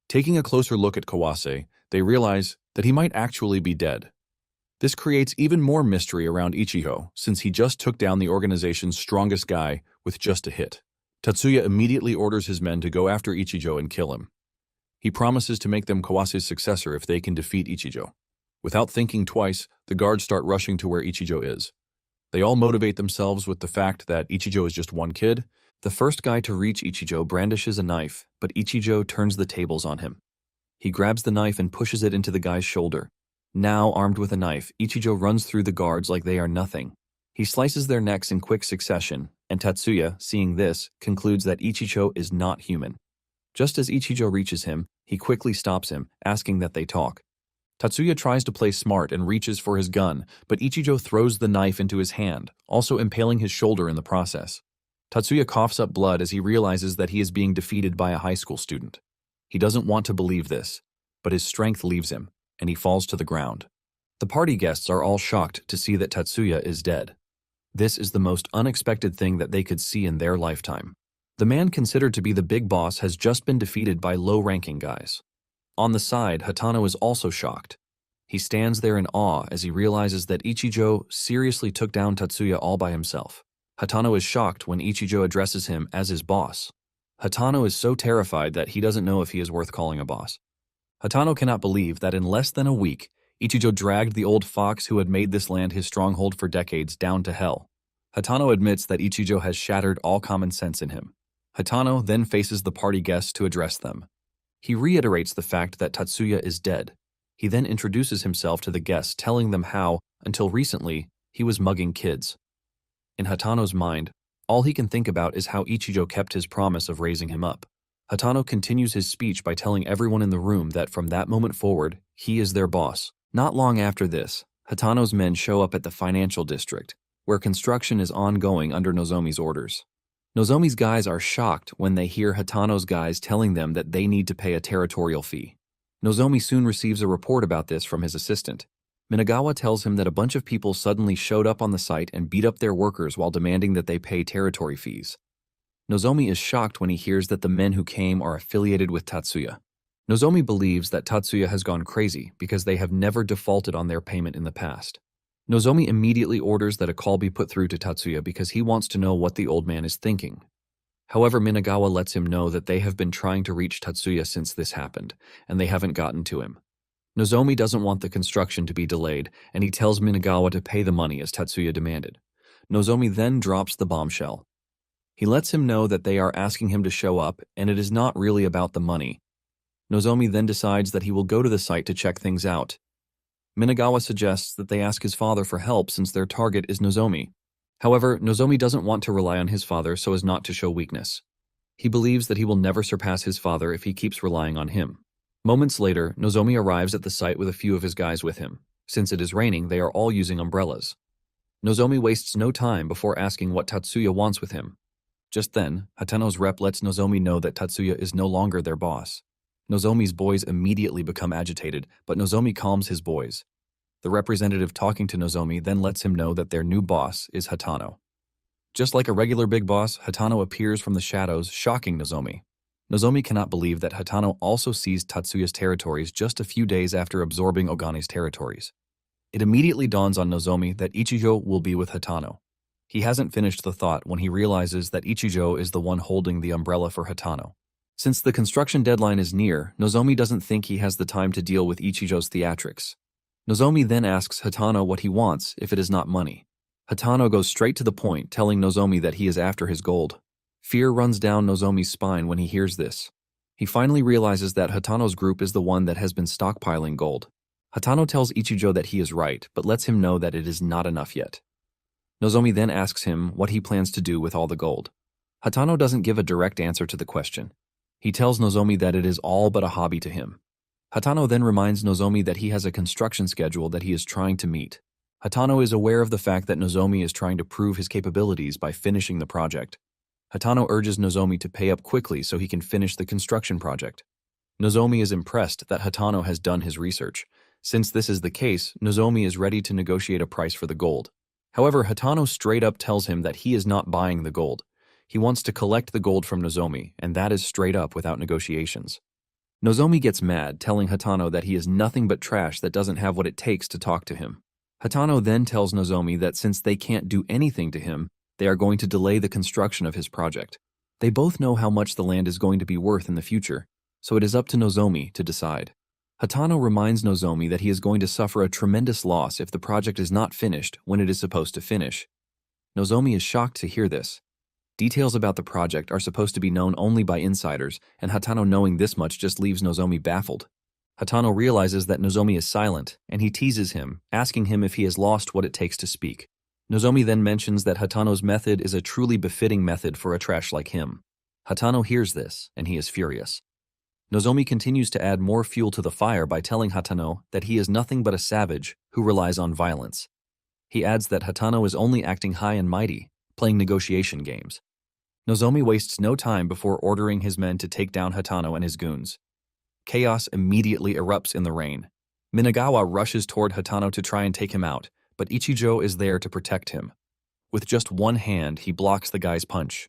Taking a closer look at Kawase, they realize that he might actually be dead. This creates even more mystery around Ichijo, since he just took down the organization's strongest guy with just a hit. Tatsuya immediately orders his men to go after Ichijo and kill him. He promises to make them Kawase's successor if they can defeat Ichijo. Without thinking twice, the guards start rushing to where Ichijo is. They all motivate themselves with the fact that Ichijo is just one kid. The first guy to reach Ichijo brandishes a knife, but Ichijo turns the tables on him. He grabs the knife and pushes it into the guy's shoulder. Now, armed with a knife, Ichijo runs through the guards like they are nothing. He slices their necks in quick succession, and Tatsuya, seeing this, concludes that Ichijo is not human. Just as Ichijo reaches him, he quickly stops him, asking that they talk. Tatsuya tries to play smart and reaches for his gun, but Ichijo throws the knife into his hand, also impaling his shoulder in the process. Tatsuya coughs up blood as he realizes that he is being defeated by a high school student. He doesn't want to believe this, but his strength leaves him, and he falls to the ground. The party guests are all shocked to see that Tatsuya is dead. This is the most unexpected thing that they could see in their lifetime. The man considered to be the big boss has just been defeated by low-ranking guys. On the side, Hatano is also shocked. He stands there in awe as he realizes that Ichijo seriously took down Tatsuya all by himself. Hatano is shocked when Ichijo addresses him as his boss. Hatano is so terrified that he doesn't know if he is worth calling a boss. Hatano cannot believe that in less than a week, Ichijo dragged the old fox who had made this land his stronghold for decades down to hell. Hatano admits that Ichijo has shattered all common sense in him. Hatano then faces the party guests to address them. He reiterates the fact that Tatsuya is dead. He then introduces himself to the guests, telling them how, until recently, he was mugging kids. In Hatano's mind, all he can think about is how Ichijo kept his promise of raising him up. Hatano continues his speech by telling everyone in the room that from that moment forward, he is their boss. Not long after this, Hatano's men show up at the financial district, where construction is ongoing under Nozomi's orders. Nozomi's guys are shocked when they hear Hatano's guys telling them that they need to pay a territorial fee. Nozomi soon receives a report about this from his assistant. Minagawa tells him that a bunch of people suddenly showed up on the site and beat up their workers while demanding that they pay territory fees. Nozomi is shocked when he hears that the men who came are affiliated with Tatsuya. Nozomi believes that Tatsuya has gone crazy because they have never defaulted on their payment in the past. Nozomi immediately orders that a call be put through to Tatsuya because he wants to know what the old man is thinking. However, Minagawa lets him know that they have been trying to reach Tatsuya since this happened, and they haven't gotten to him. Nozomi doesn't want the construction to be delayed, and he tells Minagawa to pay the money as Tatsuya demanded. Nozomi then drops the bombshell. He lets him know that they are asking him to show up, and it is not really about the money. Nozomi then decides that he will go to the site to check things out. Minagawa suggests that they ask his father for help since their target is Nozomi. However, Nozomi doesn't want to rely on his father so as not to show weakness. He believes that he will never surpass his father if he keeps relying on him. Moments later, Nozomi arrives at the site with a few of his guys with him. Since it is raining, they are all using umbrellas. Nozomi wastes no time before asking what Tatsuya wants with him. Just then, Hatano's rep lets Nozomi know that Tatsuya is no longer their boss. Nozomi's boys immediately become agitated, but Nozomi calms his boys. The representative talking to Nozomi then lets him know that their new boss is Hatano. Just like a regular big boss, Hatano appears from the shadows, shocking Nozomi. Nozomi cannot believe that Hatano also seized Tatsuya's territories just a few days after absorbing Ogani's territories. It immediately dawns on Nozomi that Ichijo will be with Hatano. He hasn't finished the thought when he realizes that Ichijo is the one holding the umbrella for Hatano. Since the construction deadline is near, Nozomi doesn't think he has the time to deal with Ichijo's theatrics. Nozomi then asks Hatano what he wants if it is not money. Hatano goes straight to the point, telling Nozomi that he is after his gold. Fear runs down Nozomi's spine when he hears this. He finally realizes that Hatano's group is the one that has been stockpiling gold. Hatano tells Ichijo that he is right, but lets him know that it is not enough yet. Nozomi then asks him what he plans to do with all the gold. Hatano doesn't give a direct answer to the question. He tells Nozomi that it is all but a hobby to him. Hatano then reminds Nozomi that he has a construction schedule that he is trying to meet. Hatano is aware of the fact that Nozomi is trying to prove his capabilities by finishing the project. Hatano urges Nozomi to pay up quickly so he can finish the construction project. Nozomi is impressed that Hatano has done his research. Since this is the case, Nozomi is ready to negotiate a price for the gold. However, Hatano straight up tells him that he is not buying the gold. He wants to collect the gold from Nozomi, and that is straight up without negotiations. Nozomi gets mad, telling Hatano that he is nothing but trash that doesn't have what it takes to talk to him. Hatano then tells Nozomi that since they can't do anything to him, they are going to delay the construction of his project. They both know how much the land is going to be worth in the future, so it is up to Nozomi to decide. Hatano reminds Nozomi that he is going to suffer a tremendous loss if the project is not finished when it is supposed to finish. Nozomi is shocked to hear this. Details about the project are supposed to be known only by insiders, and Hatano knowing this much just leaves Nozomi baffled. Hatano realizes that Nozomi is silent, and he teases him, asking him if he has lost what it takes to speak. Nozomi then mentions that Hatano's method is a truly befitting method for a trash like him. Hatano hears this, and he is furious. Nozomi continues to add more fuel to the fire by telling Hatano that he is nothing but a savage who relies on violence. He adds that Hatano is only acting high and mighty, playing negotiation games. Nozomi wastes no time before ordering his men to take down Hatano and his goons. Chaos immediately erupts in the rain. Minagawa rushes toward Hatano to try and take him out, but Ichijo is there to protect him. With just one hand, he blocks the guy's punch.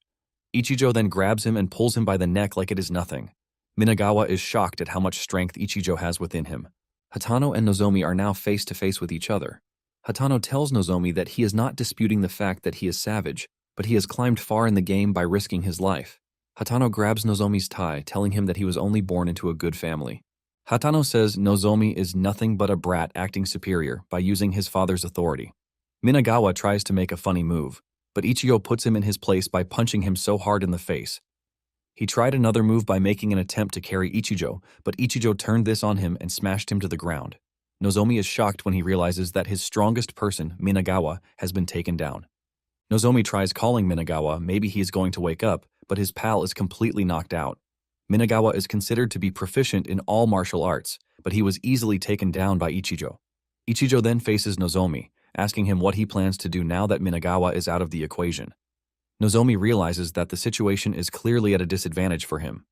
Ichijo then grabs him and pulls him by the neck like it is nothing. Minagawa is shocked at how much strength Ichijo has within him. Hatano and Nozomi are now face to face with each other. Hatano tells Nozomi that he is not disputing the fact that he is savage, but he has climbed far in the game by risking his life. Hatano grabs Nozomi's tie, telling him that he was only born into a good family. Hatano says Nozomi is nothing but a brat acting superior by using his father's authority. Minagawa tries to make a funny move, but Ichijo puts him in his place by punching him so hard in the face. He tried another move by making an attempt to carry Ichijo, but Ichijo turned this on him and smashed him to the ground. Nozomi is shocked when he realizes that his strongest person, Minagawa, has been taken down. Nozomi tries calling Minagawa, maybe he is going to wake up, but his pal is completely knocked out. Minagawa is considered to be proficient in all martial arts, but he was easily taken down by Ichijo. Ichijo then faces Nozomi, asking him what he plans to do now that Minagawa is out of the equation. Nozomi realizes that the situation is clearly at a disadvantage for him.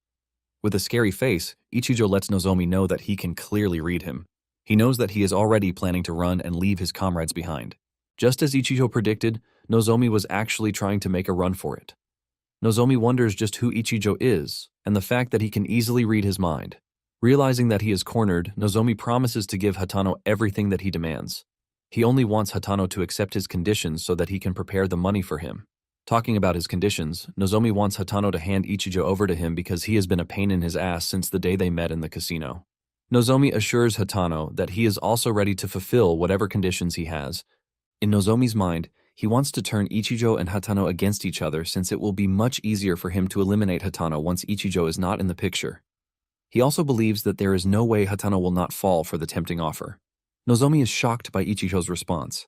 With a scary face, Ichijo lets Nozomi know that he can clearly read him. He knows that he is already planning to run and leave his comrades behind. Just as Ichijo predicted, Nozomi was actually trying to make a run for it. Nozomi wonders just who Ichijo is, and the fact that he can easily read his mind. Realizing that he is cornered, Nozomi promises to give Hatano everything that he demands. He only wants Hatano to accept his conditions so that he can prepare the money for him. Talking about his conditions, Nozomi wants Hatano to hand Ichijo over to him because he has been a pain in his ass since the day they met in the casino. Nozomi assures Hatano that he is also ready to fulfill whatever conditions he has. In Nozomi's mind, he wants to turn Ichijo and Hatano against each other since it will be much easier for him to eliminate Hatano once Ichijo is not in the picture. He also believes that there is no way Hatano will not fall for the tempting offer. Nozomi is shocked by Ichijo's response.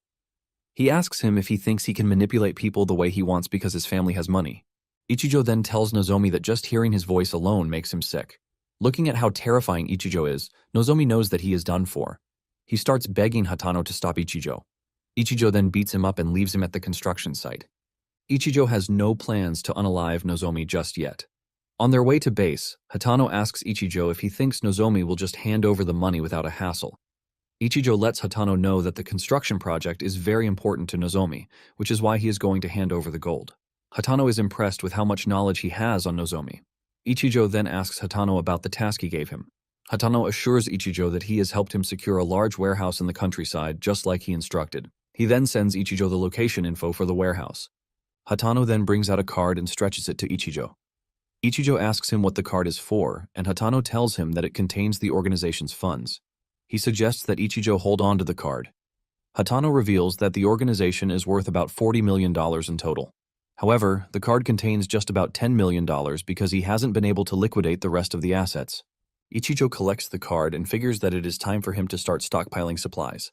He asks him if he thinks he can manipulate people the way he wants because his family has money. Ichijo then tells Nozomi that just hearing his voice alone makes him sick. Looking at how terrifying Ichijo is, Nozomi knows that he is done for. He starts begging Hatano to stop Ichijo. Ichijo then beats him up and leaves him at the construction site. Ichijo has no plans to unalive Nozomi just yet. On their way to base, Hatano asks Ichijo if he thinks Nozomi will just hand over the money without a hassle. Ichijo lets Hatano know that the construction project is very important to Nozomi, which is why he is going to hand over the gold. Hatano is impressed with how much knowledge he has on Nozomi. Ichijo then asks Hatano about the task he gave him. Hatano assures Ichijo that he has helped him secure a large warehouse in the countryside just like he instructed. He then sends Ichijo the location info for the warehouse. Hatano then brings out a card and stretches it to Ichijo. Ichijo asks him what the card is for, and Hatano tells him that it contains the organization's funds. He suggests that Ichijo hold on to the card. Hatano reveals that the organization is worth about $40 million in total. However, the card contains just about $10 million because he hasn't been able to liquidate the rest of the assets. Ichijo collects the card and figures that it is time for him to start stockpiling supplies.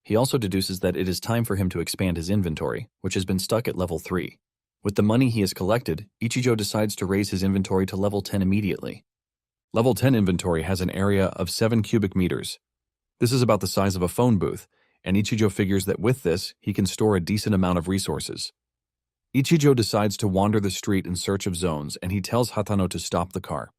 He also deduces that it is time for him to expand his inventory, which has been stuck at level 3. With the money he has collected, Ichijo decides to raise his inventory to level 10 immediately. Level 10 inventory has an area of 7 cubic meters. This is about the size of a phone booth, and Ichijo figures that with this, he can store a decent amount of resources. Ichijo decides to wander the street in search of zones, and he tells Hatano to stop the car.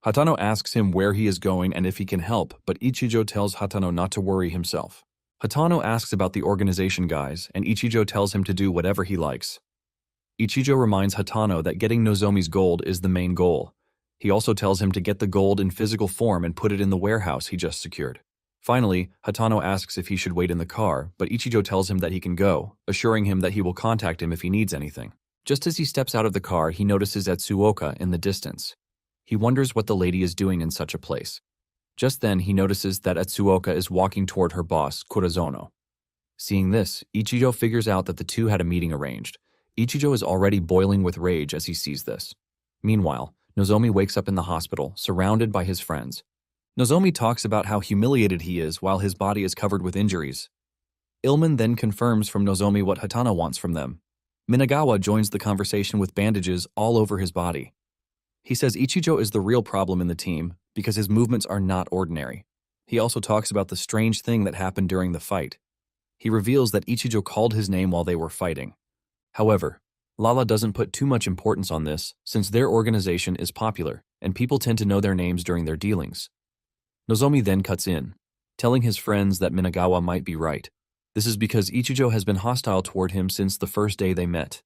Hatano asks him where he is going and if he can help, but Ichijo tells Hatano not to worry himself. Hatano asks about the organization guys, and Ichijo tells him to do whatever he likes. Ichijo reminds Hatano that getting Nozomi's gold is the main goal. He also tells him to get the gold in physical form and put it in the warehouse he just secured. Finally, Hatano asks if he should wait in the car, but Ichijo tells him that he can go, assuring him that he will contact him if he needs anything. Just as he steps out of the car, he notices Atsuoka in the distance. He wonders what the lady is doing in such a place. Just then, he notices that Atsuoka is walking toward her boss, Kurozono. Seeing this, Ichijo figures out that the two had a meeting arranged. Ichijo is already boiling with rage as he sees this. Meanwhile, Nozomi wakes up in the hospital, surrounded by his friends. Nozomi talks about how humiliated he is while his body is covered with injuries. Ilman then confirms from Nozomi what Hatano wants from them. Minagawa joins the conversation with bandages all over his body. He says Ichijo is the real problem in the team because his movements are not ordinary. He also talks about the strange thing that happened during the fight. He reveals that Ichijo called his name while they were fighting. However, Lala doesn't put too much importance on this since their organization is popular and people tend to know their names during their dealings. Nozomi then cuts in, telling his friends that Minagawa might be right. This is because Ichijo has been hostile toward him since the first day they met.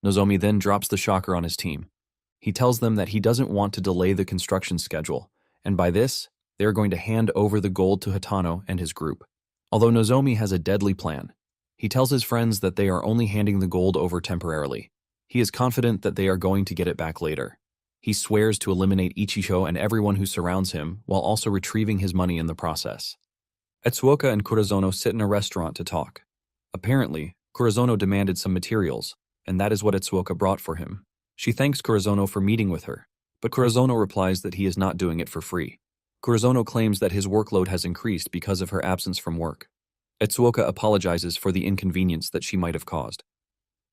Nozomi then drops the shocker on his team. He tells them that he doesn't want to delay the construction schedule, and by this, they are going to hand over the gold to Hatano and his group. Although Nozomi has a deadly plan, he tells his friends that they are only handing the gold over temporarily. He is confident that they are going to get it back later. He swears to eliminate Ichijo and everyone who surrounds him while also retrieving his money in the process. Atsuoka and Kurozono sit in a restaurant to talk. Apparently, Kurozono demanded some materials, and that is what Atsuoka brought for him. She thanks Kurozono for meeting with her, but Kurozono replies that he is not doing it for free. Kurozono claims that his workload has increased because of her absence from work. Atsuoka apologizes for the inconvenience that she might have caused.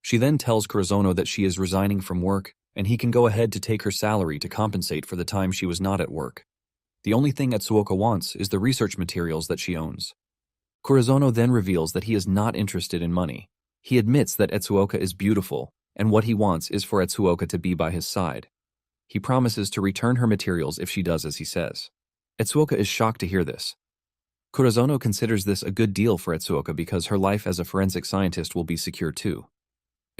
She then tells Kurozono that she is resigning from work and he can go ahead to take her salary to compensate for the time she was not at work. The only thing Atsuoka wants is the research materials that she owns. Kurozono then reveals that he is not interested in money. He admits that Atsuoka is beautiful, and what he wants is for Atsuoka to be by his side. He promises to return her materials if she does as he says. Atsuoka is shocked to hear this. Kurozono considers this a good deal for Atsuoka because her life as a forensic scientist will be secure too.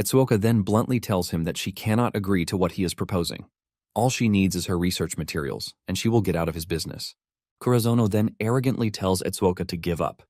Atsuoka then bluntly tells him that she cannot agree to what he is proposing. All she needs is her research materials, and she will get out of his business. Kurozono then arrogantly tells Atsuoka to give up.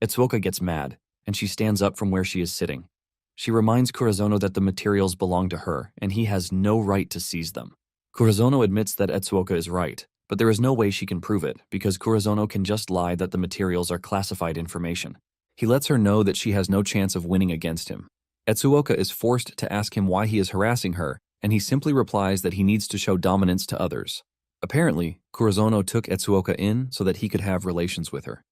Atsuoka gets mad, and she stands up from where she is sitting. She reminds Kurozono that the materials belong to her, and he has no right to seize them. Kurozono admits that Atsuoka is right, but there is no way she can prove it, because Kurozono can just lie that the materials are classified information. He lets her know that she has no chance of winning against him. Atsuoka is forced to ask him why he is harassing her, and he simply replies that he needs to show dominance to others. Apparently, Kurozono took Etsuoka in so that he could have relations with her.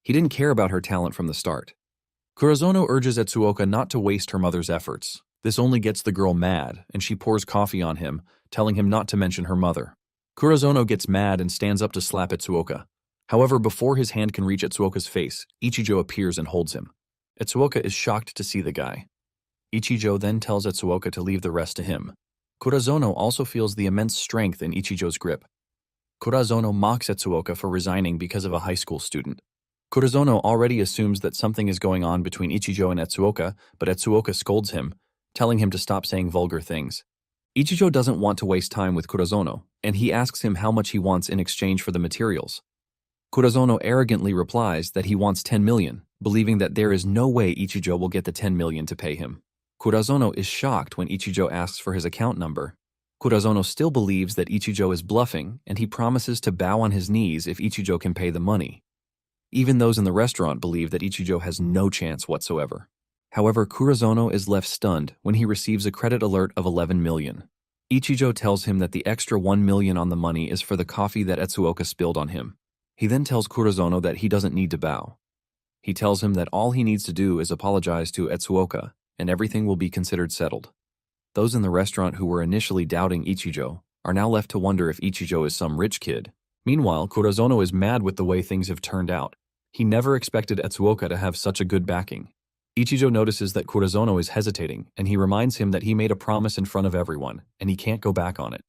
He didn't care about her talent from the start. Kurozono urges Etsuoka not to waste her mother's efforts. This only gets the girl mad, and she pours coffee on him, telling him not to mention her mother. Kurozono gets mad and stands up to slap Etsuoka. However, before his hand can reach Etsuoka's face, Ichijo appears and holds him. Etsuoka is shocked to see the guy. Ichijo then tells Etsuoka to leave the rest to him. Kurozono also feels the immense strength in Ichijo's grip. Kurozono mocks Etsuoka for resigning because of a high school student. Kurozono already assumes that something is going on between Ichijo and Etsuoka, but Etsuoka scolds him, telling him to stop saying vulgar things. Ichijo doesn't want to waste time with Kurozono, and he asks him how much he wants in exchange for the materials. Kurozono arrogantly replies that he wants 10 million, believing that there is no way Ichijo will get the 10 million to pay him. Kurozono is shocked when Ichijo asks for his account number. Kurozono still believes that Ichijo is bluffing, and he promises to bow on his knees if Ichijo can pay the money. Even those in the restaurant believe that Ichijo has no chance whatsoever. However, Kurozono is left stunned when he receives a credit alert of 11 million. Ichijo tells him that the extra 1 million on the money is for the coffee that Etsuoka spilled on him. He then tells Kurozono that he doesn't need to bow. He tells him that all he needs to do is apologize to Etsuoka, and everything will be considered settled. Those in the restaurant who were initially doubting Ichijo are now left to wonder if Ichijo is some rich kid. Meanwhile, Kurozono is mad with the way things have turned out. He never expected Etsuoka to have such a good backing. Ichijo notices that Kurozono is hesitating, and he reminds him that he made a promise in front of everyone, and he can't go back on it.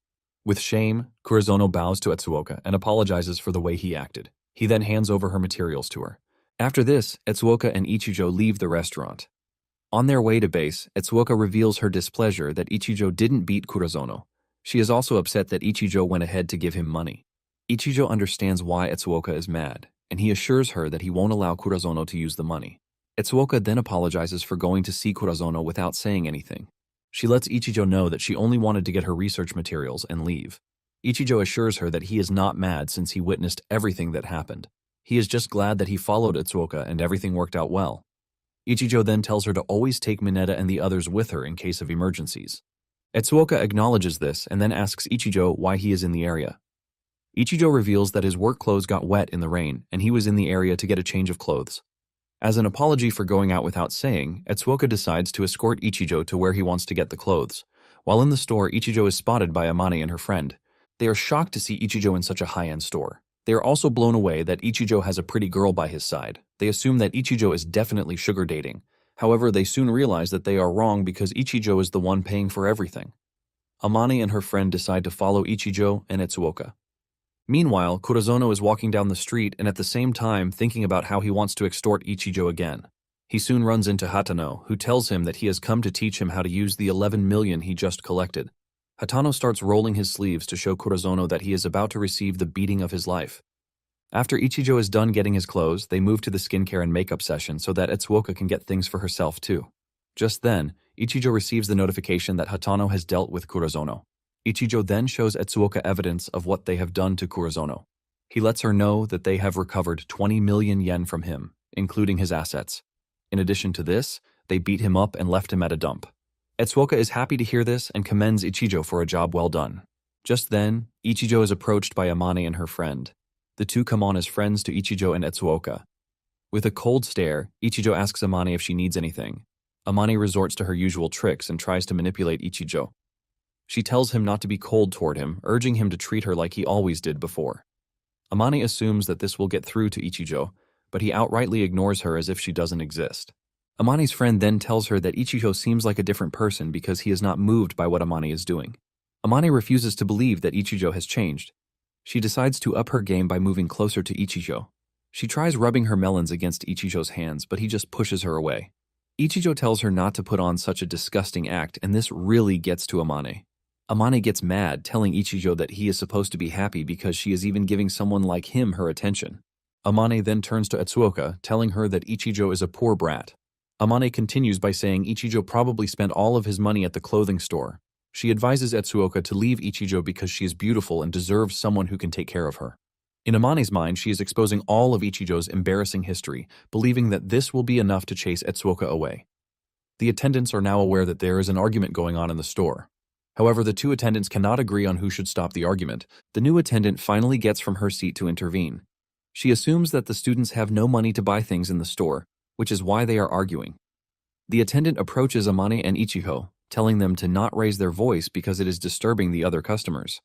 With shame, Kurozono bows to Etsuoka and apologizes for the way he acted. He then hands over her materials to her. After this, Etsuoka and Ichijo leave the restaurant. On their way to base, Etsuoka reveals her displeasure that Ichijo didn't beat Kurozono. She is also upset that Ichijo went ahead to give him money. Ichijo understands why Etsuoka is mad, and he assures her that he won't allow Kurozono to use the money. Etsuoka then apologizes for going to see Kurozono without saying anything. She lets Ichijo know that she only wanted to get her research materials and leave. Ichijo assures her that he is not mad since he witnessed everything that happened. He is just glad that he followed Etsuoka and everything worked out well. Ichijo then tells her to always take Mineta and the others with her in case of emergencies. Etsuoka acknowledges this and then asks Ichijo why he is in the area. Ichijo reveals that his work clothes got wet in the rain and he was in the area to get a change of clothes. As an apology for going out without saying, Etsuoka decides to escort Ichijo to where he wants to get the clothes. While in the store, Ichijo is spotted by Amane and her friend. They are shocked to see Ichijo in such a high-end store. They are also blown away that Ichijo has a pretty girl by his side. They assume that Ichijo is definitely sugar dating. However, they soon realize that they are wrong because Ichijo is the one paying for everything. Amane and her friend decide to follow Ichijo and Etsuoka. Meanwhile, Kurozono is walking down the street and at the same time thinking about how he wants to extort Ichijo again. He soon runs into Hatano, who tells him that he has come to teach him how to use the 11 million he just collected. Hatano starts rolling his sleeves to show Kurozono that he is about to receive the beating of his life. After Ichijo is done getting his clothes, they move to the skincare and makeup session so that Etsuoka can get things for herself too. Just then, Ichijo receives the notification that Hatano has dealt with Kurozono. Ichijo then shows Etsuoka evidence of what they have done to Kurozono. He lets her know that they have recovered 20 million yen from him, including his assets. In addition to this, they beat him up and left him at a dump. Etsuoka is happy to hear this and commends Ichijo for a job well done. Just then, Ichijo is approached by Amane and her friend. The two come on as friends to Ichijo and Etsuoka. With a cold stare, Ichijo asks Amane if she needs anything. Amane resorts to her usual tricks and tries to manipulate Ichijo. She tells him not to be cold toward him, urging him to treat her like he always did before. Amane assumes that this will get through to Ichijo, but he outrightly ignores her as if she doesn't exist. Amane's friend then tells her that Ichijo seems like a different person because he is not moved by what Amane is doing. Amane refuses to believe that Ichijo has changed. She decides to up her game by moving closer to Ichijo. She tries rubbing her melons against Ichijo's hands, but he just pushes her away. Ichijo tells her not to put on such a disgusting act, and this really gets to Amane. Amane gets mad, telling Ichijo that he is supposed to be happy because she is even giving someone like him her attention. Amane then turns to Etsuoka, telling her that Ichijo is a poor brat. Amane continues by saying Ichijo probably spent all of his money at the clothing store. She advises Etsuoka to leave Ichijo because she is beautiful and deserves someone who can take care of her. In Amane's mind, she is exposing all of Ichijo's embarrassing history, believing that this will be enough to chase Etsuoka away. The attendants are now aware that there is an argument going on in the store. However, the two attendants cannot agree on who should stop the argument. The new attendant finally gets from her seat to intervene. She assumes that the students have no money to buy things in the store, which is why they are arguing. The attendant approaches Amane and Ichigo, telling them to not raise their voice because it is disturbing the other customers.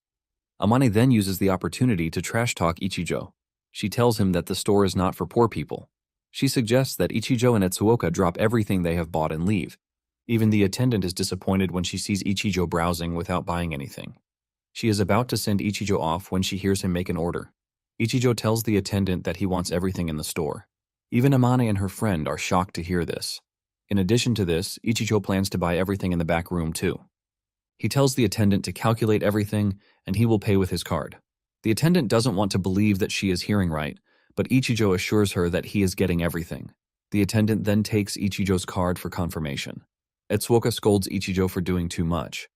Amane then uses the opportunity to trash-talk Ichigo. She tells him that the store is not for poor people. She suggests that Ichigo and Etsuoka drop everything they have bought and leave. Even the attendant is disappointed when she sees Ichigo browsing without buying anything. She is about to send Ichigo off when she hears him make an order. Ichigo tells the attendant that he wants everything in the store. Even Amane and her friend are shocked to hear this. In addition to this, Ichigo plans to buy everything in the back room too. He tells the attendant to calculate everything, and he will pay with his card. The attendant doesn't want to believe that she is hearing right, but Ichigo assures her that he is getting everything. The attendant then takes Ichigo's card for confirmation. Etsuoka scolds Ichigo for doing too much.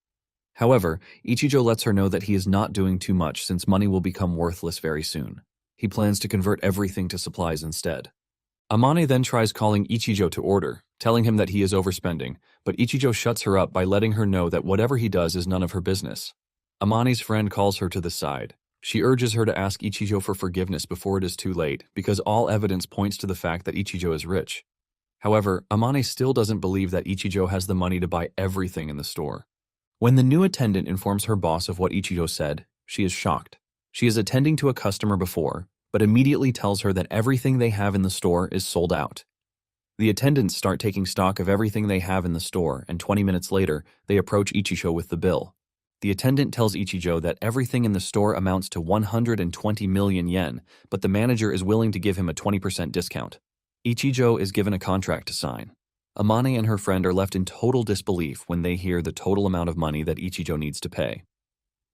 However, Ichigo lets her know that he is not doing too much since money will become worthless very soon. He plans to convert everything to supplies instead. Amane then tries calling Ichigo to order, telling him that he is overspending, but Ichigo shuts her up by letting her know that whatever he does is none of her business. Amane's friend calls her to the side. She urges her to ask Ichigo for forgiveness before it is too late, because all evidence points to the fact that Ichigo is rich. However, Amane still doesn't believe that Ichigo has the money to buy everything in the store. When the new attendant informs her boss of what Ichigo said, she is shocked. She is attending to a customer before, but immediately tells her that everything they have in the store is sold out. The attendants start taking stock of everything they have in the store, and 20 minutes later, they approach Ichigo with the bill. The attendant tells Ichigo that everything in the store amounts to 120 million yen, but the manager is willing to give him a 20% discount. Ichigo is given a contract to sign. Amane and her friend are left in total disbelief when they hear the total amount of money that Ichigo needs to pay.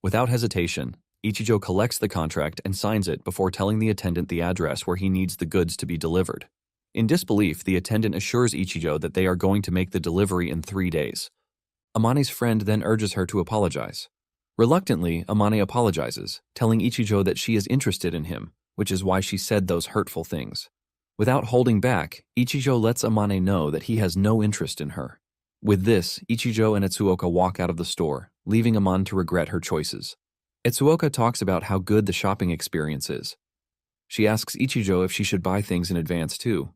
Without hesitation, Ichigo collects the contract and signs it before telling the attendant the address where he needs the goods to be delivered. In disbelief, the attendant assures Ichigo that they are going to make the delivery in 3 days. Amane's friend then urges her to apologize. Reluctantly, Amane apologizes, telling Ichigo that she is interested in him, which is why she said those hurtful things. Without holding back, Ichigo lets Amane know that he has no interest in her. With this, Ichigo and Etsuoka walk out of the store, leaving Amane to regret her choices. Etsuoka talks about how good the shopping experience is. She asks Ichigo if she should buy things in advance too.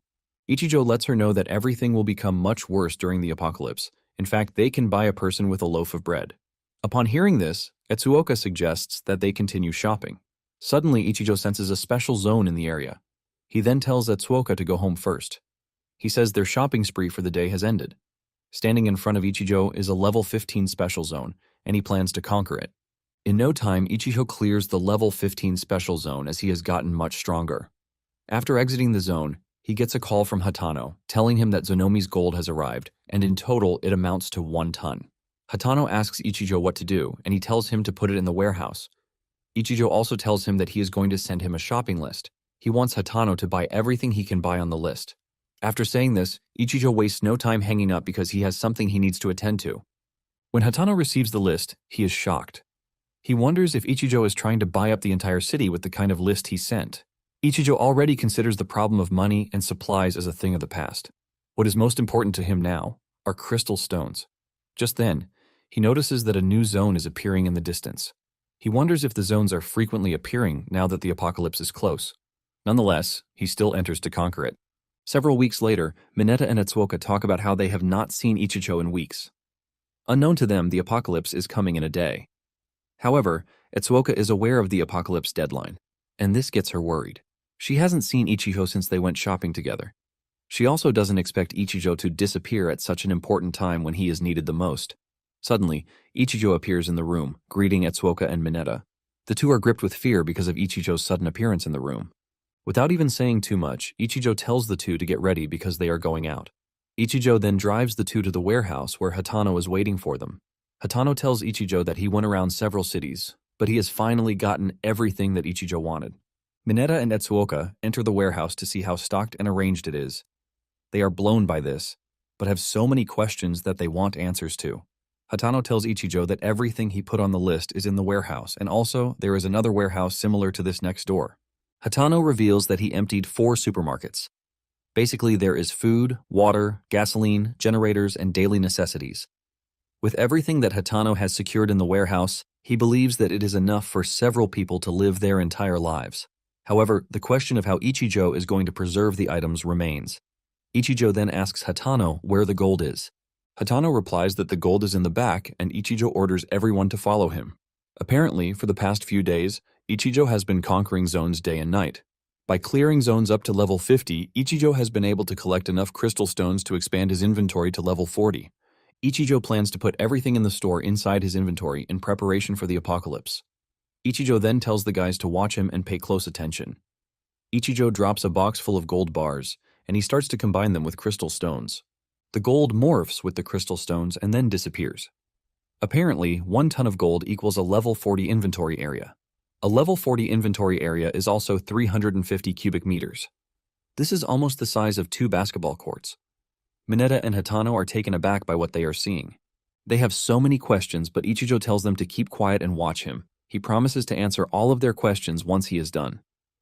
Ichigo lets her know that everything will become much worse during the apocalypse. In fact, they can buy a person with a loaf of bread. Upon hearing this, Etsuoka suggests that they continue shopping. Suddenly, Ichigo senses a special zone in the area. He then tells Etsuoka to go home first. He says their shopping spree for the day has ended. Standing in front of Ichigo is a level 15 special zone, and he plans to conquer it. In no time, Ichigo clears the level 15 special zone as he has gotten much stronger. After exiting the zone, he gets a call from Hatano, telling him that Zonomi's gold has arrived, and in total it amounts to 1 ton. Hatano asks Ichigo what to do, and he tells him to put it in the warehouse. Ichigo also tells him that he is going to send him a shopping list. He wants Hatano to buy everything he can buy on the list. After saying this, Ichigo wastes no time hanging up because he has something he needs to attend to. When Hatano receives the list, he is shocked. He wonders if Ichigo is trying to buy up the entire city with the kind of list he sent. Ichigo already considers the problem of money and supplies as a thing of the past. What is most important to him now are crystal stones. Just then, he notices that a new zone is appearing in the distance. He wonders if the zones are frequently appearing now that the apocalypse is close. Nonetheless, he still enters to conquer it. Several weeks later, Mineta and Etsuoka talk about how they have not seen Ichigo in weeks. Unknown to them, the apocalypse is coming in a day. However, Etsuoka is aware of the apocalypse deadline, and this gets her worried. She hasn't seen Ichigo since they went shopping together. She also doesn't expect Ichigo to disappear at such an important time when he is needed the most. Suddenly, Ichigo appears in the room, greeting Etsuoka and Mineta. The two are gripped with fear because of Ichigo's sudden appearance in the room. Without even saying too much, Ichigo tells the two to get ready because they are going out. Ichigo then drives the two to the warehouse where Hatano is waiting for them. Hatano tells Ichigo that he went around several cities, but he has finally gotten everything that Ichigo wanted. Mineta and Etsuoka enter the warehouse to see how stocked and arranged it is. They are blown by this, but have so many questions that they want answers to. Hatano tells Ichigo that everything he put on the list is in the warehouse, and also there is another warehouse similar to this next door. Hatano reveals that he emptied 4 supermarkets. Basically, there is food, water, gasoline, generators, and daily necessities. With everything that Hatano has secured in the warehouse, he believes that it is enough for several people to live their entire lives. However, the question of how Ichijo is going to preserve the items remains. Ichijo then asks Hatano where the gold is. Hatano replies that the gold is in the back, and Ichijo orders everyone to follow him. Apparently, for the past few days, Ichijo has been conquering zones day and night. By clearing zones up to level 50, Ichijo has been able to collect enough crystal stones to expand his inventory to level 40. Ichijo plans to put everything in the store inside his inventory in preparation for the apocalypse. Ichijo then tells the guys to watch him and pay close attention. Ichijo drops a box full of gold bars, and he starts to combine them with crystal stones. The gold morphs with the crystal stones and then disappears. Apparently, 1 ton of gold equals a level 40 inventory area. A level 40 inventory area is also 350 cubic meters. This is almost the size of 2 basketball courts. Mineta and Hatano are taken aback by what they are seeing. They have so many questions, but Ichijo tells them to keep quiet and watch him. He promises to answer all of their questions once he is done.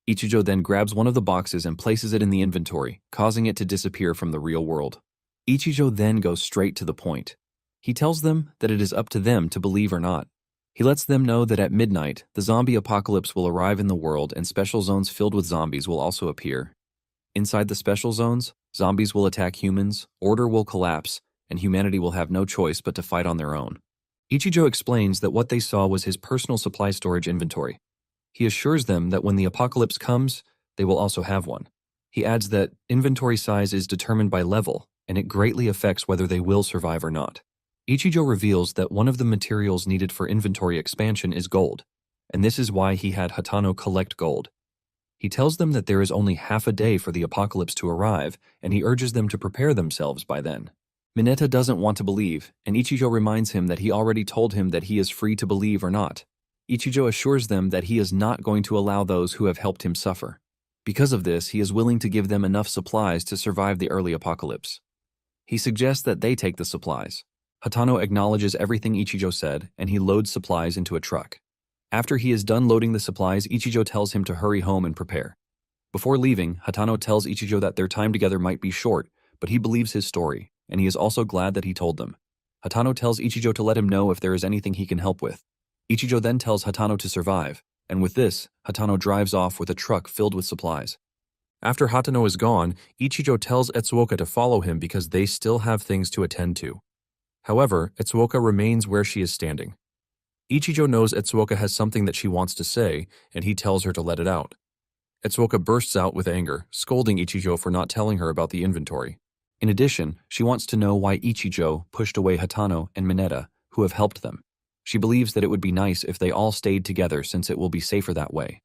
Ichijo then grabs one of the boxes and places it in the inventory, causing it to disappear from the real world. Ichijo then goes straight to the point. He tells them that it is up to them to believe or not. He lets them know that at midnight, the zombie apocalypse will arrive in the world and special zones filled with zombies will also appear. Inside the special zones, zombies will attack humans, order will collapse, and humanity will have no choice but to fight on their own. Ichijo explains that what they saw was his personal supply storage inventory. He assures them that when the apocalypse comes, they will also have one. He adds that inventory size is determined by level, and it greatly affects whether they will survive or not. Ichijo reveals that one of the materials needed for inventory expansion is gold, and this is why he had Hatano collect gold. He tells them that there is only half a day for the apocalypse to arrive, and he urges them to prepare themselves by then. Mineta doesn't want to believe, and Ichijo reminds him that he already told him that he is free to believe or not. Ichijo assures them that he is not going to allow those who have helped him suffer. Because of this, he is willing to give them enough supplies to survive the early apocalypse. He suggests that they take the supplies. Hatano acknowledges everything Ichijo said, and he loads supplies into a truck. After he is done loading the supplies, Ichijo tells him to hurry home and prepare. Before leaving, Hatano tells Ichijo that their time together might be short, but he believes his story, and he is also glad that he told them. Hatano tells Ichijo to let him know if there is anything he can help with. Ichijo then tells Hatano to survive, and with this, Hatano drives off with a truck filled with supplies. After Hatano is gone, Ichijo tells Etsuoka to follow him because they still have things to attend to. However, Etsuoka remains where she is standing. Ichijo knows Etsuoka has something that she wants to say, and he tells her to let it out. Etsuoka bursts out with anger, scolding Ichijo for not telling her about the inventory. In addition, she wants to know why Ichijo pushed away Hatano and Mineta, who have helped them. She believes that it would be nice if they all stayed together since it will be safer that way.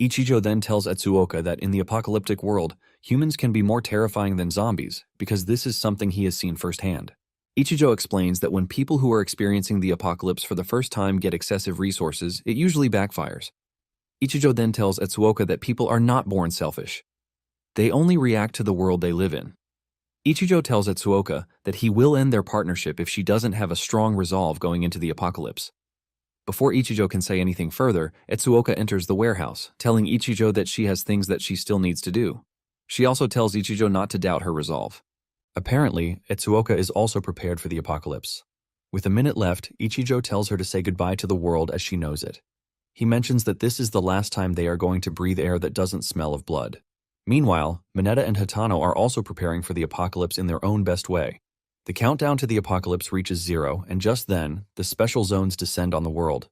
Ichijo then tells Etsuoka that in the apocalyptic world, humans can be more terrifying than zombies because this is something he has seen firsthand. Ichijo explains that when people who are experiencing the apocalypse for the first time get excessive resources, it usually backfires. Ichijo then tells Etsuoka that people are not born selfish. They only react to the world they live in. Ichijo tells Etsuoka that he will end their partnership if she doesn't have a strong resolve going into the apocalypse. Before Ichijo can say anything further, Etsuoka enters the warehouse, telling Ichijo that she has things that she still needs to do. She also tells Ichijo not to doubt her resolve. Apparently, Etsuoka is also prepared for the apocalypse. With a minute left, Ichijo tells her to say goodbye to the world as she knows it. He mentions that this is the last time they are going to breathe air that doesn't smell of blood. Meanwhile, Mineta and Hatano are also preparing for the apocalypse in their own best way. The countdown to the apocalypse reaches 0, and just then, the special zones descend on the world.